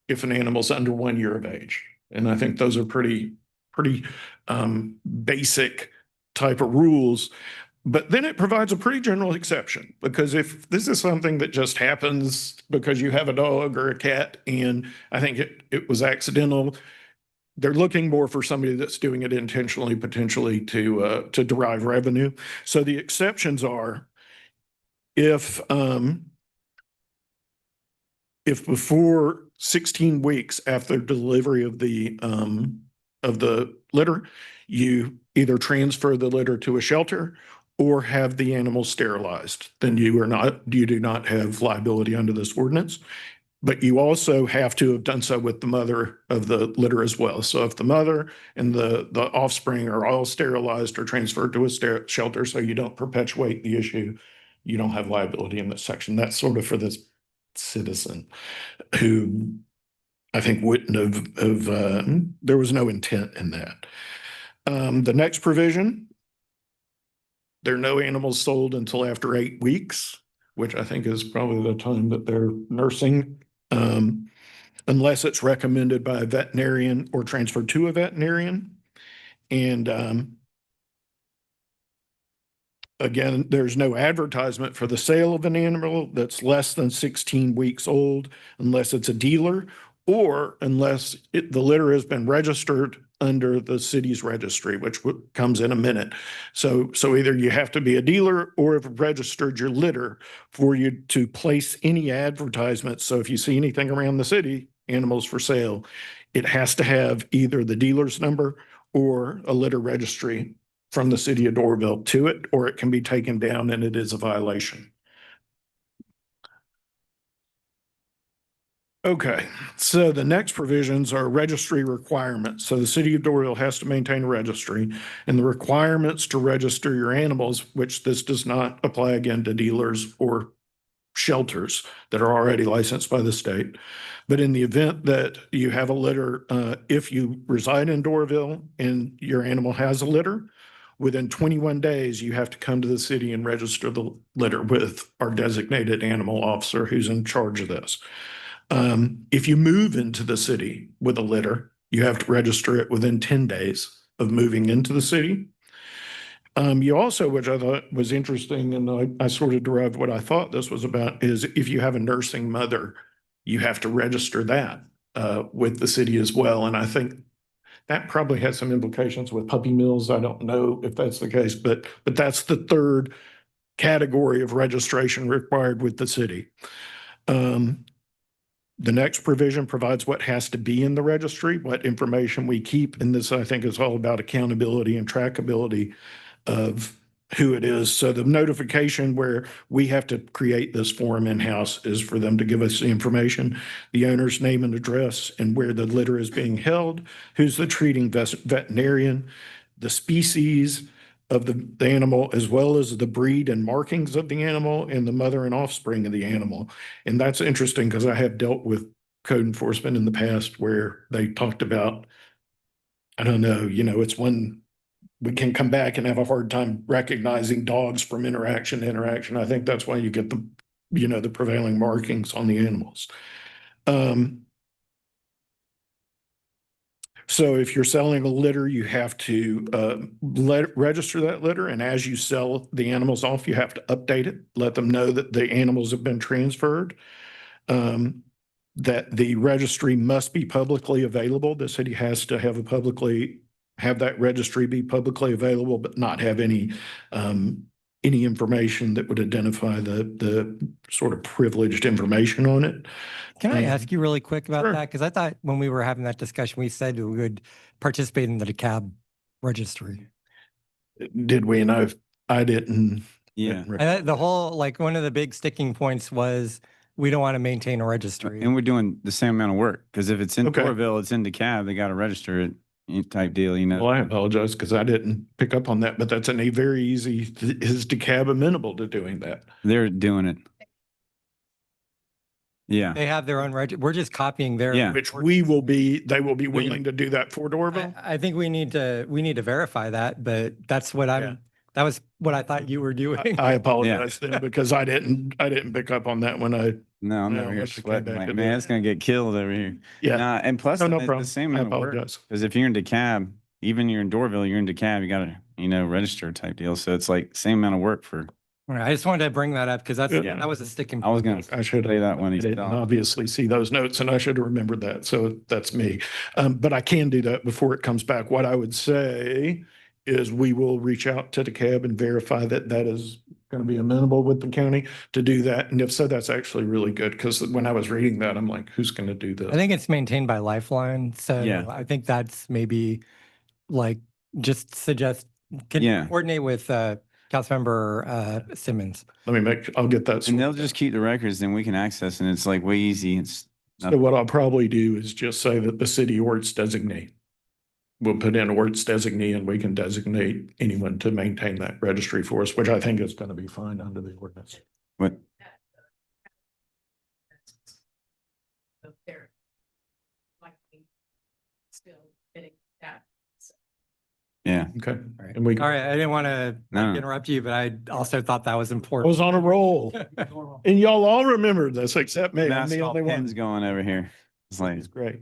if an animal's under 1 year of age. And I think those are pretty basic type of rules. But then it provides a pretty general exception, because if this is something that just happens because you have a dog or a cat, and I think it was accidental, they're looking more for somebody that's doing it intentionally, potentially to derive revenue. So the exceptions are if before 16 weeks after delivery of the litter, you either transfer the litter to a shelter or have the animal sterilized, then you do not have liability under this ordinance. But you also have to have done so with the mother of the litter as well. So if the mother and the offspring are all sterilized or transferred to a shelter, so you don't perpetuate the issue, you don't have liability in this section. That's sort of for this citizen who I think wouldn't have there was no intent in that. The next provision, there are no animals sold until after 8 weeks, which I think is probably the time that they're nursing, unless it's recommended by a veterinarian or transferred to a veterinarian. And again, there's no advertisement for the sale of an animal that's less than 16 weeks old, unless it's a dealer or unless the litter has been registered under the city's registry, which comes in a minute. So either you have to be a dealer or have registered your litter for you to place any advertisements. So if you see anything around the city, animals for sale, it has to have either the dealer's number or a litter registry from the city of Doraville to it, or it can be taken down and it is a violation. Okay, so the next provisions are registry requirements. So the city of Doraville has to maintain a registry, and the requirements to register your animals, which this does not apply again to dealers or shelters that are already licensed by the state. But in the event that you have a litter, if you reside in Doraville and your animal has a litter, within 21 days, you have to come to the city and register the litter with our designated animal officer who's in charge of this. If you move into the city with a litter, you have to register it within 10 days of moving into the city. You also, which I thought was interesting, and I sort of derived what I thought this was about, is if you have a nursing mother, you have to register that with the city as well. And I think that probably has some implications with puppy mills. I don't know if that's the case, but that's the third category of registration required with the city. The next provision provides what has to be in the registry, what information we keep. And this, I think, is all about accountability and trackability of who it is. So the notification where we have to create this form in-house is for them to give us the information, the owner's name and address, and where the litter is being held, who's the treating veterinarian, the species of the animal, as well as the breed and markings of the animal, and the mother and offspring of the animal. And that's interesting because I have dealt with code enforcement in the past where they talked about, I don't know, it's one, we can come back and have a hard time recognizing dogs from interaction to interaction. I think that's why you get the prevailing markings on the animals. So if you're selling a litter, you have to register that litter. And as you sell the animals off, you have to update it, let them know that the animals have been transferred, that the registry must be publicly available. The city has to have that registry be publicly available, but not have any information that would identify the sort of privileged information on it. Can I ask you really quick about Sure. that? Because I thought when we were having that discussion, we said we would participate in the DeKalb registry. Did we? And I didn't. Yeah. And the whole, like, one of the big sticking points was we don't want to maintain a registry. And we're doing the same amount of work because if it's in Okay. Doraville, it's in DeKalb, they got to register it type deal, Well, I apologize because I didn't pick up on that, but that's a very easy, is DeKalb amenable to doing that? They're doing it. Yeah. They have their own we're just copying their. Yeah. Which they will be willing to do that for Doraville? I think we need to verify that, but that's what Yeah. that was what I thought you were doing. I apologize then because I didn't pick up on that when I, No, I'm No, over here once it came sweating back like, to man, the- it's going to get killed over here. yeah. Nah, and plus, No, no the problem. same I amount of work. apologize. Because if you're in DeKalb, even you're in Doraville, you're in DeKalb, you got to, register type deal. So it's like same amount of work for, All right, I just wanted to bring that up because Yeah. that was a sticking. I was going to I should say that when I he's didn't done. obviously see those notes and I should have remembered that. So that's me. But I can do that before it comes back. What I would say is we will reach out to DeKalb and verify that that is going to be amenable with the county to do that. And if so, that's actually really good because when I was reading that, I'm like, who's going to do this? I think it's maintained by Lifeline, so Yeah. I think that's maybe like just suggest can Yeah. coordinate with Councilmember Simmons. I'll get that. And sorted they'll out. just keep the records, then we can access, and it's like way easy. It's So what I'll probably do is just say that the city ordinance designate. We'll put in ordinance designee and we can designate anyone to maintain that registry for us, which I think is going to be fine under the ordinance. what, yeah. Okay. Right. And we, All right, I didn't want to No. interrupt you, but I also thought that was I important. was on a roll and y'all all remember this except me. I'm the Basketball only one. pins going over here. It's like, It's great.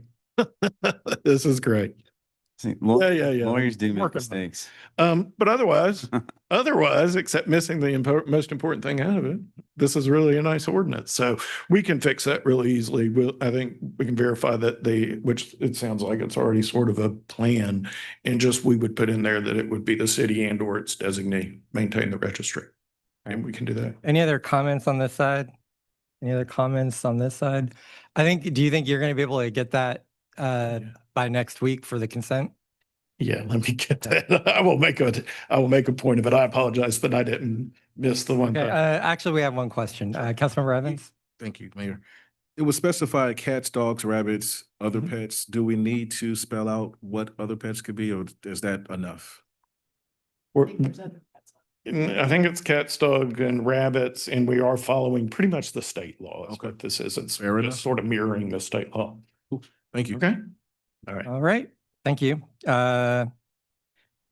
This is great. see, Yeah. lawyers do make Working on it. mistakes. But otherwise, except missing the most important thing out of it, this is really a nice ordinance. So we can fix that really easily. I think we can verify that which it sounds like it's already sort of a plan. And just, we would put in there that it would be the city and or its designee maintain the registry. And we can do that. Any other comments on this side? Any other comments on this side? Do you think you're going to be able to get that by next week for the consent? Yeah, let me get that. I will make a point of it. I apologize that I didn't miss the one. Okay, time. actually, we have one question. Councilmember Evans? Thank you, Mayor. It was specified cats, dogs, rabbits, other Mhm. pets. Do we need to spell out what other pets could be, or is that enough? I think it's cats, dogs, and rabbits, and we are following pretty much the state law. Is Okay. what this is. It's Fair enough. just sort of mirroring the state law. Thank you. Okay. All right. All right, thank you.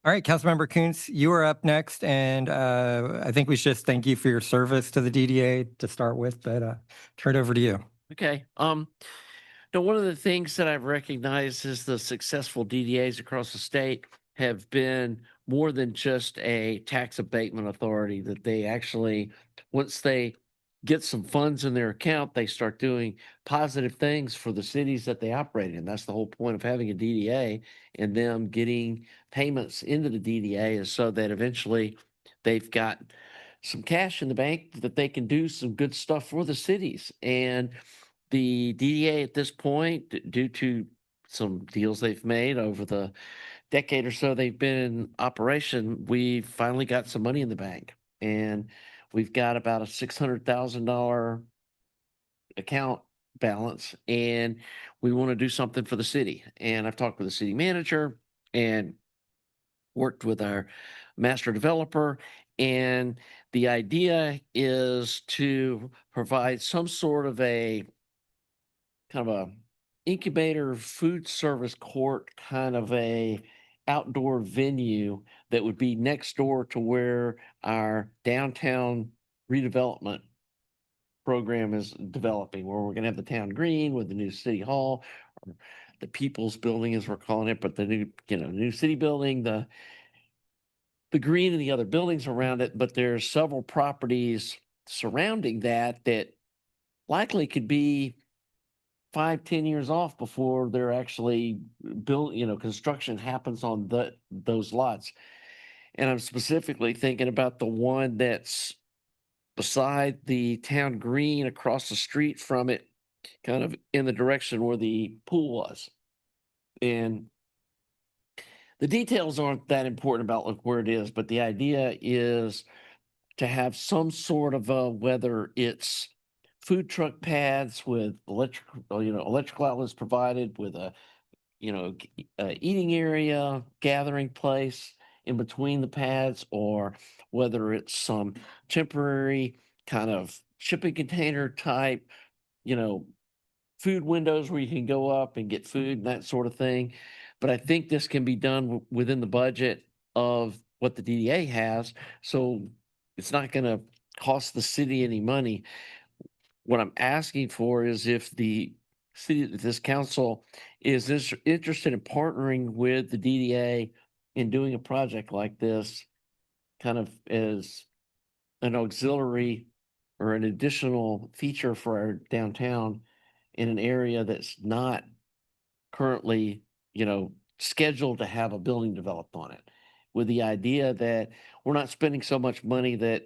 All right, Councilmember Kuntz, you are up next, and I think we should just thank you for your service to the DDA to start with, but turn it over to you. Okay. Now, one of the things that I've recognized is the successful DDAs across the state have been more than just a tax abatement authority, that they actually, once they get some funds in their account, they start doing positive things for the cities that they operate in. That's the whole point of having a DDA, and them getting payments into the DDA is so that eventually they've got some cash in the bank that they can do some good stuff for the cities. And the DDA at this point, due to some deals they've made over the decade or so they've been in operation, we finally got some money in the bank. And we've got about a $600,000 account balance, and we want to do something for the city. And I've talked with the city manager and worked with our master developer. And the idea is to provide some sort of a kind of a incubator food service court, kind of a outdoor venue that would be next door to where our downtown redevelopment program is developing, where we're going to have the town green with the new city hall, or the People's Building as we're calling it, but the new city building, the green and the other buildings around it. But there's several properties surrounding that likely could be 5-10 years off before they're actually built, construction happens on those lots. And I'm specifically thinking about the one that's beside the town green, across the street from it, kind of in the direction where the pool was. And the details aren't that important about where it is, but the idea is to have some sort of whether it's food truck pads with electrical outlets provided, with a eating area, gathering place in between the pads, or whether it's some temporary kind of shipping container type, food windows where you can go up and get food and that sort of thing. But I think this can be done within the budget of what the DDA has, so it's not going to cost the city any money. What I'm asking for is if this council is interested in partnering with the DDA in doing a project like this, kind of as an auxiliary or an additional feature for our downtown in an area that's not currently, scheduled to have a building developed on it, with the idea that we're not spending so much money that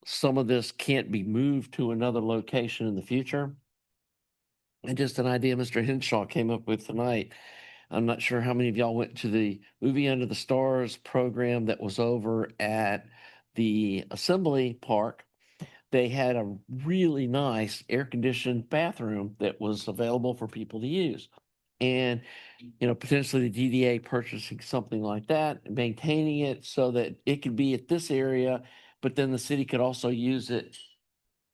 some of this can't be moved to another location in the future. And just an idea Mr. Henshaw came up with tonight. I'm not sure how many of y'all went to the Movie Under the Stars program that was over at the Assembly Park. They had a really nice air-conditioned bathroom that was available for people to use. And, potentially the DDA purchasing something like that and maintaining it so that it could be at this area, but then the city could also use it.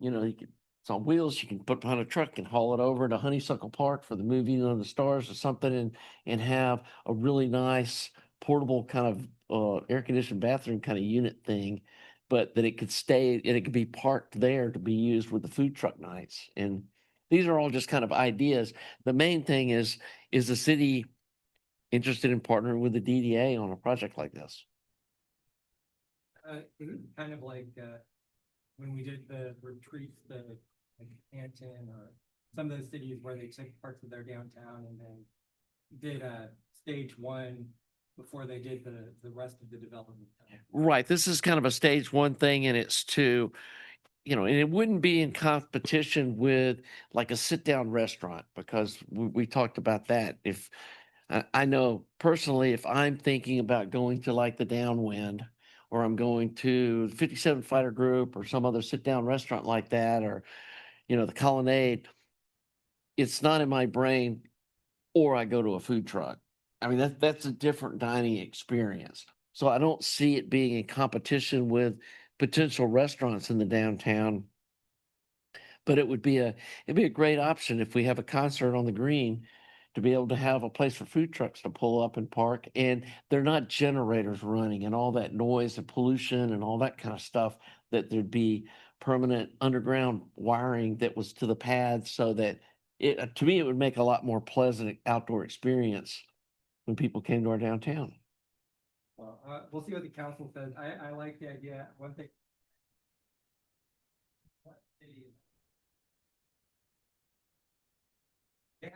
It's on wheels. You can put behind a truck and haul it over to Honeysuckle Park for the Movie Under the Stars or something, and have a really nice portable kind of air-conditioned bathroom kind of unit thing, but that it could stay and it could be parked there to be used with the food truck nights. And these are all just kind of ideas. The main thing is the city interested in partnering with the DDA on a project like this? Kind of like when we did the retreats, like Canton or some of those cities where they took parts of their downtown and then did stage one before they did the rest of the development. Right. This is kind of a stage one thing, and it's to, and it wouldn't be in competition with like a sit down restaurant, because we talked about that. If I know personally, if I'm thinking about going to like the Downwind, or I'm going to 57 Fighter Group or some other sit down restaurant like that, or, the Colonnade, it's not in my brain, or I go to a food truck. I mean, that's a different dining experience. So I don't see it being in competition with potential restaurants in the downtown. But it'd be a great option if we have a concert on the green to be able to have a place for food trucks to pull up and park. And they're not generators running and all that noise and pollution and all that kind of stuff, that there'd be permanent underground wiring that was to the pads, so that it, to me, it would make a lot more pleasant outdoor experience when people came to our downtown. Well, we'll see what the council says. I like the idea. One thing. Yeah.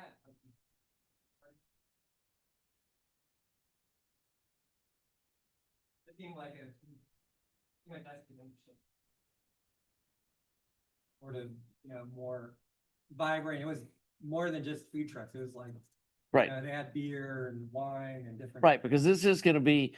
It seemed like nice connection. Sort of, more vibrant. It was more than just food trucks. It was like, Right. they had beer and wine and different. Right, because this is going to be,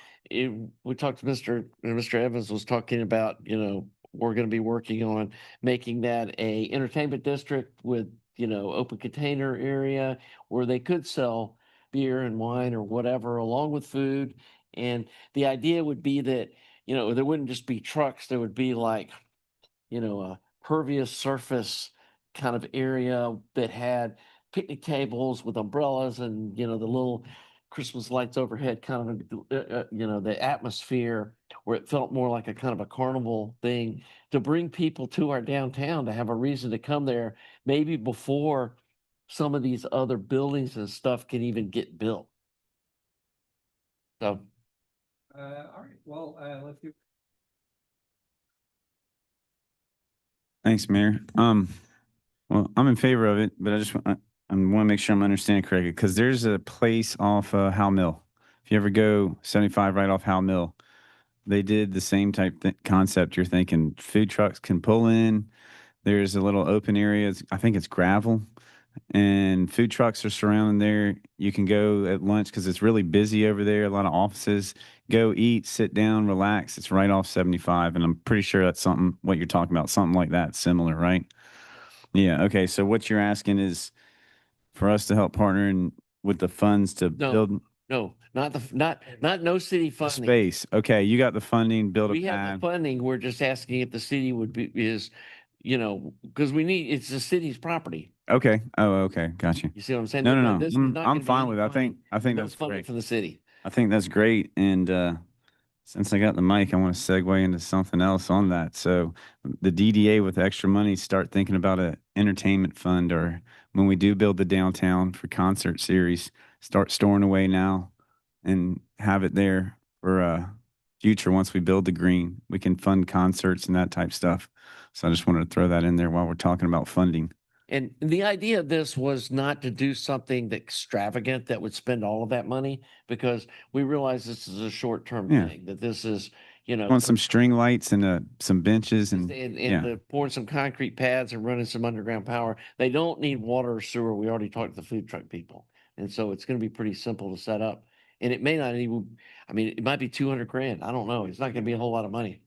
we talked to Mr. Evans was talking about, we're going to be working on making that a entertainment district with, open container area where they could sell beer and wine or whatever along with food. And the idea would be that, there wouldn't just be trucks, there would be like, a pervious surface kind of area that had picnic tables with umbrellas and, the little Christmas lights overhead, kind of, the atmosphere where it felt more like a kind of a carnival thing, to bring people to our downtown, to have a reason to come there, maybe before some of these other buildings and stuff can even get built. So. All right, well, let's do. Thanks, Mayor. Well, I'm in favor of it, but I just want to make sure I'm understanding correctly, because there's a place off Howe Mill. If you ever go 75 right off Howe Mill, they did the same type concept. You're thinking food trucks can pull in. There's a little open area. I think it's gravel, and food trucks are surrounding there. You can go at lunch because it's really busy over there. A lot of offices. Go eat, sit down, relax. It's right off 75, and I'm pretty sure that's what you're talking about. Something like that, similar, right? Yeah. Okay. So what you're asking is for us to help partner with the funds to build. No, not no city funding. Space. Okay, you got the funding, build a We have pad. the funding. We're just asking if the city would be, because it's the city's property. Okay. Oh, okay. Got you. You see what I'm saying? No. This is not I'm gonna be fine any with it. funding- I think no that's funding great. from the city. I think that's great. And since I got the mic, I want to segue into something else on that. So the DDA with extra money, start thinking about an entertainment fund, or when we do build the downtown for concert series, start storing away now and have it there for future. Once we build the green, we can fund concerts and that type stuff. So I just wanted to throw that in there while we're talking about funding. And the idea of this was not to do something extravagant that would spend all of that money, because we realize this is a short-term Yeah. thing, that this is, Want some string lights and some benches and yeah. pouring some concrete pads and running some underground power. They don't need water or sewer. We already talked to the food truck people. And so it's going to be pretty simple to set up. And it may not even, it might be 200 grand. I don't know. It's not going to be a whole lot of money.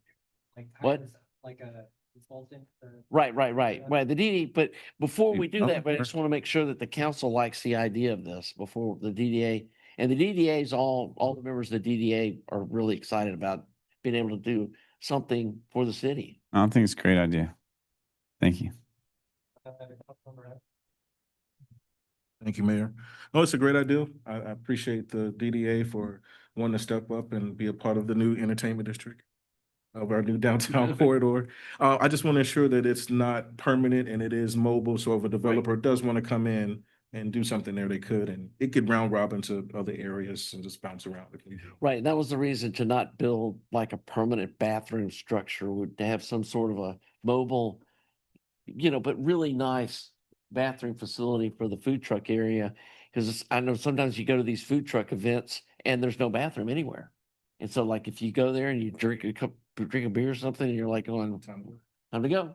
What? Like a consultant? Right. The DDA, but before we do Oh, that, but I just want to make sure that the council likes the idea of this before the DDA. And the DDA is all the members of the DDA are really excited about being able to do something for the city. I think it's a great idea. Thank you. Thank you, Mayor. Oh, it's a great idea. I appreciate the DDA for wanting to step up and be a part of the new entertainment district of our new downtown corridor. I just want to ensure that it's not permanent and it is mobile. So if a developer does want to come in and do something there, they could, and it could round robin to other areas and just bounce around. Right. That was the reason to not build like a permanent bathroom structure, would to have some sort of a mobile, but really nice bathroom facility for the food truck area. Because I know sometimes you go to these food truck events and there's no bathroom anywhere. And so like if you go there and you drink a beer or something, and you're like going, time to go.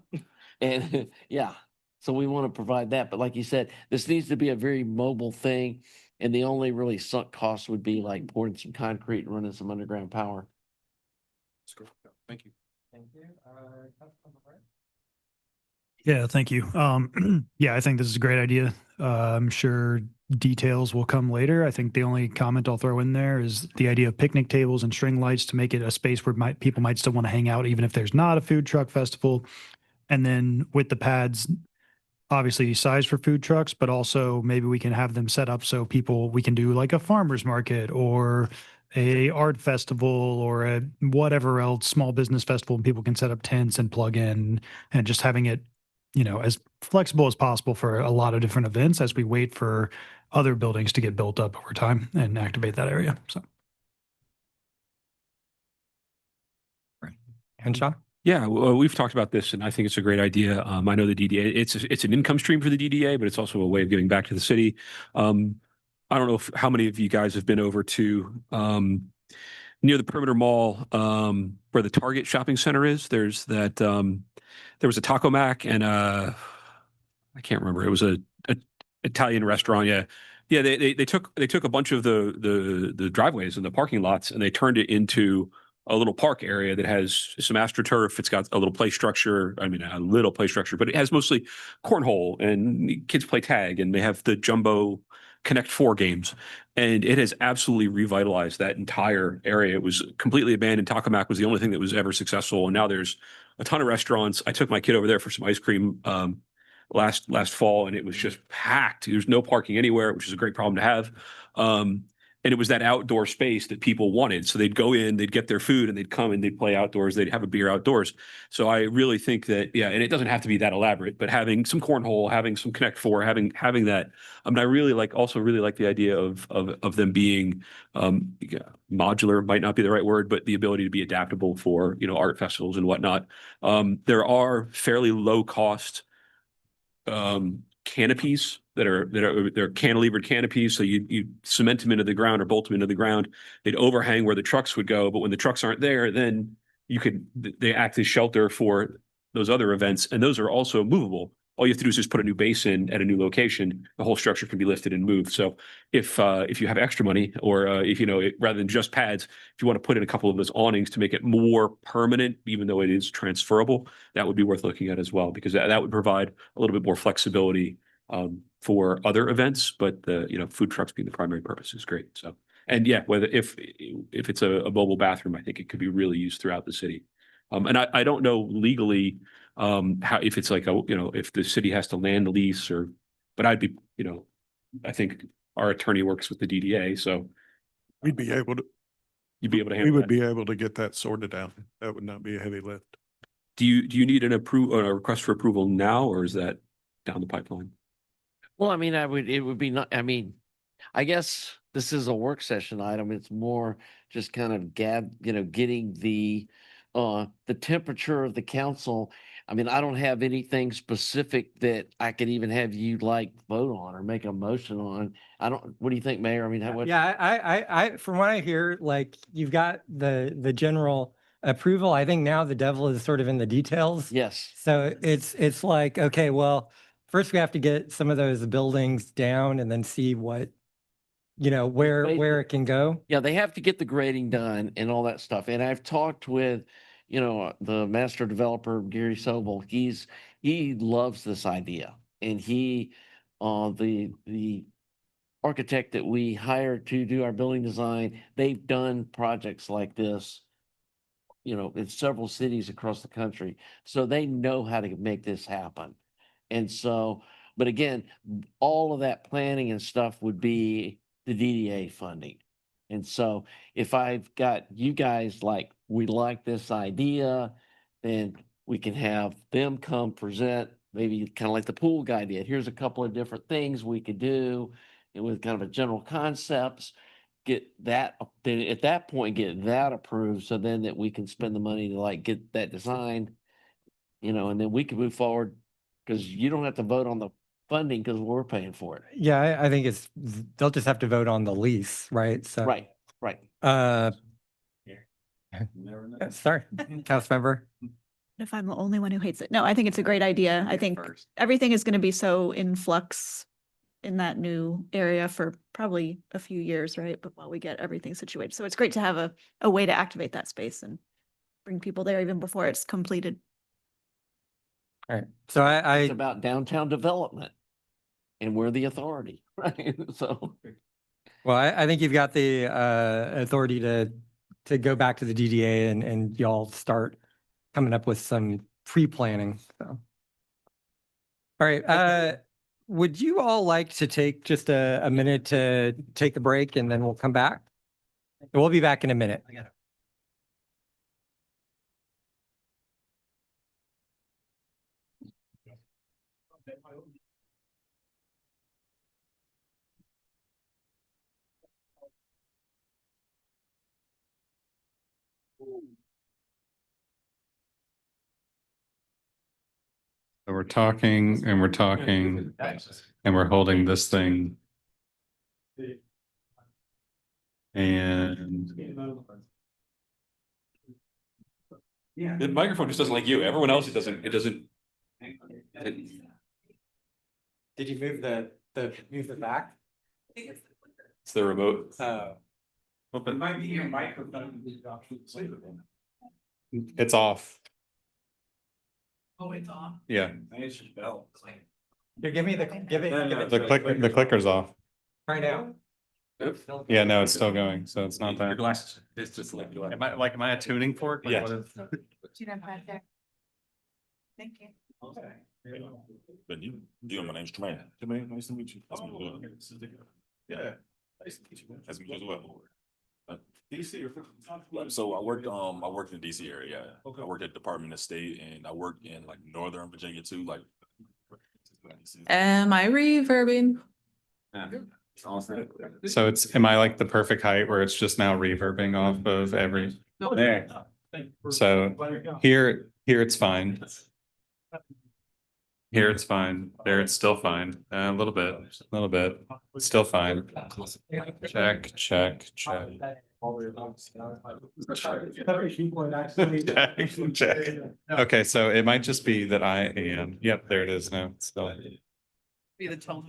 And yeah. So we want to provide that. But like you said, this needs to be a very mobile thing. And the only really sunk cost would be like pouring some concrete and running some underground power. Thank you. Thank you. Yeah, thank you. Yeah, I think this is a great idea. I'm sure details will come later. I think the only comment I'll throw in there is the idea of picnic tables and string lights to make it a space where people might still want to hang out, even if there's not a food truck festival. And then with the pads, obviously size for food trucks, but also maybe we can have them set up so we can do like a farmer's market or a art festival or a whatever else small business festival, and people can set up tents and plug in, and just having it, as flexible as possible for a lot of different events as we wait for other buildings to get built up over time and activate that area. So. Henshaw? Yeah, well, we've talked about this, and I think it's a great idea. I know the DDA, it's an income stream for the DDA, but it's also a way of giving back to the city. I don't know how many of you guys have been over to near the Perimeter Mall, where the Target shopping center is. There's that there was a Taco Mac and I can't remember. It was a Italian restaurant. Yeah. Yeah, they took a bunch of the driveways and the parking lots, and they turned it into a little park area that has some AstroTurf. It's got a little play structure. I mean, a little play structure, but it has mostly cornhole, and kids play tag, and they have the jumbo Connect 4 games. And it has absolutely revitalized that entire area. It was completely abandoned. Taco Mac was the only thing that was ever successful. And now there's a ton of restaurants. I took my kid over there for some ice cream last fall, and it was just packed. There's no parking anywhere, which is a great problem to have. And it was that outdoor space that people wanted. So they'd go in, they'd get their food, and they'd come and they'd play outdoors. They'd have a beer outdoors. So I really think that, yeah, and it doesn't have to be that elaborate, but having some cornhole, having some Connect 4, having that. I mean, I really also like the idea of them being modular, might not be the right word, but the ability to be adaptable for, art festivals and whatnot. There are fairly low cost canopies they're cantilevered canopies. So you cement them into the ground or bolt them into the ground. They'd overhang where the trucks would go, but when the trucks aren't there, then they act as shelter for those other events, and those are also movable. All you have to do is just put a new base in at a new location. The whole structure can be lifted and moved. So if you have extra money, or if rather than just pads, if you want to put in a couple of those awnings to make it more permanent, even though it is transferable, that would be worth looking at as well, because that would provide a little bit more flexibility for other events. But the food trucks being the primary purpose is great. So, and yeah, whether if it's a mobile bathroom, I think it could be really used throughout the city. And I don't know legally how, if it's like if the city has to land the lease, but I'd be, I think our attorney works with the DDA, so we'd be able to. You'd be able to We handle would that. be able to get that sorted out. That would not be a heavy lift. Do you need a request for approval now, or is that down the pipeline? Well, I mean, it would be not, I mean, I guess this is a work session item. It's more just kind of getting the temperature of the council. I mean, I don't have anything specific that I could even have you vote on or make a motion on. What do you think, Mayor? I mean, how much? Yeah, I from what I hear, you've got the general approval. I think now the devil is sort of in the details. Yes. So it's like, okay, well, first we have to get some of those buildings down and then see what, where it can go. Yeah, they have to get the grading done and all that stuff. And I've talked with, the master developer, Gary Sobel. He loves this idea. And the architect that we hired to do our building design, they've done projects like this, in several cities across the country. So they know how to make this happen. And so, but again, all of that planning and stuff would be the DDA funding. And so if I've got you guys we like this idea, then we can have them come present, maybe kind of like the pool guy did. Here's a couple of different things we could do, and with kind of a general concepts, get that, then at that point, get that approved, so then that we can spend the money to get that designed, and then we can move forward, because you don't have to vote on the funding because we're paying for it. Yeah, I think they'll just have to vote on the lease, right? So Right. Sorry, Councilmember. If I'm the only one who hates it. No, I think it's a great idea. I think everything is going to be so in flux in that new area for probably a few years, right? But while we get everything situated. So it's great to have a way to activate that space and bring people there even before it's completed. All right. So It's about downtown development, and we're the authority, right? So. Well, I think you've got the authority to go back to the DDA and y'all start coming up with some pre-planning. So, all All right. Would you all like to take just a minute to take a break and then we'll come back? We'll be back in a minute. So we're talking and we're talking and we're holding this thing. And The microphone just doesn't like you. Everyone else, it doesn't. Did you move move the back? It's the remote. it might be your microphone. it's off. Oh, it's on. Yeah. Here, give me give it The clicker's off. right now. Yeah, no, it's still going. So it's not that. glasses. It's just like. Am I a tuning fork? Like, Yes. what is- Thank you. But you, my name's Tremaine. Tremaine, nice to meet you. Nice to meet you. Yeah. Nice to meet you. Nice to meet you as well. DC or? So I worked in the DC area. I worked at Department of State and I worked in like Northern Virginia too, like. Am I reverbing? So am I like the perfect height where it's just now reverbing off of every? There. So here it's fine. Here it's fine. There it's still fine. A little bit. Still fine. Check. Check. Okay, so it might just be that I am. Yep, there it is now. It's still. Be the tone.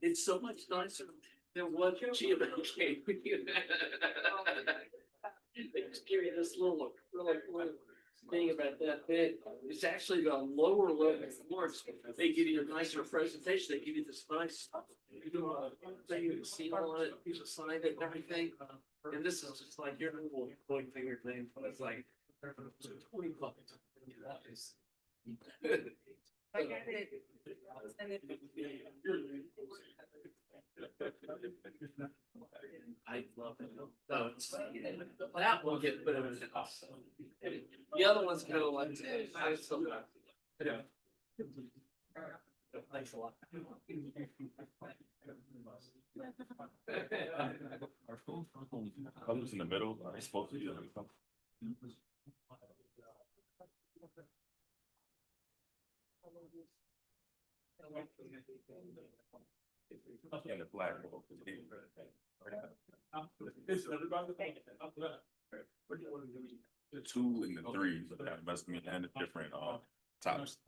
It's so much nicer than what GMA gave me. They just give you this little thing about that big. It's actually the lower level floors. They give you a nicer presentation. They give you this nice thing you can see on it, you can sign it and everything. And this is just like your little point finger thing, but it's like $20. I love it. No, it's that will get put in the house. The other one's kind of like, I still got. Yeah. Thanks a lot. Comes in the middle, it's supposed to be. In the black. The 2 and the 3, so that must mean and the different tops.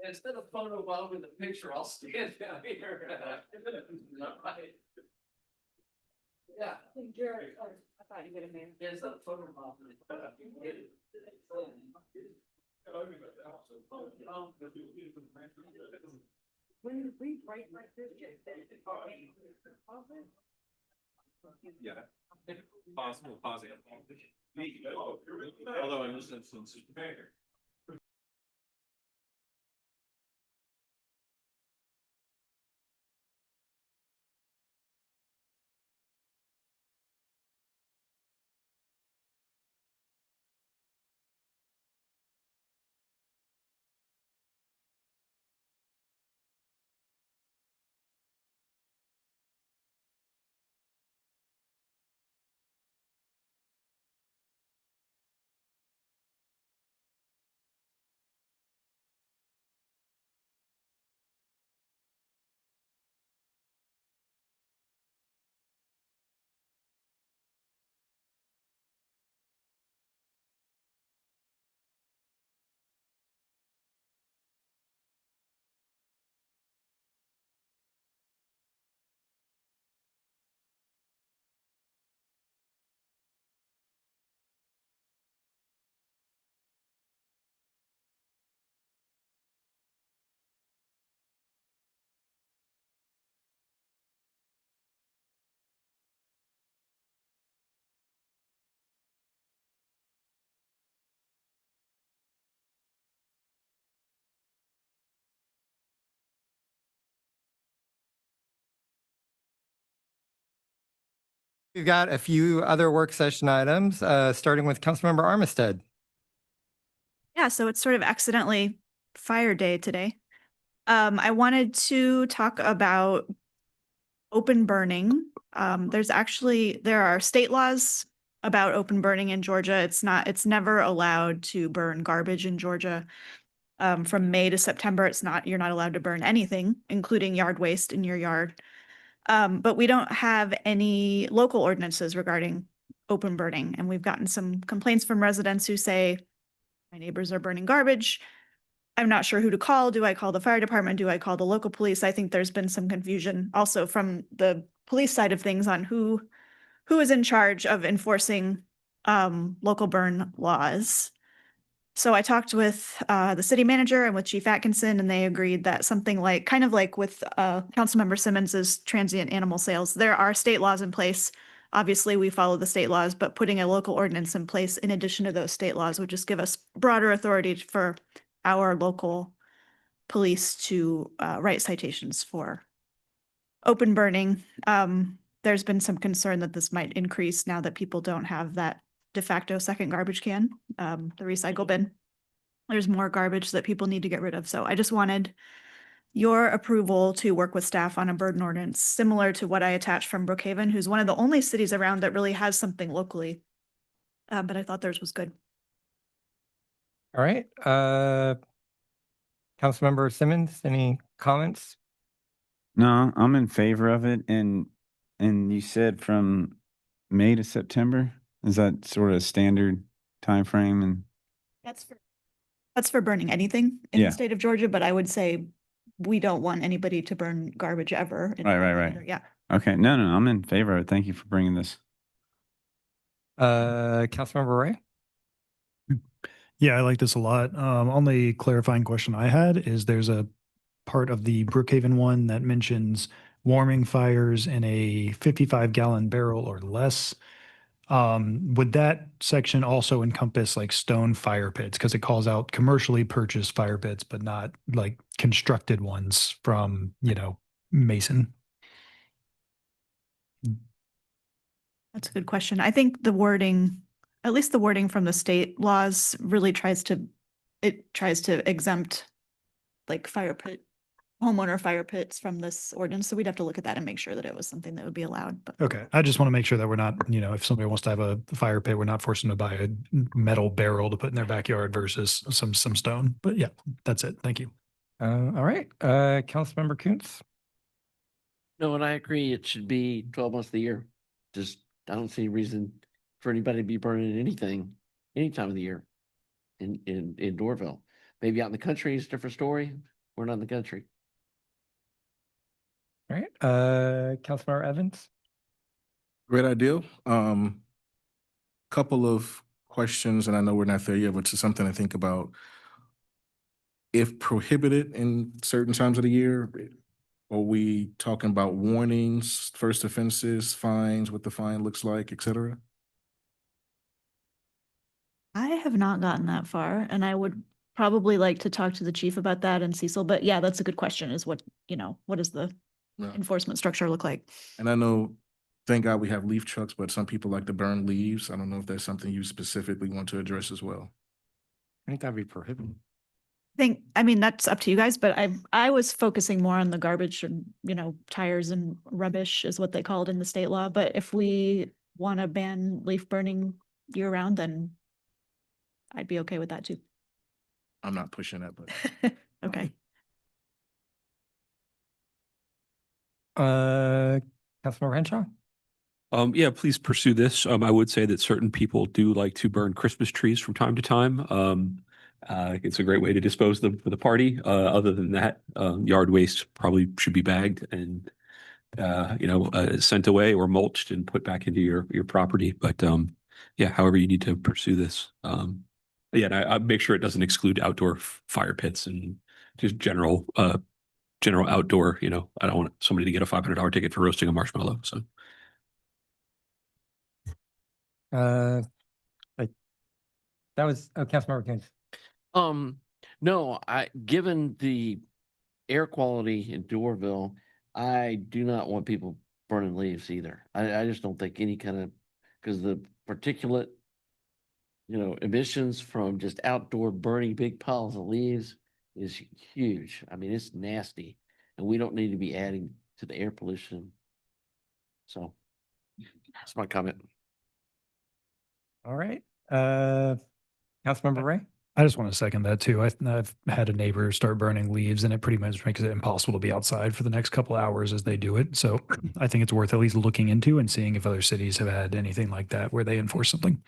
Instead of photo bomb in the picture, I'll stand down here. Yeah. Jared, I thought you would have made. Yeah, instead of photo bomb. When you read right like this. Yeah. Possible, positive. Although in this instance, We've got a few other work session items, starting with Councilmember Armistead. Yeah, so it's sort of accidentally fire day today. I wanted to talk about open burning. There are state laws about open burning in Georgia. It's never allowed to burn garbage in Georgia. From May to September, you're not allowed to burn anything, including yard waste in your yard. But we don't have any local ordinances regarding open burning. And we've gotten some complaints from residents who say, my neighbors are burning garbage. I'm not sure who to call. Do I call the fire department? Do I call the local police? I think there's been some confusion also from the police side of things on who is in charge of enforcing local burn laws. So I talked with the city manager and with Chief Atkinson, and they agreed that something like, kind of like with Councilmember Simmons's transient animal sales, there are state laws in place. Obviously, we follow the state laws, but putting a local ordinance in place in addition to those state laws would just give us broader authority for our local police to write citations for open burning. There's been some concern that this might increase now that people don't have that de facto second garbage can, the recycle bin. There's more garbage that people need to get rid of. So I just wanted your approval to work with staff on a burden ordinance similar to what I attached from Brookhaven, who's one of the only cities around that really has something locally. But I thought theirs was good. All right. Councilmember Simmons, any comments? No, I'm in favor of it. And you said from May to September? Is that sort of a standard time frame? And That's for burning anything in Yeah. the state of Georgia, but I would say we don't want anybody to burn garbage ever. Right. Yeah. Okay, no, I'm in favor of it. Thank you for bringing this. Councilmember Ray? Yeah, I like this a lot. Only clarifying question I had is there's a part of the Brookhaven one that mentions warming fires in a 55-gallon barrel or less. Would that section also encompass like stone fire pits? Because it calls out commercially purchased fire pits, but not like constructed ones from, Mason. That's a good question. I think the wording, at least the wording from the state laws really tries to exempt like homeowner fire pits from this ordinance. So we'd have to look at that and make sure that it was something that would be allowed. But Okay. I just want to make sure that we're not, if somebody wants to have a fire pit, we're not forcing them to buy a metal barrel to put in their backyard versus some stone. But yeah, that's it. Thank you. All right. Councilmember Kuntz? No, and I agree. It should be 12 months of the year. I don't see any reason for anybody to be burning anything any time of the year in Dorville. Maybe out in the country is a different story. We're not in the country. All right. Councilmember Evans? Great idea. Couple of questions, and I know we're not there yet, but it's something to think about. If prohibited in certain times of the year, are we talking about warnings, first offenses, fines, what the fine looks like, et cetera? I have not gotten that far, and I would probably like to talk to the chief about that and Cecil, but yeah, that's a good question, is what, what does the Yeah. enforcement structure look like? And I know, thank God we have leaf trucks, but some people like to burn leaves. I don't know if that's something you specifically want to address as well. I think that'd be prohibited. I mean, that's up to you guys, but I was focusing more on the garbage and, tires and rubbish is what they called in the state law. But if we want to ban leaf burning year round, then I'd be okay with that too. I'm not pushing that, but Okay. Councilmember Henshaw? Yeah, please pursue this. I would say that certain people do like to burn Christmas trees from time to time. It's a great way to dispose of them for the party. Other than that, yard waste probably should be bagged and sent away or mulched and put back into your property. But yeah, however you need to pursue this. Yeah, and I make sure it doesn't exclude outdoor fire pits and just general outdoor. I don't want somebody to get a $500 ticket for roasting a marshmallow. So. That was Councilmember Coons. No, given the air quality in Doraville, I do not want people burning leaves either. I just don't think any kind of, because the particulate, emissions from just outdoor burning big piles of leaves is huge. I mean, it's nasty, and we don't need to be adding to the air pollution. So that's my comment. All right. Councilmember Ray? I just want to second that too. I've had a neighbor start burning leaves and it pretty much makes it impossible to be outside for the next couple hours as they do it. So I think it's worth at least looking into and seeing if other cities have had anything like that where they enforce something.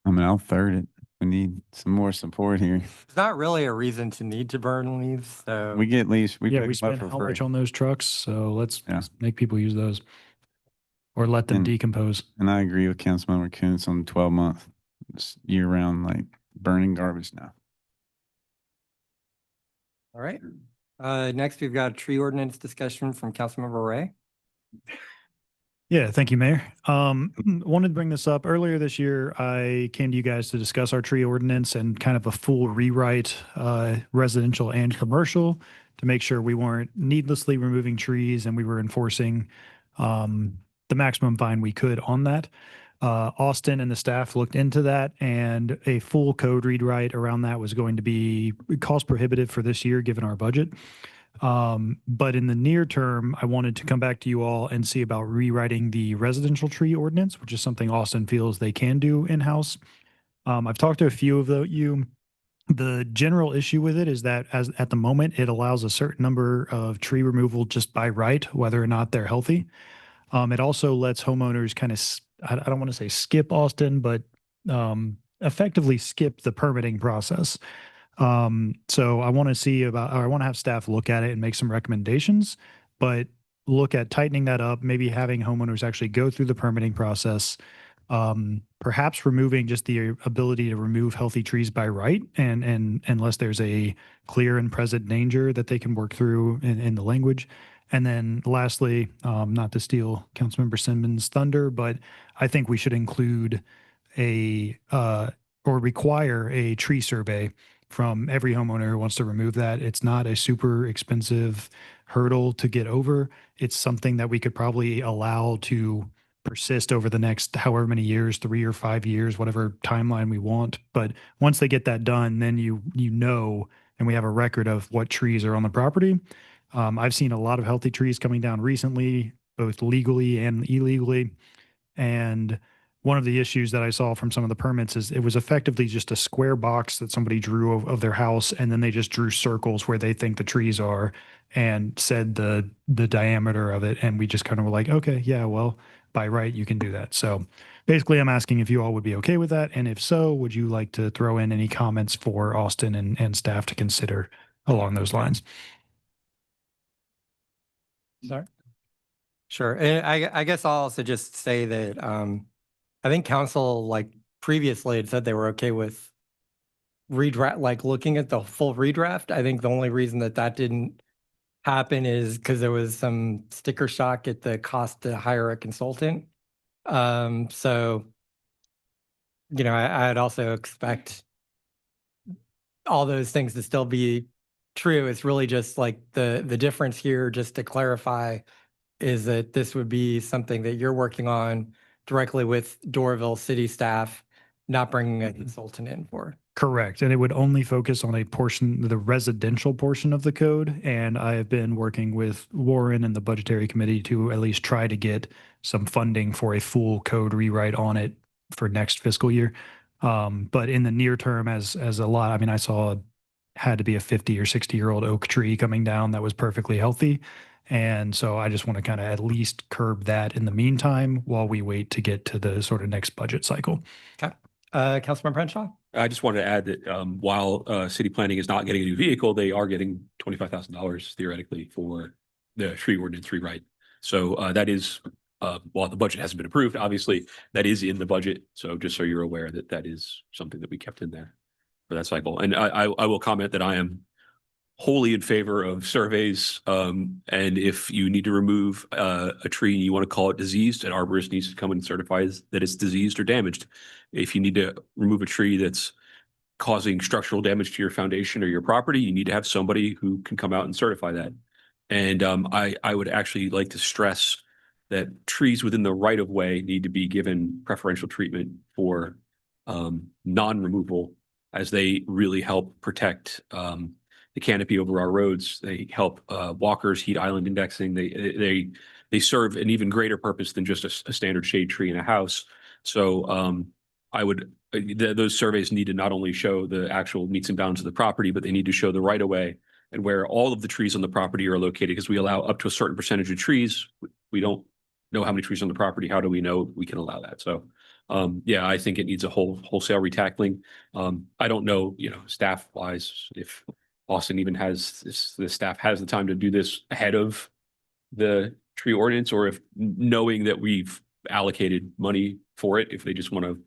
I mean, I'll third it. We need some more support here. It's not really a reason to need to burn leaves, so. We get leaves. We Yeah, pick we them up spend for how free. much on those trucks, so let's Yeah. make people use those or let them And- decompose. And I agree with Councilmember Kuntz on 12-month, year round, like burning garbage now. All right. Next, we've got a tree ordinance discussion from Councilmember Ray. Yeah, thank you, Mayor. Wanted to bring this up. Earlier this year, I came to you guys to discuss our tree ordinance and kind of a full rewrite, residential and commercial, to make sure we weren't needlessly removing trees and we were enforcing the maximum fine we could on that. Austin and the staff looked into that, and a full code rewrite around that was going to be cost prohibitive for this year, given our budget. But in the near term, I wanted to come back to you all and see about rewriting the residential tree ordinance, which is something Austin feels they can do in-house. I've talked to a few of you. The general issue with it is that at the moment, it allows a certain number of tree removal just by right, whether or not they're healthy. It also lets homeowners kind of, I don't want to say skip Austin, but effectively skip the permitting process. So I want to have staff look at it and make some recommendations, but look at tightening that up, maybe having homeowners actually go through the permitting process, perhaps removing just the ability to remove healthy trees by right, and unless there's a clear and present danger that they can work through in the language. And then lastly, not to steal Councilmember Simmons' thunder, but I think we should include or require a tree survey from every homeowner who wants to remove that. It's not a super expensive hurdle to get over. It's something that we could probably allow to persist over the next however many years, 3 or 5 years, whatever timeline we want. But once they get that done, then you know, and we have a record of what trees are on the property. I've seen a lot of healthy trees coming down recently, both legally and illegally. And one of the issues that I saw from some of the permits is it was effectively just a square box that somebody drew of their house, and then they just drew circles where they think the trees are and said the diameter of it. And we just kind of were like, okay, yeah, well, by right, you can do that. So basically, I'm asking if you all would be okay with that. And if so, would you like to throw in any comments for Austin and staff to consider along those lines? Sorry. Sure. And I guess I'll also just say that I think council, like previously, had said they were okay with redraft, like looking at the full redraft. I think the only reason that didn't happen is because there was some sticker shock at the cost to hire a consultant. So I'd also expect all those things to still be true. It's really just like the difference here, just to clarify, is that this would be something that you're working on directly with Doraville city staff, not bringing a consultant in for. Correct. And it would only focus on a portion, the residential portion of the code. And I have been working with Warren and the budgetary committee to at least try to get some funding for a full code rewrite on it for next fiscal year. But in the near term, as a lot, I mean, I saw had to be a 50 or 60-year-old oak tree coming down that was perfectly healthy. And so I just want to kind of at least curb that in the meantime while we wait to get to the sort of next budget cycle. Okay. Councilman Crenshaw? I just wanted to add that while city planning is not getting a new vehicle, they are getting $25,000 theoretically for the tree ordinance rewrite. So that is, while the budget hasn't been approved, obviously that is in the budget. So just so you're aware that that is something that we kept in there for that cycle. And I will comment that I am wholly in favor of surveys. And if you need to remove a tree and you want to call it diseased, an arborist needs to come and certify that it's diseased or damaged. If you need to remove a tree that's causing structural damage to your foundation or your property, you need to have somebody who can come out and certify that. And I would actually like to stress that trees within the right of way need to be given preferential treatment for non-removal, as they really help protect the canopy over our roads. They help walkers, heat island indexing. They serve an even greater purpose than just a standard shade tree in a house. So those surveys need to not only show the actual meets and bounds of the property, but they need to show the right of way and where all of the trees on the property are located, because we allow up to a certain percentage of trees. We don't know how many trees on the property. How do we know we can allow that? So yeah, I think it needs a wholesale retackling. I don't know, staff wise, if Austin even has the staff has the time to do this ahead of the tree ordinance, or if knowing that we've allocated money for it, if they just want to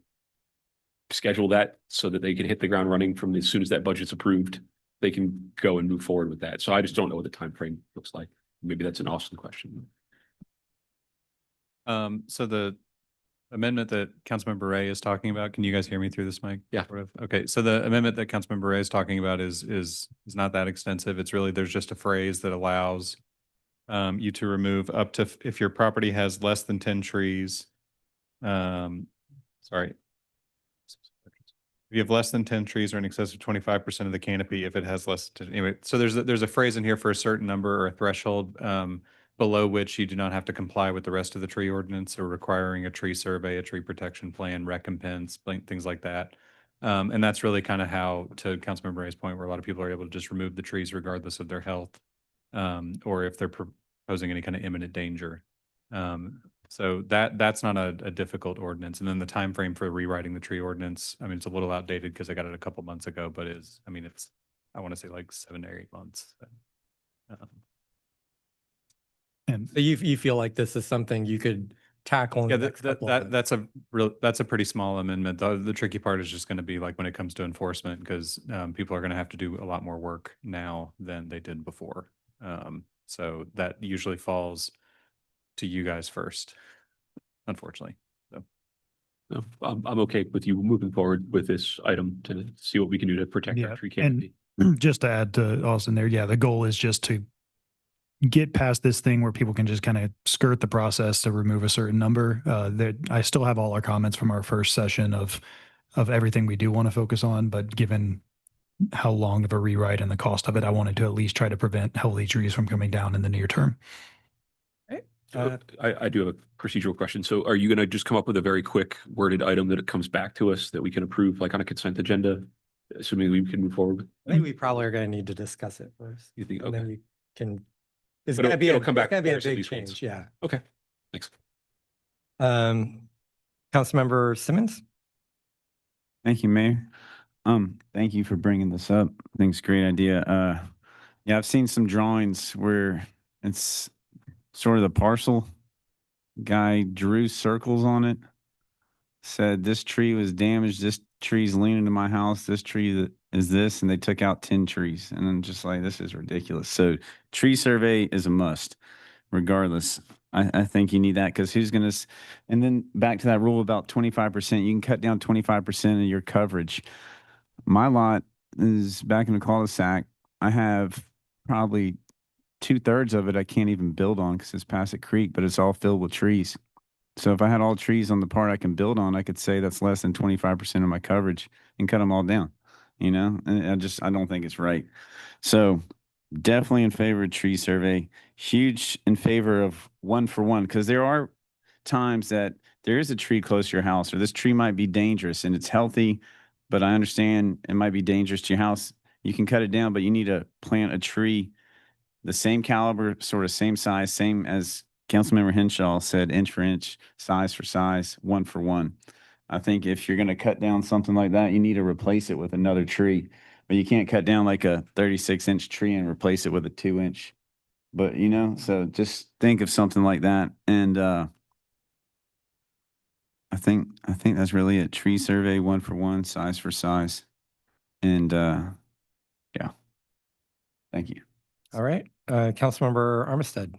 schedule that so that they can hit the ground running from as soon as that budget's approved, they can go and move forward with that. So I just don't know what the time frame looks like. Maybe that's an Austin question. So the amendment that Councilmember Ray is talking about, can you guys hear me through this mic? Yeah. Okay. So the amendment that Councilmember Ray is talking about is not that extensive. It's really, there's just a phrase that allows you to remove up to, if your property has less than 10 trees. Sorry. If you have less than 10 trees or in excess of 25% of the canopy, if it has less than, anyway, so there's a phrase in here for a certain number or a threshold below which you do not have to comply with the rest of the tree ordinance, or requiring a tree survey, a tree protection plan, recompense, things like that. And that's really kind of how, to Councilmember Ray's point, where a lot of people are able to just remove the trees regardless of their health, or if they're posing any kind of imminent danger. So that's not a difficult ordinance. And then the time frame for rewriting the tree ordinance, I mean, it's a little outdated because I got it a couple months ago, but I want to say like 7 or 8 months. And so you feel like this is something you could tackle? In Yeah, the next couple of months? that's a pretty small amendment. The tricky part is just going to be like when it comes to enforcement, because people are going to have to do a lot more work now than they did before. So that usually falls to you guys first, unfortunately. So No, I'm okay with you moving forward with this item to see what we can do to protect our tree canopy. And just to add to Austin there, yeah, the goal is just to get past this thing where people can just kind of skirt the process to remove a certain number. That I still have all our comments from our first session of everything we do want to focus on, but given how long of a rewrite and the cost of it, I wanted to at least try to prevent healthy trees from coming down in the near term. So I do have a procedural question. So are you going to just come up with a very quick worded item that it comes back to us that we can approve, like on a consent agenda, assuming we can move forward? I think we probably are going to need to discuss it first. You think? And Okay. then we can, it's But going to be it'll come back It's going to be a first at big least once. change. Yeah. Okay. Thanks. Councilmember Simmons? Thank you, Mayor. Thank you for bringing this up. I think it's a great idea. Yeah, I've seen some drawings where it's sort of the parcel. Guy drew circles on it, said this tree was damaged, this tree's leaning to my house, this tree is this, and they took out 10 trees. And I'm just like, this is ridiculous. So tree survey is a must, regardless. I think you need that because who's going to, and then back to that rule about 25%, you can cut down 25% of your coverage. My lot is back in the cul-de-sac. I have probably 2/3 of it I can't even build on because it's past a creek, but it's all filled with trees. So if I had all trees on the part I can build on, I could say that's less than 25% of my coverage and cut them all down, you know? And I don't think it's right. So definitely in favor of tree survey, huge in favor of 1-for-1, because there are times that there is a tree close to your house, or this tree might be dangerous and it's healthy, but I understand it might be dangerous to your house. You can cut it down, but you need to plant a tree the same caliber, sort of same size, same as Councilmember Henshaw said, inch for inch, size for size, 1-for-1. I think if you're going to cut down something like that, you need to replace it with another tree. But you can't cut down like a 36-inch tree and replace it with a 2-inch. But you know, so just think of something like that. And I think that's really it. Tree survey, 1-for-1, size for size. And yeah. Thank you. All right. Councilmember Armistead.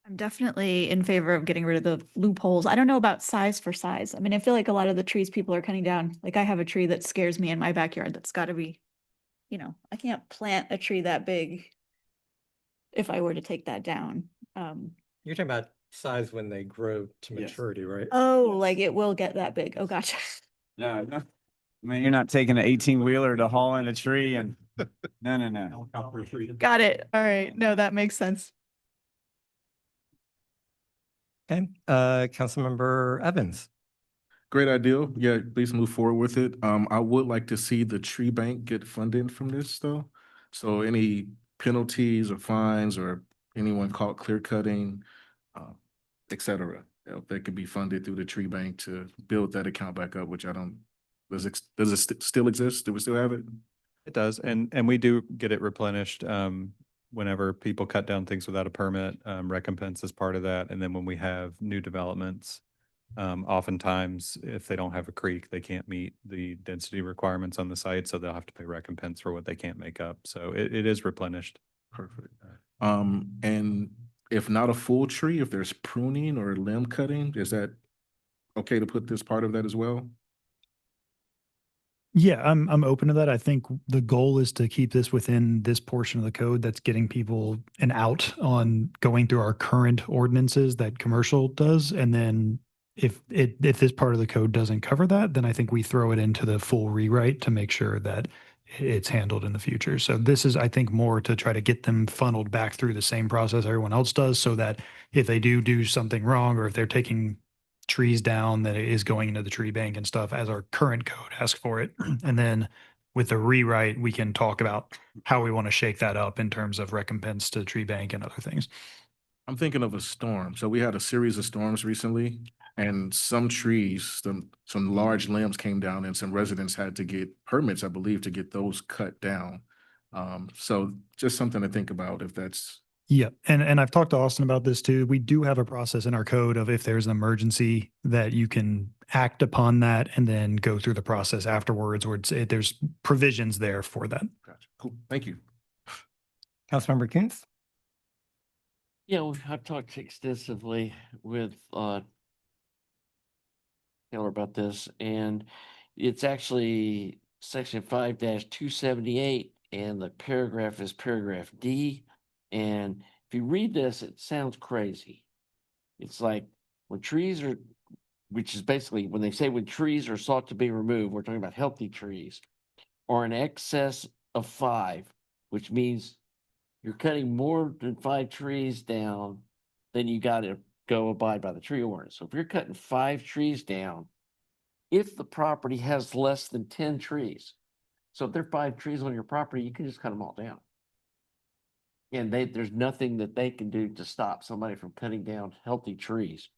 I'm definitely in favor of getting rid of the loopholes. I don't know about size for size. I mean, I feel like a lot of the trees people are cutting down, like I have a tree that scares me in my backyard that's gotta be, I can't plant a tree that big if I were to take that down. You're talking about size when they grow to maturity, right? Oh, like it will get that big. Oh, gotcha. No, I mean, you're not taking an 18-wheeler to haul in a tree and no. Got it. All right. No, that makes sense. Okay. Councilmember Evans. Great idea. Yeah, please move forward with it. I would like to see the tree bank get funded from this though. So any penalties or fines or anyone caught clear cutting, et cetera, that could be funded through the tree bank to build that account back up, which I don't, does it still exist? Do we still have it? It does, and we do get it replenished whenever people cut down things without a permit. Recompense is part of that, and then when we have new developments, oftentimes if they don't have a creek, they can't meet the density requirements on the site, so they'll have to pay recompense for what they can't make up. So it is replenished. Perfect. And if not a full tree, if there's pruning or limb cutting, is that okay to put this part of that as well? Yeah, I'm open to that. I think the goal is to keep this within this portion of the code that's getting people an out on going through our current ordinances that commercial does. And then if this part of the code doesn't cover that, then I think we throw it into the full rewrite to make sure that it's handled in the future. So this is, I think, more to try to get them funneled back through the same process everyone else does, so that if they do something wrong, or if they're taking trees down, that it is going into the tree bank and stuff as our current code asks for it. And then with the rewrite, we can talk about how we want to shake that up in terms of recompense to the tree bank and other things. I'm thinking of a storm. So we had a series of storms recently, and some trees, some large limbs came down, and some residents had to get permits, I believe, to get those cut down. So just something to think about if that's. Yeah. And I've talked to Austin about this too. We do have a process in our code of if there's an emergency that you can act upon that and then go through the process afterwards, or there's provisions there for that. Gotcha. Cool. Thank you. Councilmember Kuntz. Yeah, I've talked extensively with Taylor about this, and it's actually section 5-278, and the paragraph is paragraph D. And if you read this, it sounds crazy. It's like when trees are, which is basically when they say when trees are sought to be removed, we're talking about healthy trees, or in excess of 5, which means you're cutting more than 5 trees down, then you got to go abide by the tree ordinance. So if you're cutting 5 trees down, if the property has less than 10 trees, so if there are 5 trees on your property, you can just cut them all down. And there's nothing that they can do to stop somebody from cutting down healthy trees.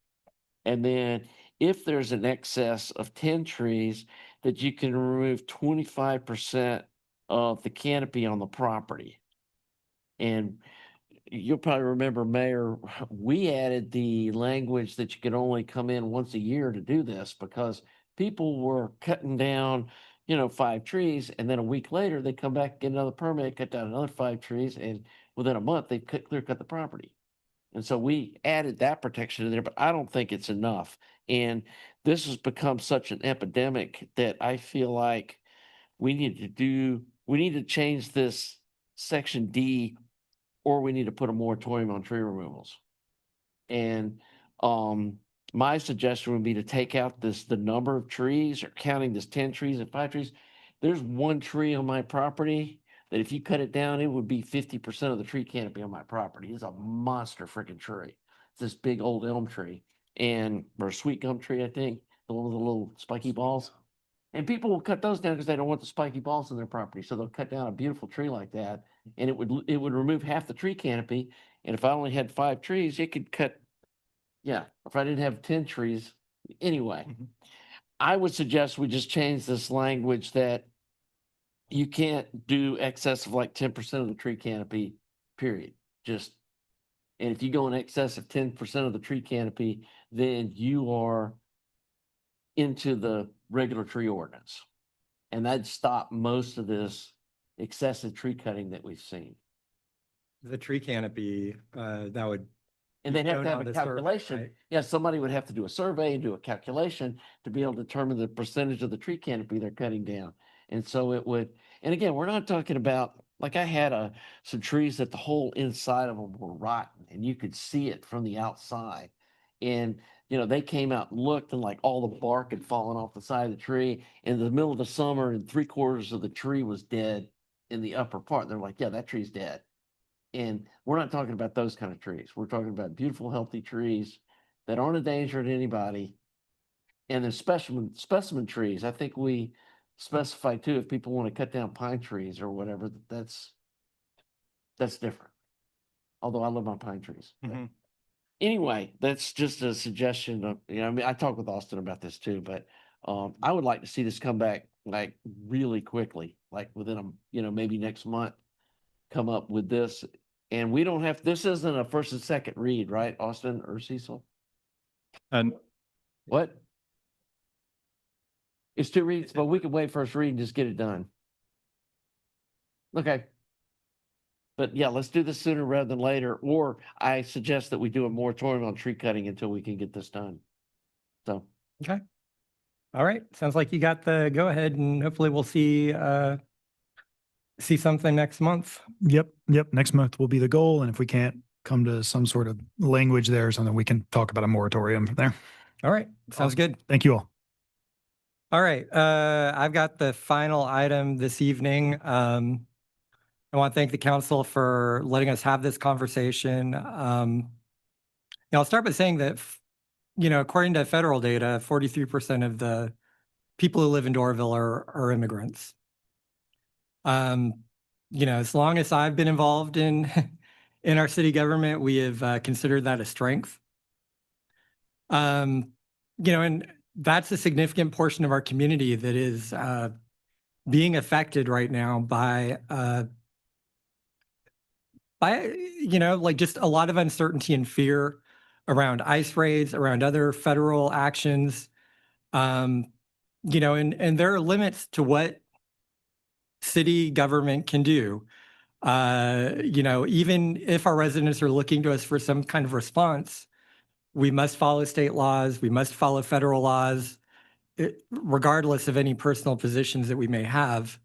And then if there's an excess of 10 trees, that you can remove 25% of the canopy on the property. And you'll probably remember, Mayor, we added the language that you could only come in once a year to do this, because people were cutting down, 5 trees, and then a week later they come back, get another permit, cut down another 5 trees, and within a month they clear cut the property. And so we added that protection in there, but I don't think it's enough. And this has become such an epidemic that I feel like we need to change this section D, or we need to put a moratorium on tree removals. And my suggestion would be to take out the number of trees, or counting this 10 trees and 5 trees. There's one tree on my property that if you cut it down, it would be 50% of the tree canopy on my property. It's a monster freaking tree. It's this big old elm tree or a sweet gum tree, I think, the one with the little spiky balls. And people will cut those down because they don't want the spiky balls in their property. So they'll cut down a beautiful tree like that, and it would remove half the tree canopy. And if I only had 5 trees, it could cut. Yeah, if I didn't have 10 trees, anyway, I would suggest we just change this language that you can't do excess of like 10% of the tree canopy, period. And if you go in excess of 10% of the tree canopy, then you are into the regular tree ordinance. And that'd stop most of this excessive tree cutting that we've seen. The tree canopy, that would. And they'd have shown to have on a the survey, calculation. right? Yeah, somebody would have to do a survey and do a calculation to be able to determine the percentage of the tree canopy they're cutting down. And so it would, and again, we're not talking about, like I had some trees that the whole inside of them were rotten and you could see it from the outside. And, they came out and looked, and like all the bark had fallen off the side of the tree in the middle of the summer, and 3/4 of the tree was dead in the upper part. They're like, yeah, that tree's dead. And we're not talking about those kind of trees. We're talking about beautiful, healthy trees that aren't a danger to anybody. And then specimen trees. I think we specify too, if people want to cut down pine trees or whatever, that's different. Although I love my pine trees. Anyway, that's just a suggestion of, I talked with Austin about this too, but I would like to see this come back like really quickly, like within maybe next month, come up with this. And we don't have, this isn't a first and second read, right, Austin or Cecil? And What? It's 2 reads, but we can wait first read and just get it done. Okay. But yeah, let's do this sooner rather than later, or I suggest that we do a moratorium on tree cutting until we can get this done. So. Okay. All right. Sounds like you got the go ahead, and hopefully we'll see something next month. Yep. Next month will be the goal. And if we can't come to some sort of language there or something, we can talk about a moratorium from there. All right. Sounds good. Thank you all. All right. I've got the final item this evening. I want to thank the council for letting us have this conversation. I'll start by saying that, according to federal data, 43% of the people who live in Doraville are immigrants. As long as I've been involved in our city government, we have considered that a strength. And that's a significant portion of our community that is being affected right now by just a lot of uncertainty and fear around ICE raids, around other federal actions. And there are limits to what city government can do. Even if our residents are looking to us for some kind of response, we must follow state laws, we must follow federal laws, regardless of any personal positions that we may have.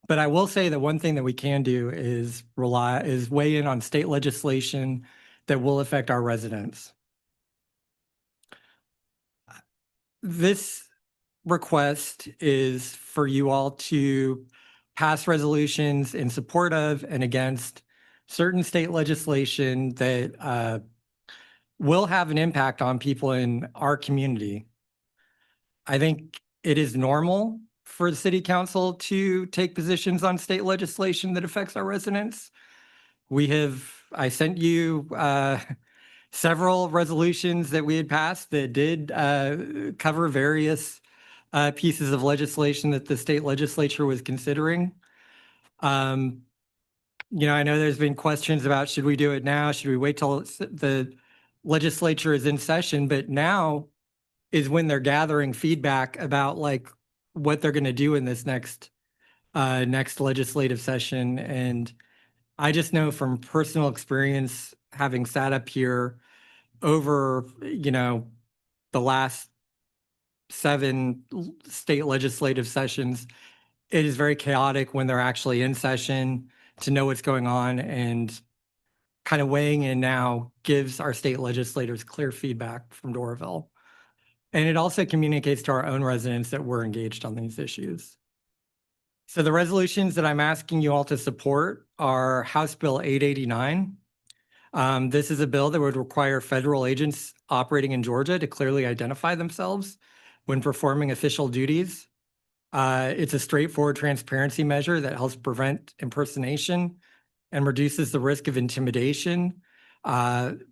But I will say that one thing that we can do is weigh in on state legislation that will affect our residents. This request is for you all to pass resolutions in support of and against certain state legislation that will have an impact on people in our community. I think it is normal for the city council to take positions on state legislation that affects our residents. I sent you several resolutions that we had passed that did cover various pieces of legislation that the state legislature was considering. I know there's been questions about, should we do it now? Should we wait till the legislature is in session? But now is when they're gathering feedback about what they're going to do in this next legislative session. And I just know from personal experience having sat up here over, the last 7 state legislative sessions, it is very chaotic when they're actually in session to know what's going on, and kind of weighing in now gives our state legislators clear feedback from Doraville. And it also communicates to our own residents that we're engaged on these issues. So the resolutions that I'm asking you all to support are House Bill 889. This is a bill that would require federal agents operating in Georgia to clearly identify themselves when performing official duties. It's a straightforward transparency measure that helps prevent impersonation and reduces the risk of intimidation,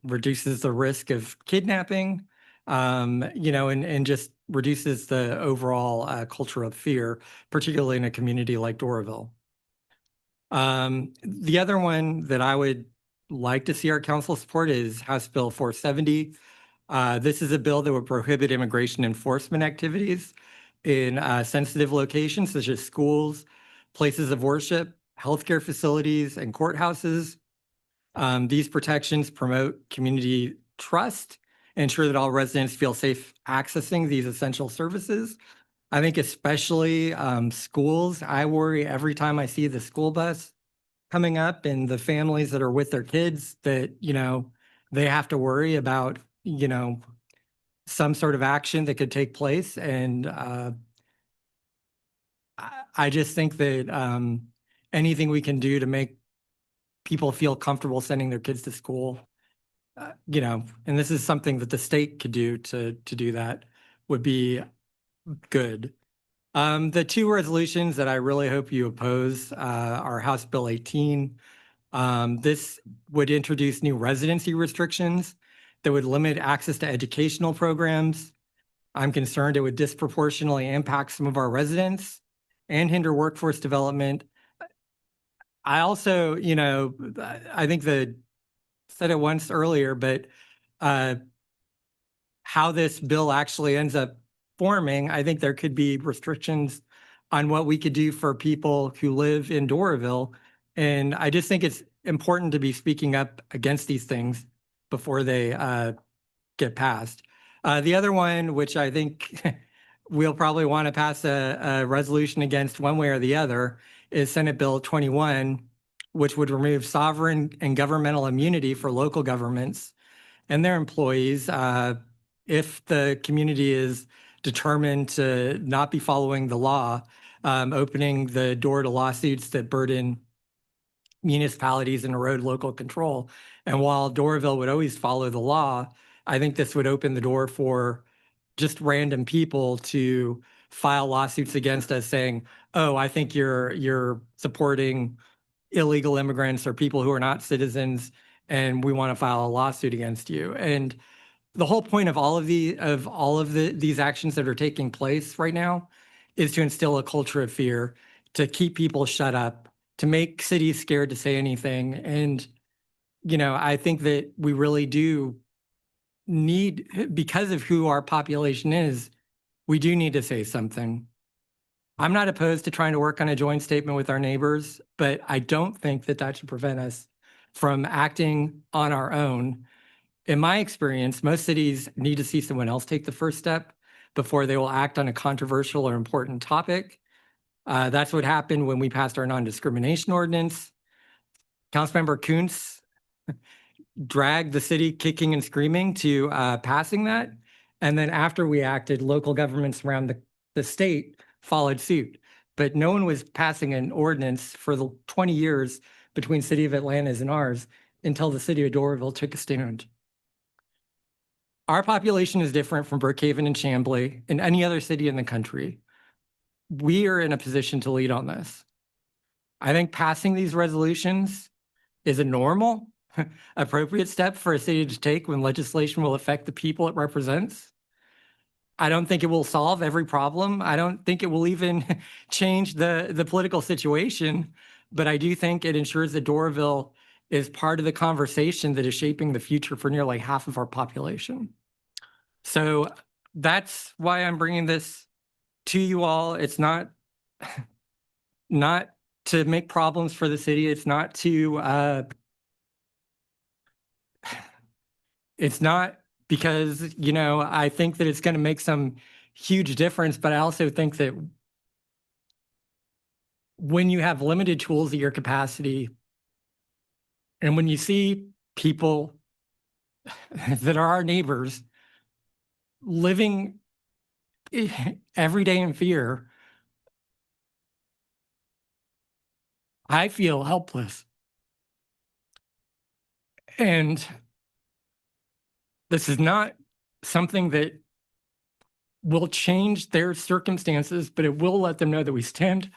reduces the risk of kidnapping, and just reduces the overall culture of fear, particularly in a community like Doraville. The other one that I would like to see our council support is House Bill 470. This is a bill that would prohibit immigration enforcement activities in sensitive locations such as schools, places of worship, healthcare facilities, and courthouses. These protections promote community trust, ensure that all residents feel safe accessing these essential services. I think especially schools, I worry every time I see the school bus coming up and the families that are with their kids that, they have to worry about, some sort of action that could take place. And I just think that anything we can do to make people feel comfortable sending their kids to school, and this is something that the state could do to do that, would be good. The 2 resolutions that I really hope you oppose are House Bill 18. This would introduce new residency restrictions that would limit access to educational programs. I'm concerned it would disproportionately impact some of our residents and hinder workforce development. I also, I think said it once earlier, but how this bill actually ends up forming, I think there could be restrictions on what we could do for people who live in Doraville. And I just think it's important to be speaking up against these things before they get passed. The other one, which I think we'll probably want to pass a resolution against one way or the other, is Senate Bill 21, which would remove sovereign and governmental immunity for local governments and their employees if the community is determined to not be following the law, opening the door to lawsuits that burden municipalities and erode local control. And while Doraville would always follow the law, I think this would open the door for just random people to file lawsuits against us saying, oh, I think you're supporting illegal immigrants or people who are not citizens, and we want to file a lawsuit against you. And the whole point of all of these actions that are taking place right now is to instill a culture of fear, to keep people shut up, to make cities scared to say anything. And, I think that we really do need, because of who our population is, we do need to say something. I'm not opposed to trying to work on a joint statement with our neighbors, but I don't think that should prevent us from acting on our own. In my experience, most cities need to see someone else take the first step before they will act on a controversial or important topic. That's what happened when we passed our non-discrimination ordinance. Councilmember Kuntz dragged the city kicking and screaming to passing that. And then after we acted, local governments around the state followed suit. But no one was passing an ordinance for the 20 years between City of Atlanta's and ours until the city of Doraville took a stand. Our population is different from Brookhaven and Chamblee and any other city in the country. We are in a position to lead on this. I think passing these resolutions is a normal, appropriate step for a city to take when legislation will affect the people it represents. I don't think it will solve every problem. I don't think it will even change the political situation, but I do think it ensures that Doraville is part of the conversation that is shaping the future for nearly half of our population. So that's why I'm bringing this to you all. It's not to make problems for the city. It's not to It's not because, you know, I think that it's going to make some huge difference, but I also think that when you have limited tools at your capacity, and when you see people that are our neighbors living every day in fear, I feel helpless. And this is not something that will change their circumstances, but it will let them know that we stand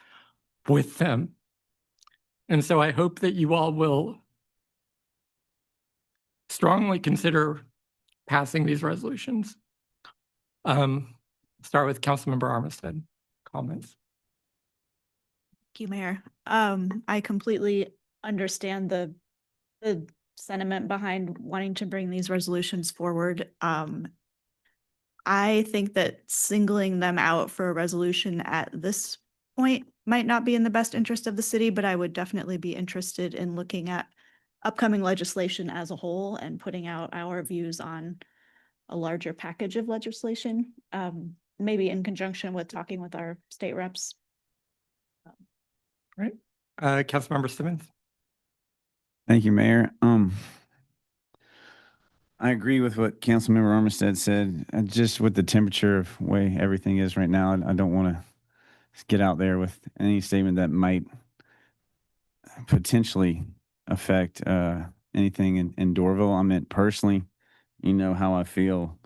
with them. And so I hope that you all will strongly consider passing these resolutions. Start with Councilmember Armistead. Comments. Thank you, Mayor. I completely understand the sentiment behind wanting to bring these resolutions forward. I think that singling them out for a resolution at this point might not be in the best interest of the city, but I would definitely be interested in looking at upcoming legislation as a whole and putting out our views on a larger package of legislation, maybe in conjunction with talking with our state reps. Right. Councilmember Simmons. Thank you, Mayor. I agree with what Councilmember Armistead said. Just with the temperature of way everything is right now, I don't want to get out there with any statement that might potentially affect anything in Dorville. I mean, personally, you know how I feel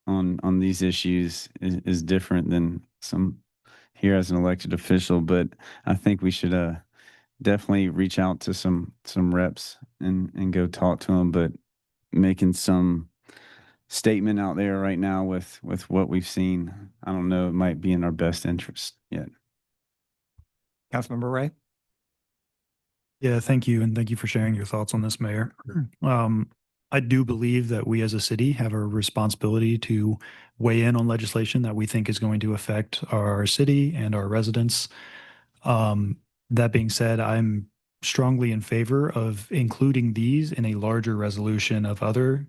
on these issues is different than some here as an elected official, but I think we should definitely reach out to some reps and go talk to them. But making some statement out there right now with what we've seen, I don't know, it might be in our best interest yet. Councilmember Ray. Yeah, thank you. And thank you for sharing your thoughts on this, Mayor. I do believe that we as a city have a responsibility to weigh in on legislation that we think is going to affect our city and our residents. That being said, I'm strongly in favor of including these in a larger resolution of other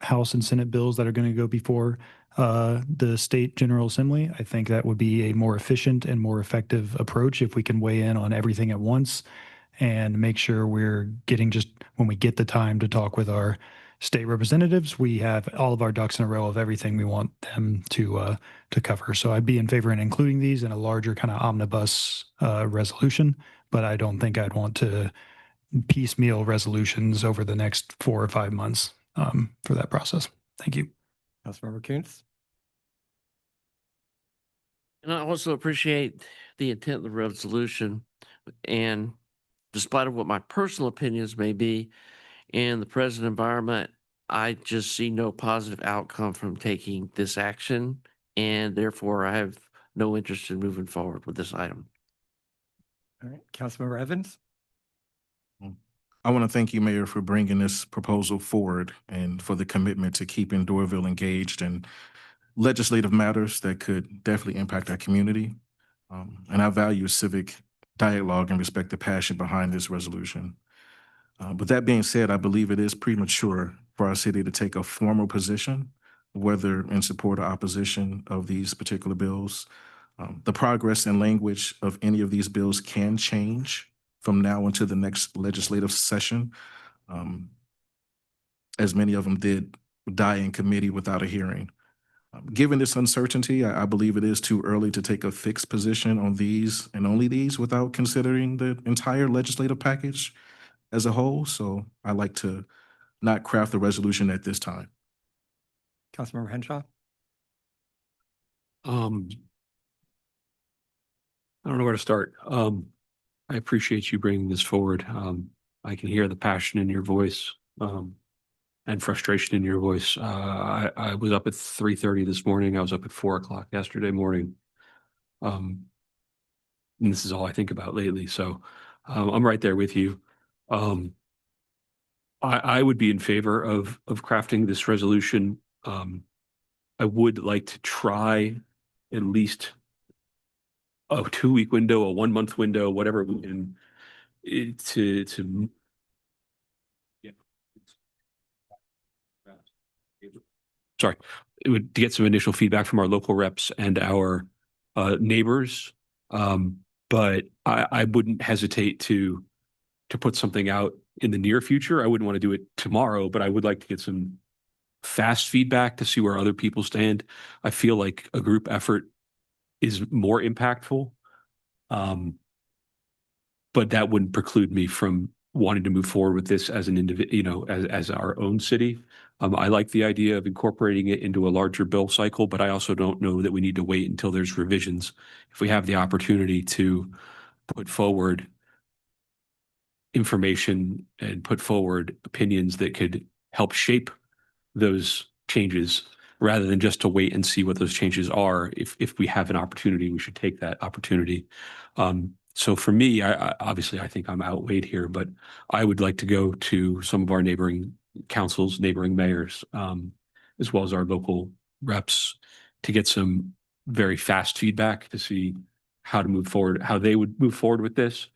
House and Senate bills that are going to go before the State General Assembly. I think that would be a more efficient and more effective approach if we can weigh in on everything at once and make sure we're getting, just when we get the time to talk with our state representatives, we have all of our ducks in a row of everything we want them to cover. So I'd be in favor in including these in a larger kind of omnibus resolution, but I don't think I'd want to piecemeal resolutions over the next 4 or 5 months for that process. Thank you. Councilmember Kuntz. And I also appreciate the intent of the resolution, and despite of what my personal opinions may be in the present environment, I just see no positive outcome from taking this action, and therefore I have no interest in moving forward with this item. All right, Councilmember Evans. I want to thank you, Mayor, for bringing this proposal forward and for the commitment to keeping Dorville engaged in legislative matters that could definitely impact our community. And I value civic dialogue and respect the passion behind this resolution. But that being said, I believe it is premature for our city to take a formal position, whether in support or opposition of these particular bills. The progress and language of any of these bills can change from now until the next legislative session, as many of them did die in committee without a hearing. Given this uncertainty, I believe it is too early to take a fixed position on these and only these without considering the entire legislative package as a whole. So I like to not craft the resolution at this time. Councilmember Henshaw. I don't know where to start. I appreciate you bringing this forward. I can hear the passion in your voice and frustration in your voice. I was up at 3:30 this morning. I was up at 4 o'clock yesterday morning. And this is all I think about lately. So I'm right there with you. I would be in favor of crafting this resolution. I would like to try at least a 2-week window, a 1-month window, whatever we can to sorry, it would to get some initial feedback from our local reps and our neighbors. But I wouldn't hesitate to put something out in the near future. I wouldn't want to do it tomorrow, but I would like to get some fast feedback to see where other people stand. I feel like a group effort is more impactful. But that wouldn't preclude me from wanting to move forward with this as an individual, you know, as our own city. I like the idea of incorporating it into a larger bill cycle, but I also don't know that we need to wait until there's revisions. If we have the opportunity to put forward information and put forward opinions that could help shape those changes, rather than just to wait and see what those changes are, if we have an opportunity, we should take that opportunity. So for me, I obviously I think I'm outweighed here, but I would like to go to some of our neighboring councils, neighboring mayors, as well as our local reps, to get some very fast feedback to see how to move forward, how they would move forward with this,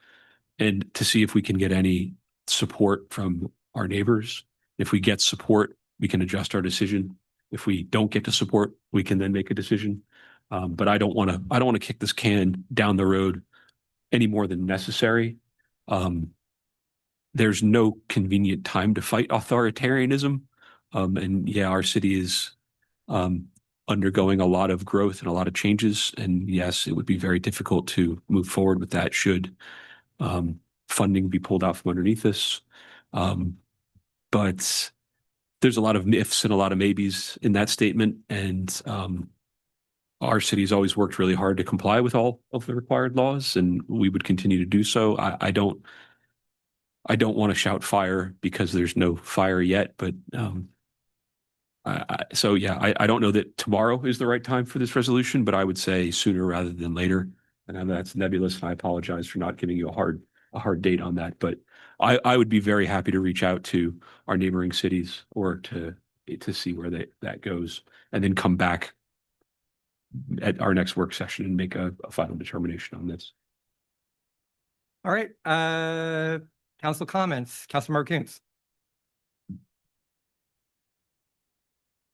and to see if we can get any support from our neighbors. If we get support, we can adjust our decision. If we don't get the support, we can then make a decision. But I don't want to kick this can down the road any more than necessary. There's no convenient time to fight authoritarianism. And yeah, our city is undergoing a lot of growth and a lot of changes. And yes, it would be very difficult to move forward with that should funding be pulled out from underneath us. But there's a lot of ifs and a lot of maybes in that statement. And our city's always worked really hard to comply with all of the required laws, and we would continue to do so. I don't want to shout fire because there's no fire yet, but so yeah, I don't know that tomorrow is the right time for this resolution, but I would say sooner rather than later. And I know that's nebulous, and I apologize for not giving you a hard date on that, but I would be very happy to reach out to our neighboring cities or to see where that goes, and then come back at our next work session and make a final determination on this. All right, council comments, Councilmember Coons.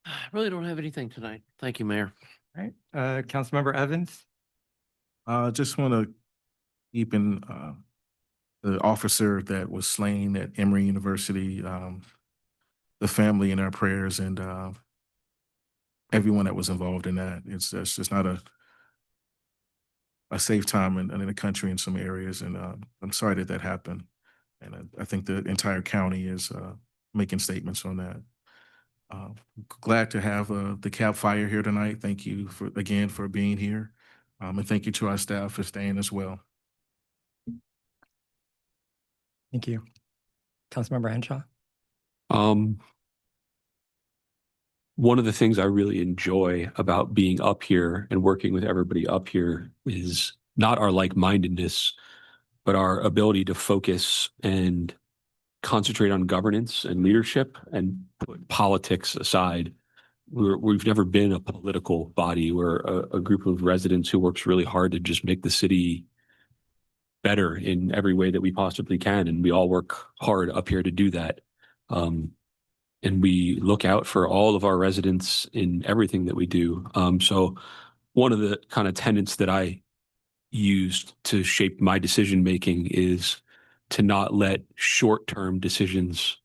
I really don't have anything tonight. Thank you, Mayor. All right, Councilmember Evans. Just want to keep in the officer that was slain at Emory University, the family in our prayers, and everyone that was involved in that. It's just not a safe time in the country in some areas, and I'm sorry that happened. And I think the entire county is making statements on that. Glad to have the CAB Fire here tonight. Thank you again for being here. And thank you to our staff for staying as well. Thank you. Councilmember Henshaw. One of the things I really enjoy about being up here and working with everybody up here is not our like-mindedness, but our ability to focus and concentrate on governance and leadership and put politics aside. We've never been a political body. We're a group of residents who works really hard to just make the city better in every way that we possibly can. And we all work hard up here to do that. And we look out for all of our residents in everything that we do. So one of the kind of tenets that I used to shape my decision-making is to not let short-term decisions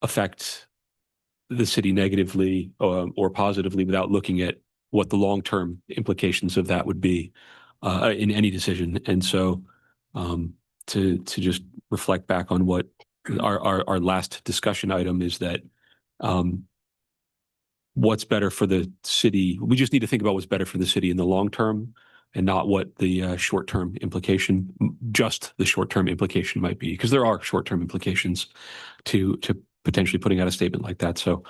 affect the city negatively or positively without looking at what the long-term implications of that would be in any decision. And so to just reflect back on what our last discussion item is, that what's better for the city, we just need to think about what's better for the city in the long term and not what the short-term implication, just the short-term implication might be, because there are short-term implications to potentially putting out a statement like that. So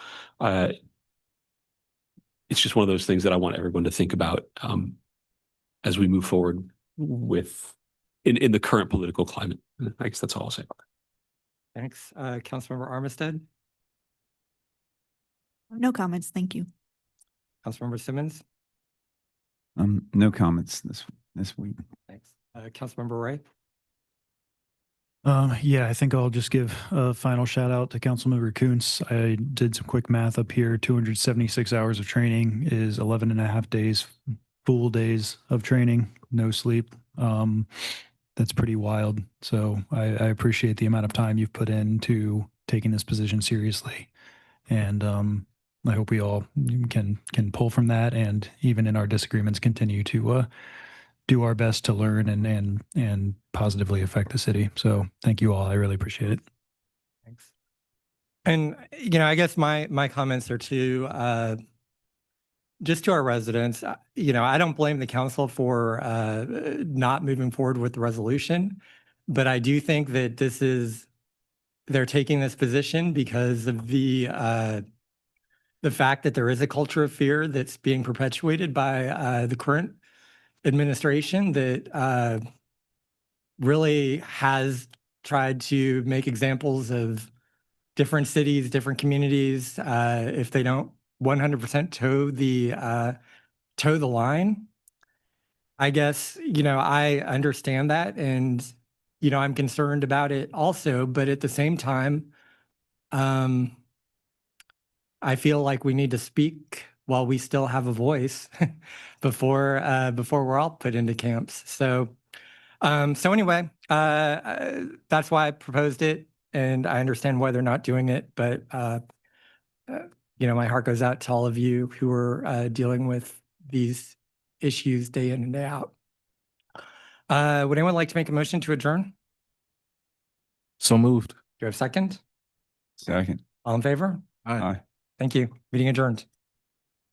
it's just one of those things that I want everyone to think about as we move forward with in the current political climate. I guess that's all I'll say about that. Thanks. Councilmember Armistead. No comments. Thank you. Councilmember Simmons. No comments this week. Thanks. Councilmember Ray. Yeah, I think I'll just give a final shout out to Councilmember Kuntz. I did some quick math up here. 276 hours of training is 11 and a half days, full days of training, no sleep. That's pretty wild. So I appreciate the amount of time you've put into taking this position seriously. And I hope we all can pull from that, and even in our disagreements, continue to do our best to learn and positively affect the city. So thank you all. I really appreciate it. Thanks. And, I guess my comments are to, just to our residents, I don't blame the council for not moving forward with the resolution, but I do think that they're taking this position because of the fact that there is a culture of fear that's being perpetuated by the current administration that really has tried to make examples of different cities, different communities, if they don't 100% toe the line. I guess, I understand that, and, I'm concerned about it also, but at the same time, I feel like we need to speak while we still have a voice before we're all put into camps. So anyway, that's why I proposed it, and I understand why they're not doing it. But my heart goes out to all of you who are dealing with these issues day in and day out. Would anyone like to make a motion to adjourn? So moved. Do you have a second? Second. All in favor? Aye. Thank you. Meeting adjourned.